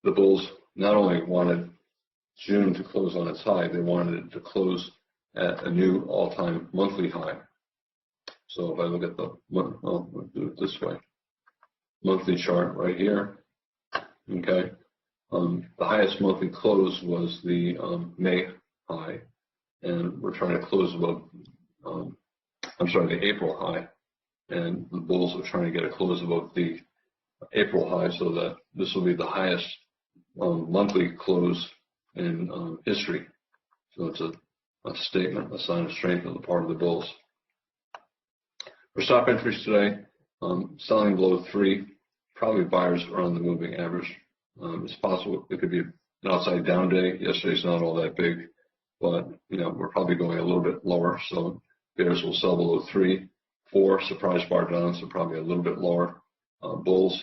the bulls not only wanted June to close on its high, they wanted it to close at a new all-time monthly high. So if I look at I'll do it this way. Monthly chart right here. Okay. The highest monthly close was the May high, and we're trying to close above, the April high, and the bulls are trying to get a close above the April high, so that this will be the highest monthly close in history. So it's a statement, a sign of strength on the part of the bulls. For stop entries today, selling below 3, probably buyers around the moving average. It's possible it could be an outside down day. Yesterday's not all that big, but we're probably going a little bit lower. So bears will sell below 3, 4 surprise bar down, so probably a little bit lower. Bulls,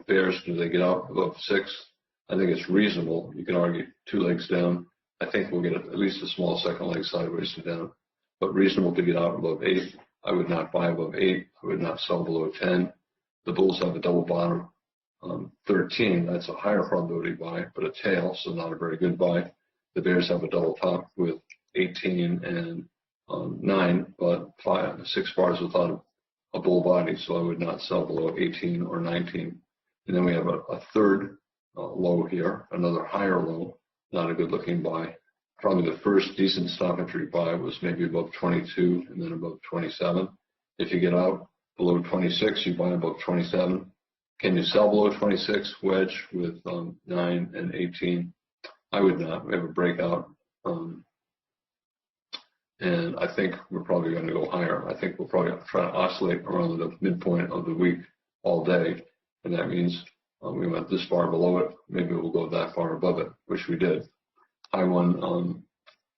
bears, do they get out above 6? I think it's reasonable. You can argue 2 legs down. I think we'll get at least a small second leg sideways to down, but reasonable to get out above 8. I would not buy above 8. I would not sell below 10. The bulls have a double bottom, 13. That's a higher probability buy, but a tail, so not a very good buy. The bears have a double top with 18 and 9, but 6 bars without a bull body, so I would not sell below 18 or 19. And then we have a third low here, another higher low, not a good looking buy. Probably the first decent stop entry buy was maybe above 22 and then above 27. If you get out below 26, you buy above 27. Can you sell below 26 wedge with 9 and 18? I would not. We have a breakout. And I think we're probably going to go higher. I think we'll probably try to oscillate around the midpoint of the week all day. And that means we went this far below it. Maybe we'll go that far above it, which we did. High one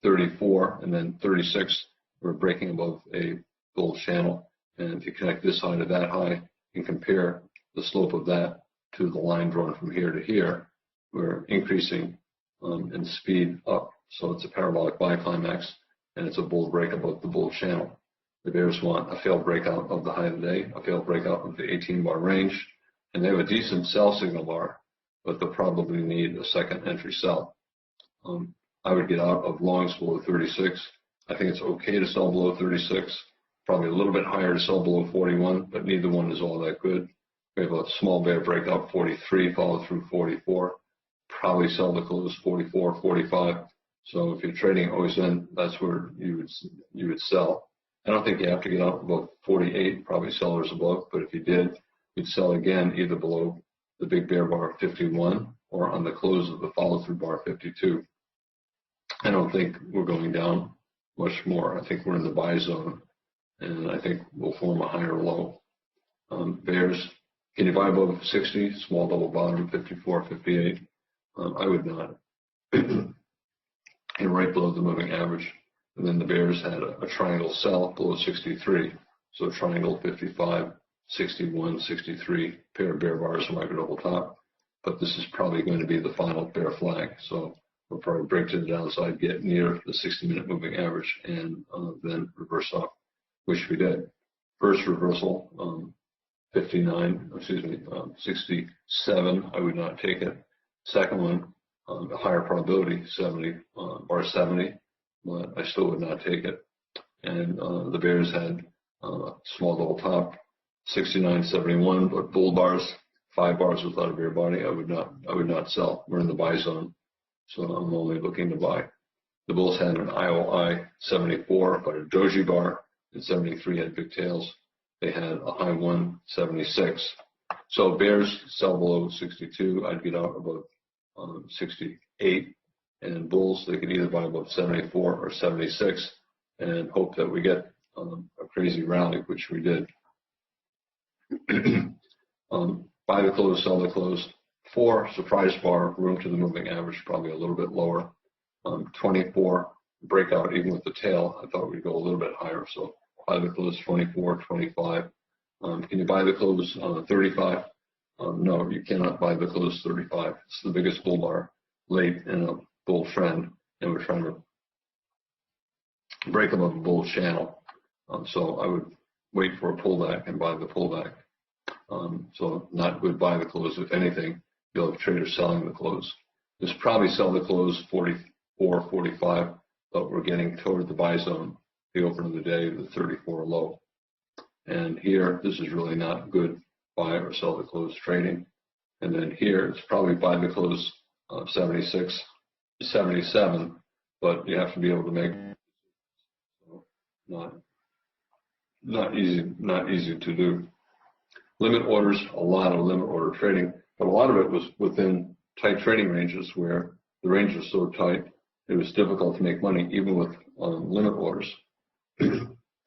34 and then 36. We're breaking above a bull channel. And if you connect this high to that high and compare the slope of that to the line drawn from here to here, we're increasing in speed up. So it's a parabolic biclimax, and it's a bull break above the bull channel. The bears want a failed breakout of the high of the day, a failed breakout of the 18-bar range, and they have a decent sell signal bar, but they'll probably need a second entry sell. I would get out of longs below 36. I think it's okay to sell below 36. Probably a little bit higher to sell below 41, but neither one is all that good. We have a small bear breakout 43, follow through 44. Probably sell the close 44, 45. So if you're trading OSN, that's where you would sell. I don't think you have to get out above 48, probably sellers above, but if you did, you'd sell again either below the big bear bar 51 or on the close of the follow through bar 52. I don't think we're going down much more. I think we're in the buy zone, and I think we'll form a higher low. Bears, can you buy above 60? Small double bottom, 54, 58. I would not. And right below the moving average. And then the bears had a triangle sell below 63. So triangle 55, 61, 63, pair of bear bars, micro double top. But this is probably going to be the final bear flag. So we'll probably break to the downside, get near the 60-minute moving average, and then reverse up, which we did. First reversal, 67, I would not take it. Second one, a higher probability, 70, bar 70, but I still would not take it. And the bears had small double top, 69.71, but bull bars, 5 bars without a bear body, I would not sell. We're in the buy zone, so I'm only looking to buy. The bulls had an IOI 74, but a doji bar, and 73 had big tails. They had a high 176. So bears sell below 62. I'd get out above 68. And bulls, they could either buy above 74 or 76 and hope that we get a crazy rally, which we did. Buy the close, sell the close. 4, surprise bar, room to the moving average, probably a little bit lower. 24, breakout, even with the tail, I thought we'd go a little bit higher. So buy the close 24, 25. Can you buy the close 35? No, you cannot buy the close 35. It's the biggest bull bar late in a bull trend, and we're trying to break above a bull channel. So I would wait for a pullback and buy the pullback. So not good buy the close. If anything, you'll have traders selling the close. This probably sell the close 44, 45, but we're getting toward the buy zone. The open of the day, the 34 low. And here, this is really not good buy or sell the close trading. And then here, it's probably buy the close 76, 77, but you have to be able to make not easy to do. Limit orders, a lot of limit order trading, but a lot of it was within tight trading ranges where the range was so tight it was difficult to make money even with limit orders.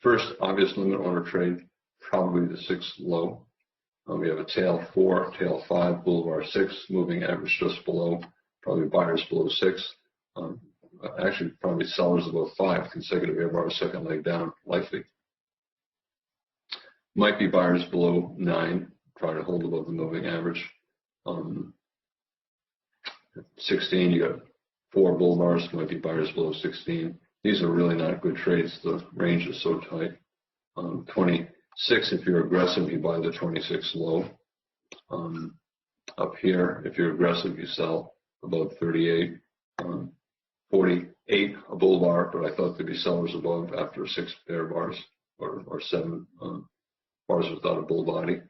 First obvious limit order trade, probably the 6 low. We have a tail 4, tail 5, bull bar 6, moving average just below, probably buyers below 6. Actually, probably sellers above 5, consecutive air bars, second leg down, likely. Might be buyers below 9, trying to hold above the moving average. 16, you got 4 bull bars, might be buyers below 16. These are really not good trades. The range is so tight. 26, if you're aggressive, you buy the 26 low. Up here, if you're aggressive, you sell above 38. 48, a bull bar, but I thought there'd be sellers above after 6 bear bars or 7 bars without a bull body.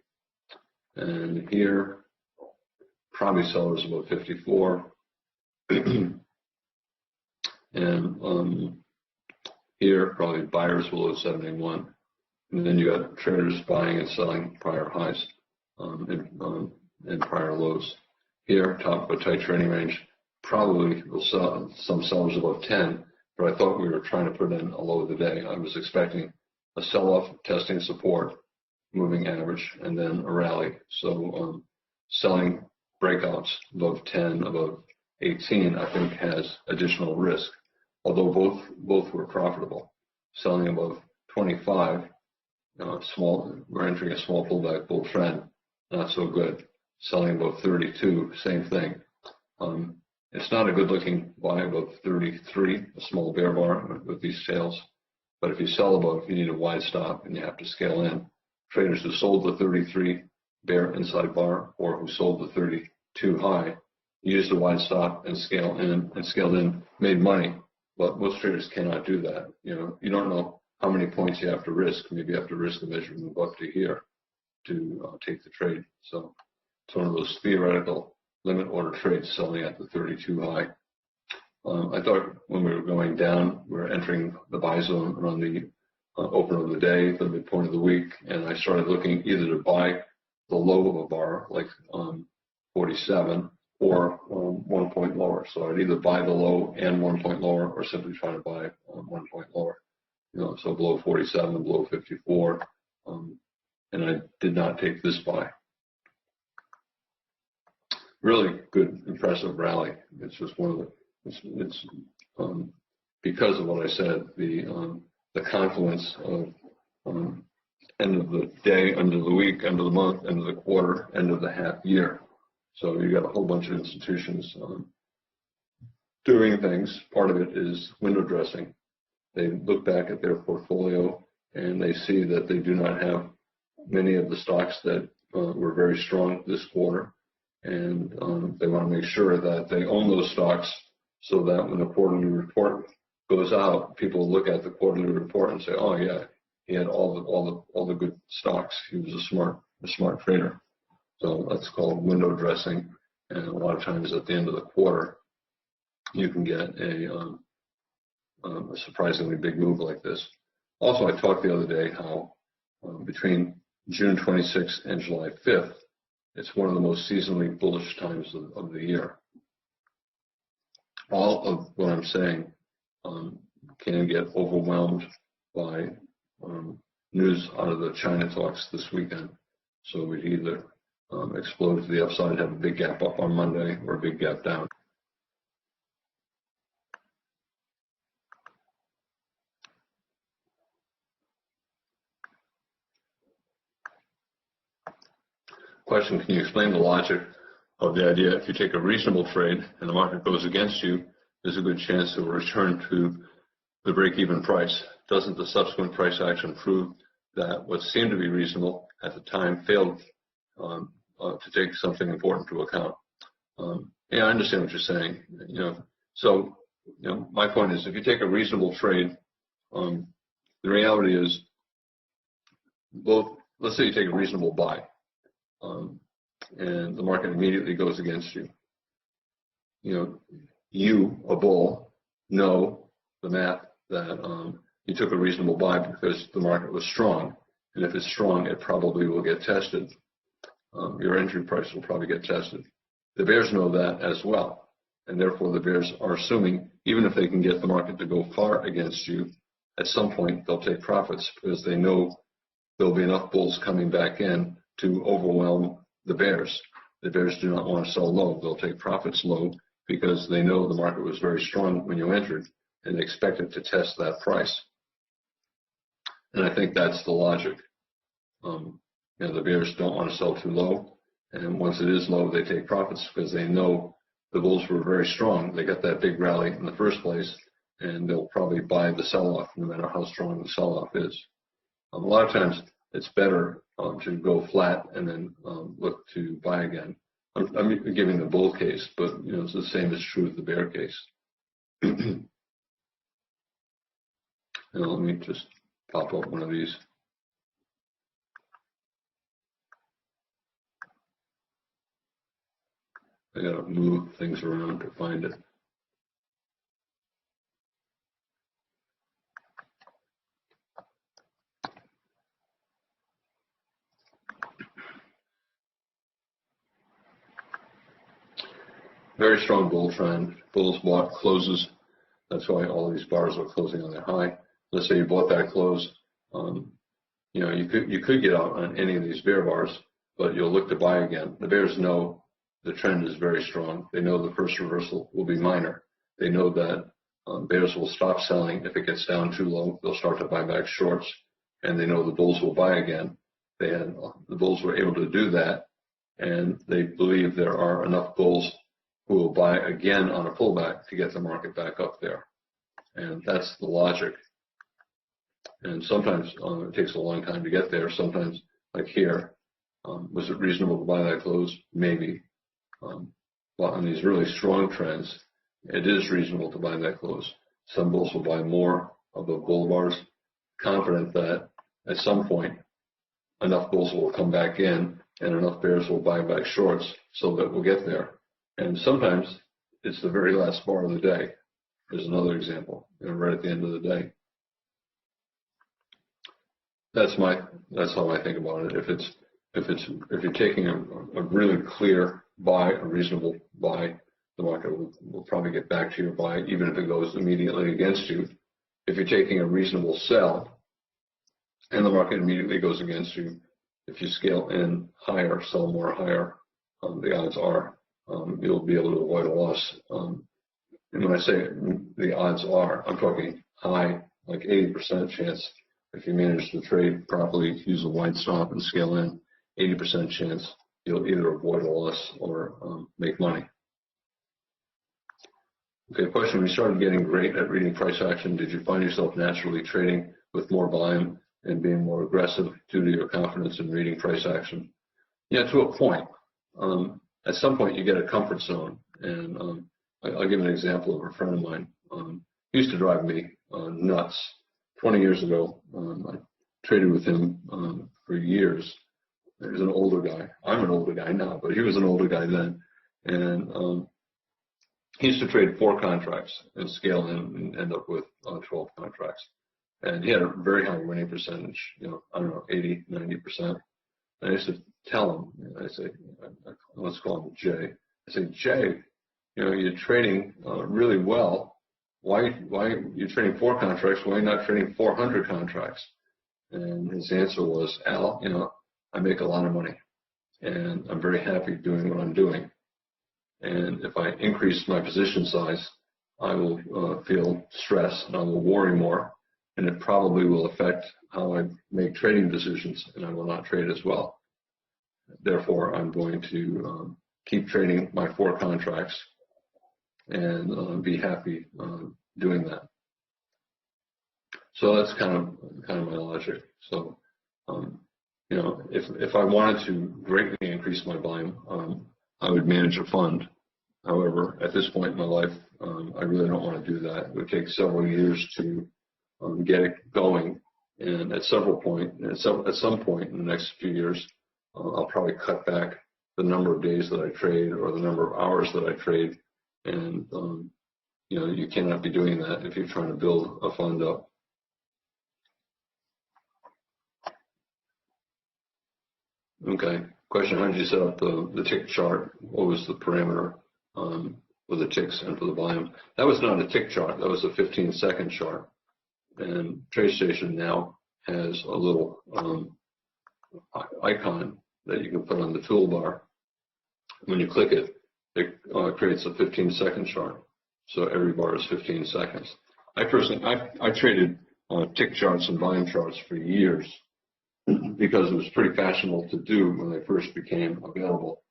And here, probably sellers above 54. And here, probably buyers below 71. And then you got traders buying and selling prior highs and prior lows. Here, top of a tight trading range, probably will sell some sellers above 10, but I thought we were trying to put in a low of the day. I was expecting a sell-off, testing support, moving average, and then a rally. So selling breakouts above 10, above 18, I think has additional risk, although both were profitable. Selling above 25, we're entering a small pullback bull trend, not so good. Selling above 32, same thing. It's not a good looking buy above 33, a small bear bar with these tails. But if you sell above, you need a wide stop and you have to scale in. Traders who sold the 33 bear inside bar or who sold the 32 high used a wide stop and scaled in, made money. But most traders cannot do that. You don't know how many points you have to risk. Maybe you have to risk the measurement move up to here to take the trade. So it's one of those theoretical limit order trades selling at the 32 high. I thought when we were going down, we were entering the buy zone around the open of the day, the midpoint of the week, and I started looking either to buy the low of a bar, like 47, or 1 point lower. So I'd either buy the low and 1 point lower, or simply try to buy 1 point lower. So below 47, below 54, and I did not take this buy. Really good, impressive rally. It's just one of the. It's because of what I said, the confluence of end of the day, end of the week, end of the month, end of the quarter, end of the half year. So you got a whole bunch of institutions doing things. Part of it is window dressing. They look back at their portfolio and they see that they do not have many of the stocks that were very strong this quarter, and they want to make sure that they own those stocks so that when the quarterly report goes out, people look at the quarterly report and say, "Oh yeah, he had all the good stocks. He was a smart trader." So that's called window dressing. And a lot of times at the end of the quarter, you can get a surprisingly big move like this. Also, I talked the other day how between June 26th and July 5th, it's one of the most seasonally bullish times of the year. All of what I'm saying can get overwhelmed by news out of the China talks this weekend. So we'd either explode to the upside, have a big gap up on Monday, or a big gap down. Question, can you explain the logic of the idea if you take a reasonable trade and the market goes against you, there's a good chance it will return to the break-even price? Doesn't the subsequent price action prove that what seemed to be reasonable at the time failed to take something important into account? Yeah, I understand what you're saying. So my point is, if you take a reasonable trade, the reality is both. Let's say you take a reasonable buy. And the market immediately goes against you. You, a bull, know the math that you took a reasonable buy because the market was strong. And if it's strong, it probably will get tested. Your entry price will probably get tested. The bears know that as well. And therefore, the bears are assuming, even if they can get the market to go far against you, at some point they'll take profits because they know there'll be enough bulls coming back in to overwhelm the bears. The bears do not want to sell low. They'll take profits low because they know the market was very strong when you entered and they expect it to test that price. And I think that's the logic. The bears don't want to sell too low. And once it is low, they take profits because they know the bulls were very strong. They got that big rally in the first place, and they'll probably buy the sell-off no matter how strong the sell-off is. A lot of times it's better to go flat and then look to buy again. I'm giving the bull case, but it's the same is true with the bear case. Let me just pop up one of these. I gotta move things around to find it. Very strong bull trend. Bulls bought closes. That's why all these bars are closing on their high. Let's say you bought that close. You could get out on any of these bear bars, but you'll look to buy again. The bears know the trend is very strong. They know the first reversal will be minor. They know that bears will stop selling if it gets down too low. They'll start to buy back shorts, and they know the bulls will buy again. The bulls were able to do that, and they believe there are enough bulls who will buy again on a pullback to get the market back up there. And that's the logic. And sometimes it takes a long time to get there. Sometimes, like here, was it reasonable to buy that close? Maybe. But on these really strong trends, it is reasonable to buy that close. Some bulls will buy more of the bull bars, confident that at some point enough bulls will come back in and enough bears will buy back shorts so that we'll get there. And sometimes it's the very last bar of the day. There's another example, right at the end of the day. That's how I think about it. If you're taking a really clear buy, a reasonable buy, the market will probably get back to your buy, even if it goes immediately against you. If you're taking a reasonable sell, and the market immediately goes against you, if you scale in higher, sell more higher, the odds are you'll be able to avoid a loss. And when I say the odds are, I'm talking high, like 80% chance. If you manage the trade properly, use a wide stop and scale in, 80% chance you'll either avoid a loss or make money. Okay, question. When you started getting great at reading price action, did you find yourself naturally trading with more volume and being more aggressive due to your confidence in reading price action? Yeah, to a point. At some point, you get a comfort zone. And I'll give an example of a friend of mine. used to drive me nuts. 20 years ago, I traded with him for years. He was an older guy. I'm an older guy now, but he was an older guy then. And he used to trade 4 contracts and scale in and end up with 12 contracts. And he had a very high winning percentage, I don't know, 80, 90%. And I used to tell him, I say, let's call him Jay. I say, Jay, you're trading really well. Why you're trading 4 contracts? Why are you not trading 400 contracts? And his answer was, Al, I make a lot of money, and I'm very happy doing what I'm doing. And if I increase my position size, I will feel stress and I will worry more, and it probably will affect how I make trading decisions, and I will not trade as well. Therefore, I'm going to keep trading my 4 contracts and be happy doing that. So that's kind of my logic. So, if I wanted to greatly increase my volume, I would manage a fund. However, at this point in my life, I really don't want to do that. It would take several years to get it going, and at some point in the next few years, I'll probably cut back the number of days that I trade or the number of hours that I trade. And you cannot be doing that if you're trying to build a fund up. Okay. Question: how did you set up the tick chart? What was the parameter for the ticks and for the volume? That was not a tick chart. That was a 15-second chart. And TradeStation now has a little icon that you can put on the toolbar. When you click it, it creates a 15-second chart. So every bar is 15 seconds. I traded tick charts and volume charts for years, because it was pretty fashionable to do when they first became available.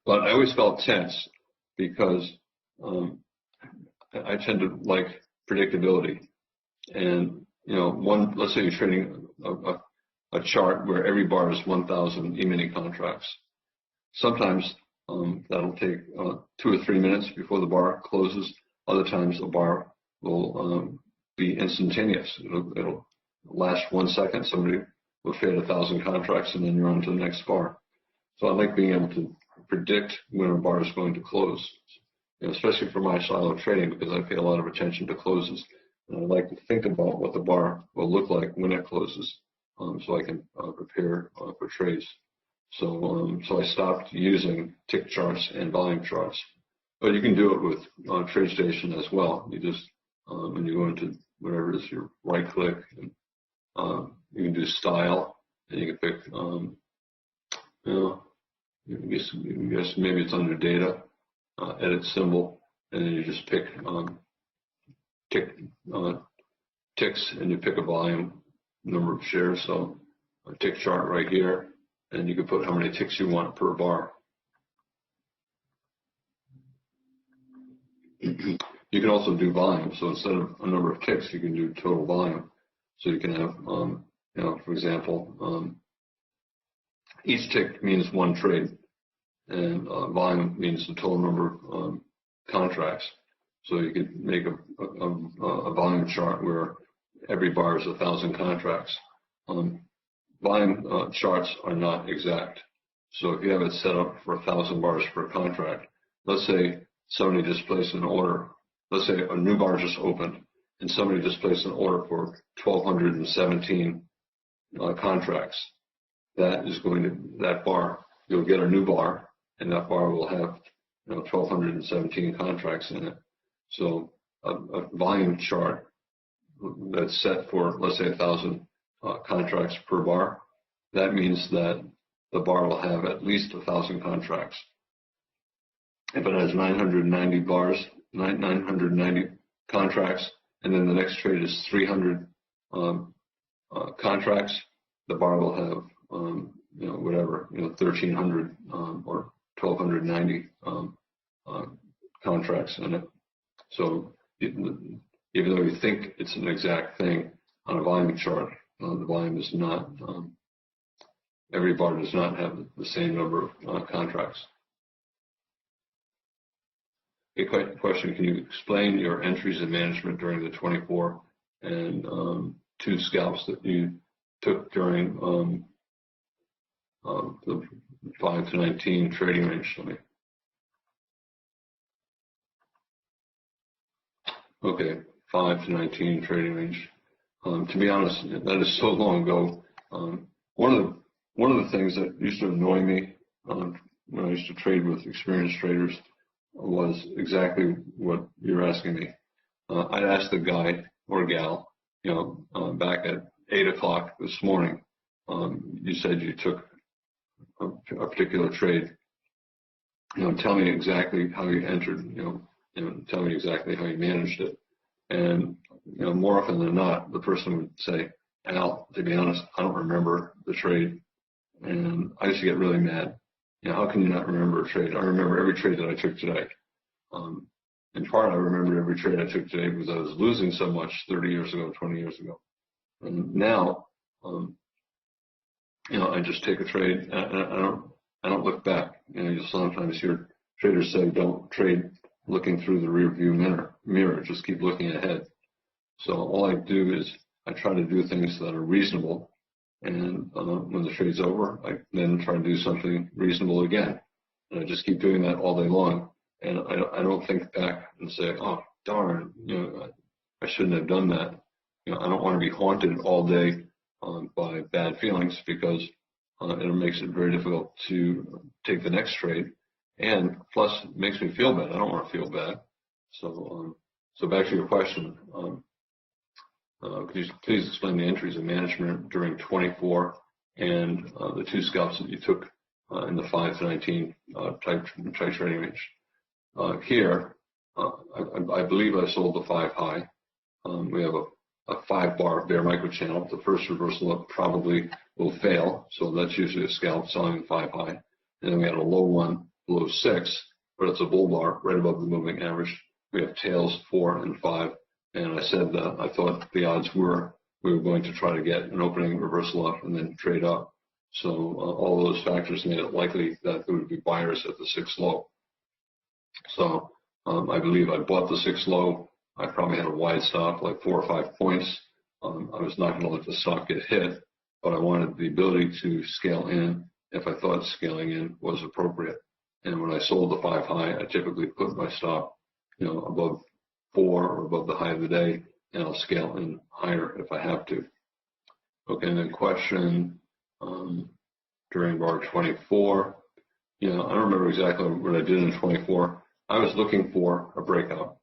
But I always felt tense because I tend to like predictability. And let's say you're trading a chart where every bar is 1,000 E-mini contracts. Sometimes that'll take 2 or 3 minutes before the bar closes. Other times the bar will be instantaneous. It'll last 1 second. Somebody will trade 1,000 contracts, and then you're on to the next bar. So I like being able to predict when a bar is going to close, especially for my style of trading, because I pay a lot of attention to closes. And I like to think about what the bar will look like when it closes, so I can prepare for trades. So I stopped using tick charts and volume charts. But you can do it with TradeStation as well. You just, when you go into whatever it is, you right click, and you can do style, and you can pick, you can guess maybe it's under data, edit symbol, and then you just pick ticks, and you pick a volume, number of shares. So a tick chart right here, and you can put how many ticks you want per bar. You can also do volume. So instead of a number of ticks, you can do total volume. So you can have, for example, each tick means 1 trade, and volume means the total number of contracts. So you could make a volume chart where every bar is 1,000 contracts. Volume charts are not exact. So if you have it set up for 1,000 bars per contract, let's say somebody just placed an order. Let's say a new bar just opened, and somebody just placed an order for 1,217 contracts. That bar, you'll get a new bar, and that bar will have 1,217 contracts in it. So a volume chart that's set for, let's say, 1,000 contracts per bar, that means that the bar will have at least 1,000 contracts. If it has 990 bars, 990 contracts, and then the next trade is 300 contracts, the bar will have 1,300 or 1,290 contracts in it. So even though you think it's an exact thing on a volume chart, the volume is not. Every bar does not have the same number of contracts. question, can you explain your entries in management during the 24 and 2 scalps that you took during the 5 to 19 trading range? Okay, 5 to 19 trading range. To be honest, that is so long ago. One of the things that used to annoy me when I used to trade with experienced traders was exactly what you're asking me. I'd ask the guy or gal, back at 8 o'clock this morning, you said you took a particular trade. Tell me exactly how you entered. Tell me exactly how you managed it. And more often than not, the person would say, "Al, to be honest, I don't remember the trade." And I used to get really mad. How can you not remember a trade? I remember every trade that I took today. In part, I remember every trade I took today because I was losing so much 30 years ago, 20 years ago. And now, I just take a trade. And I don't look back. You'll sometimes hear traders say, "Don't trade looking through the rear view mirror. Just keep looking ahead." So all I do is I try to do things that are reasonable. And when the trade's over, I then try to do something reasonable again. And I just keep doing that all day long. And I don't think back and say, "Oh, darn, I shouldn't have done that." I don't want to be haunted all day by bad feelings, because it makes it very difficult to take the next trade. And plus, it makes me feel bad. I don't want to feel bad. So back to your question. Could you please explain the entries in management during 24 and the 2 scalps that you took in the 5 to 19 type trading range? Here, I believe I sold the 5 high. We have a 5-bar bear micro channel. The first reversal up probably will fail, so that's usually a scalp selling the 5 high. And then we had a low one below 6, but it's a bull bar right above the moving average. We have tails 4 and 5. And I said that I thought the odds were we were going to try to get an opening reversal up and then trade up. So all those factors made it likely that there would be buyers at the 6 low. So I believe I bought the 6 low. I probably had a wide stop, like 4 or 5 points. I was not going to let the stock get hit, but I wanted the ability to scale in if I thought scaling in was appropriate. And when I sold the 5 high, I typically put my stop, above 4 or above the high of the day, and I'll scale in higher if I have to. Okay, and then question during bar 24. I don't remember exactly what I did in 24. I was looking for a breakout.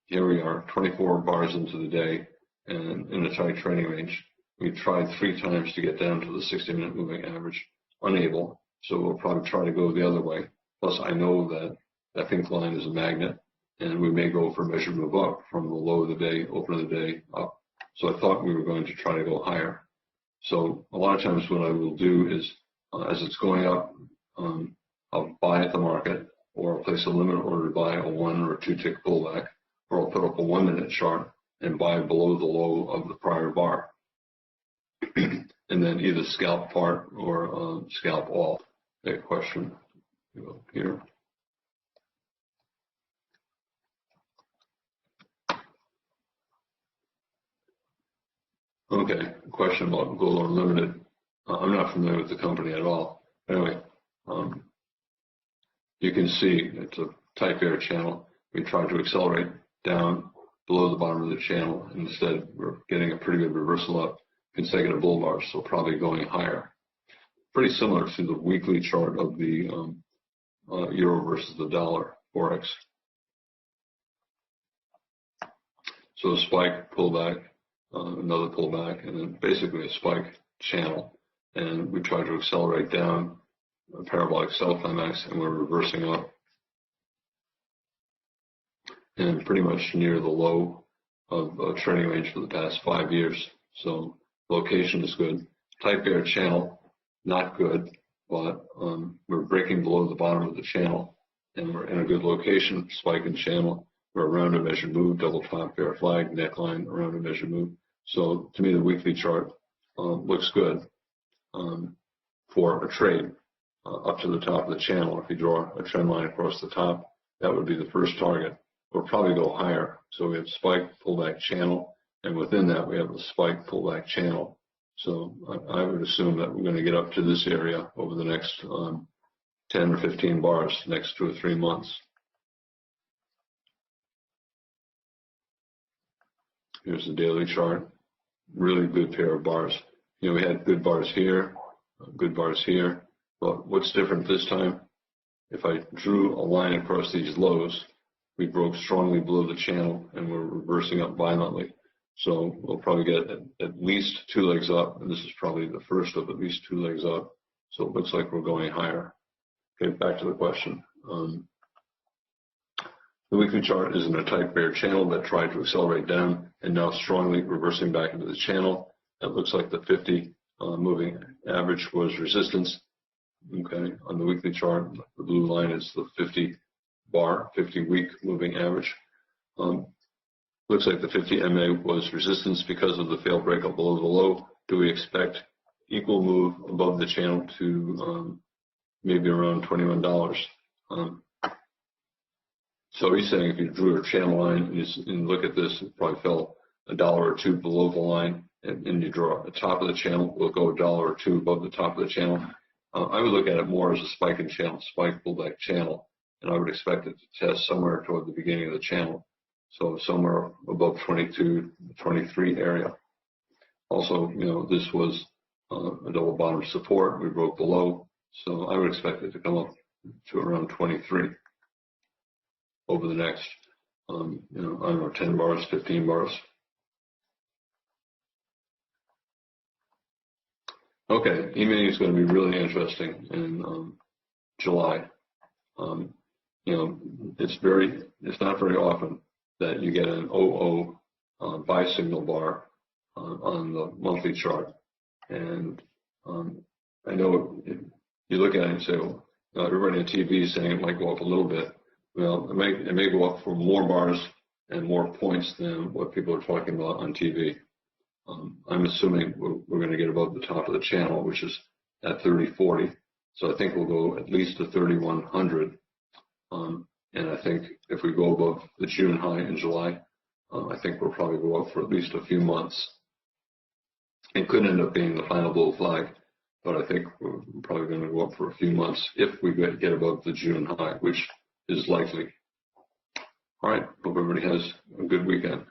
Here we are, 24 bars into the day, and in a tight trading range. We tried 3 times to get down to the 60-minute moving average, unable. So we'll probably try to go the other way. Plus, I know that pink line is a magnet, and we may go for a measured move up from the low of the day, open of the day, up. So I thought we were going to try to go higher. So a lot of times what I will do is, as it's going up, I'll buy at the market, or I'll place a limit order to buy a 1 or 2 tick pullback, or I'll put up a 1-minute chart and buy below the low of the prior bar. And then either scalp part or scalp all. That question here. Okay, question about Gold Unlimited. I'm not familiar with the company at all. Anyway, you can see it's a type bear channel. We tried to accelerate down below the bottom of the channel. Instead, we're getting a pretty good reversal up, consecutive bull bars, so probably going higher. Pretty similar to the weekly chart of the euro versus the dollar forex. So a spike, pullback, another pullback, and then basically a spike channel. And we tried to accelerate down a parabolic sell climax, and we're reversing up. And pretty much near the low of trading range for the past 5 years. So location is good. Type bear channel, not good, but we're breaking below the bottom of the channel, and we're in a good location. Spike in channel, we're around a measured move, double top bear flag, neckline around a measured move. So to me, the weekly chart looks good for a trade up to the top of the channel. If you draw a trend line across the top, That would be the first target. We'll probably go higher. So we have spike, pullback, channel, and within that we have a spike, pullback, channel. So I would assume that we're going to get up to this area over the next 10 or 15 bars, next 2 or 3 months. Here's the daily chart. Really good pair of bars. You know, we had good bars here, good bars here. But what's different this time? If I drew a line across these lows, we broke strongly below the channel and we're reversing up violently. So we'll probably get at least 2 legs up, and this is probably the first of at least 2 legs up. So it looks like we're going higher. Okay, back to the question. The weekly chart is in a tight bear channel that tried to accelerate down and now strongly reversing back into the channel. It looks like the 50 moving average was resistance. Okay, on the weekly chart, the blue line is the 50 bar, 50 week moving average. Looks like the 50 MA was resistance because of the failed breakup below the low. Do we expect equal move above the channel to maybe around $21? So he's saying if you drew a channel line and look at this, it probably fell $1 or $2 below the line, and you draw the top of the channel, we'll go $1 or $2 above the top of the channel. I would look at it more as a spike in channel, spike pullback channel, and I would expect it to test somewhere toward the beginning of the channel. So somewhere above 22, 23 area. Also, you know, this was a double bottom support. We broke below, so I would expect it to come up to around 23 over the next, you know, I don't know, 10 bars, 15 bars. Okay, E-mini is going to be really interesting in July. You know, it's not very often that you get an 00 buy signal bar on the monthly chart. And I know you look at it and say, well, everybody on TV is saying it might go up a little bit. Well, it may go up for more bars and more points than what people are talking about on TV. I'm assuming we're going to get above the top of the channel, which is at 3040. So I think we'll go at least to 3100. And I think if we go above the June high in July, I think we'll probably go up for at least a few months. It could end up being the final bull flag, but I think we're probably going to go up for a few months if we get above the June high, which is likely. All right, hope everybody has a good weekend.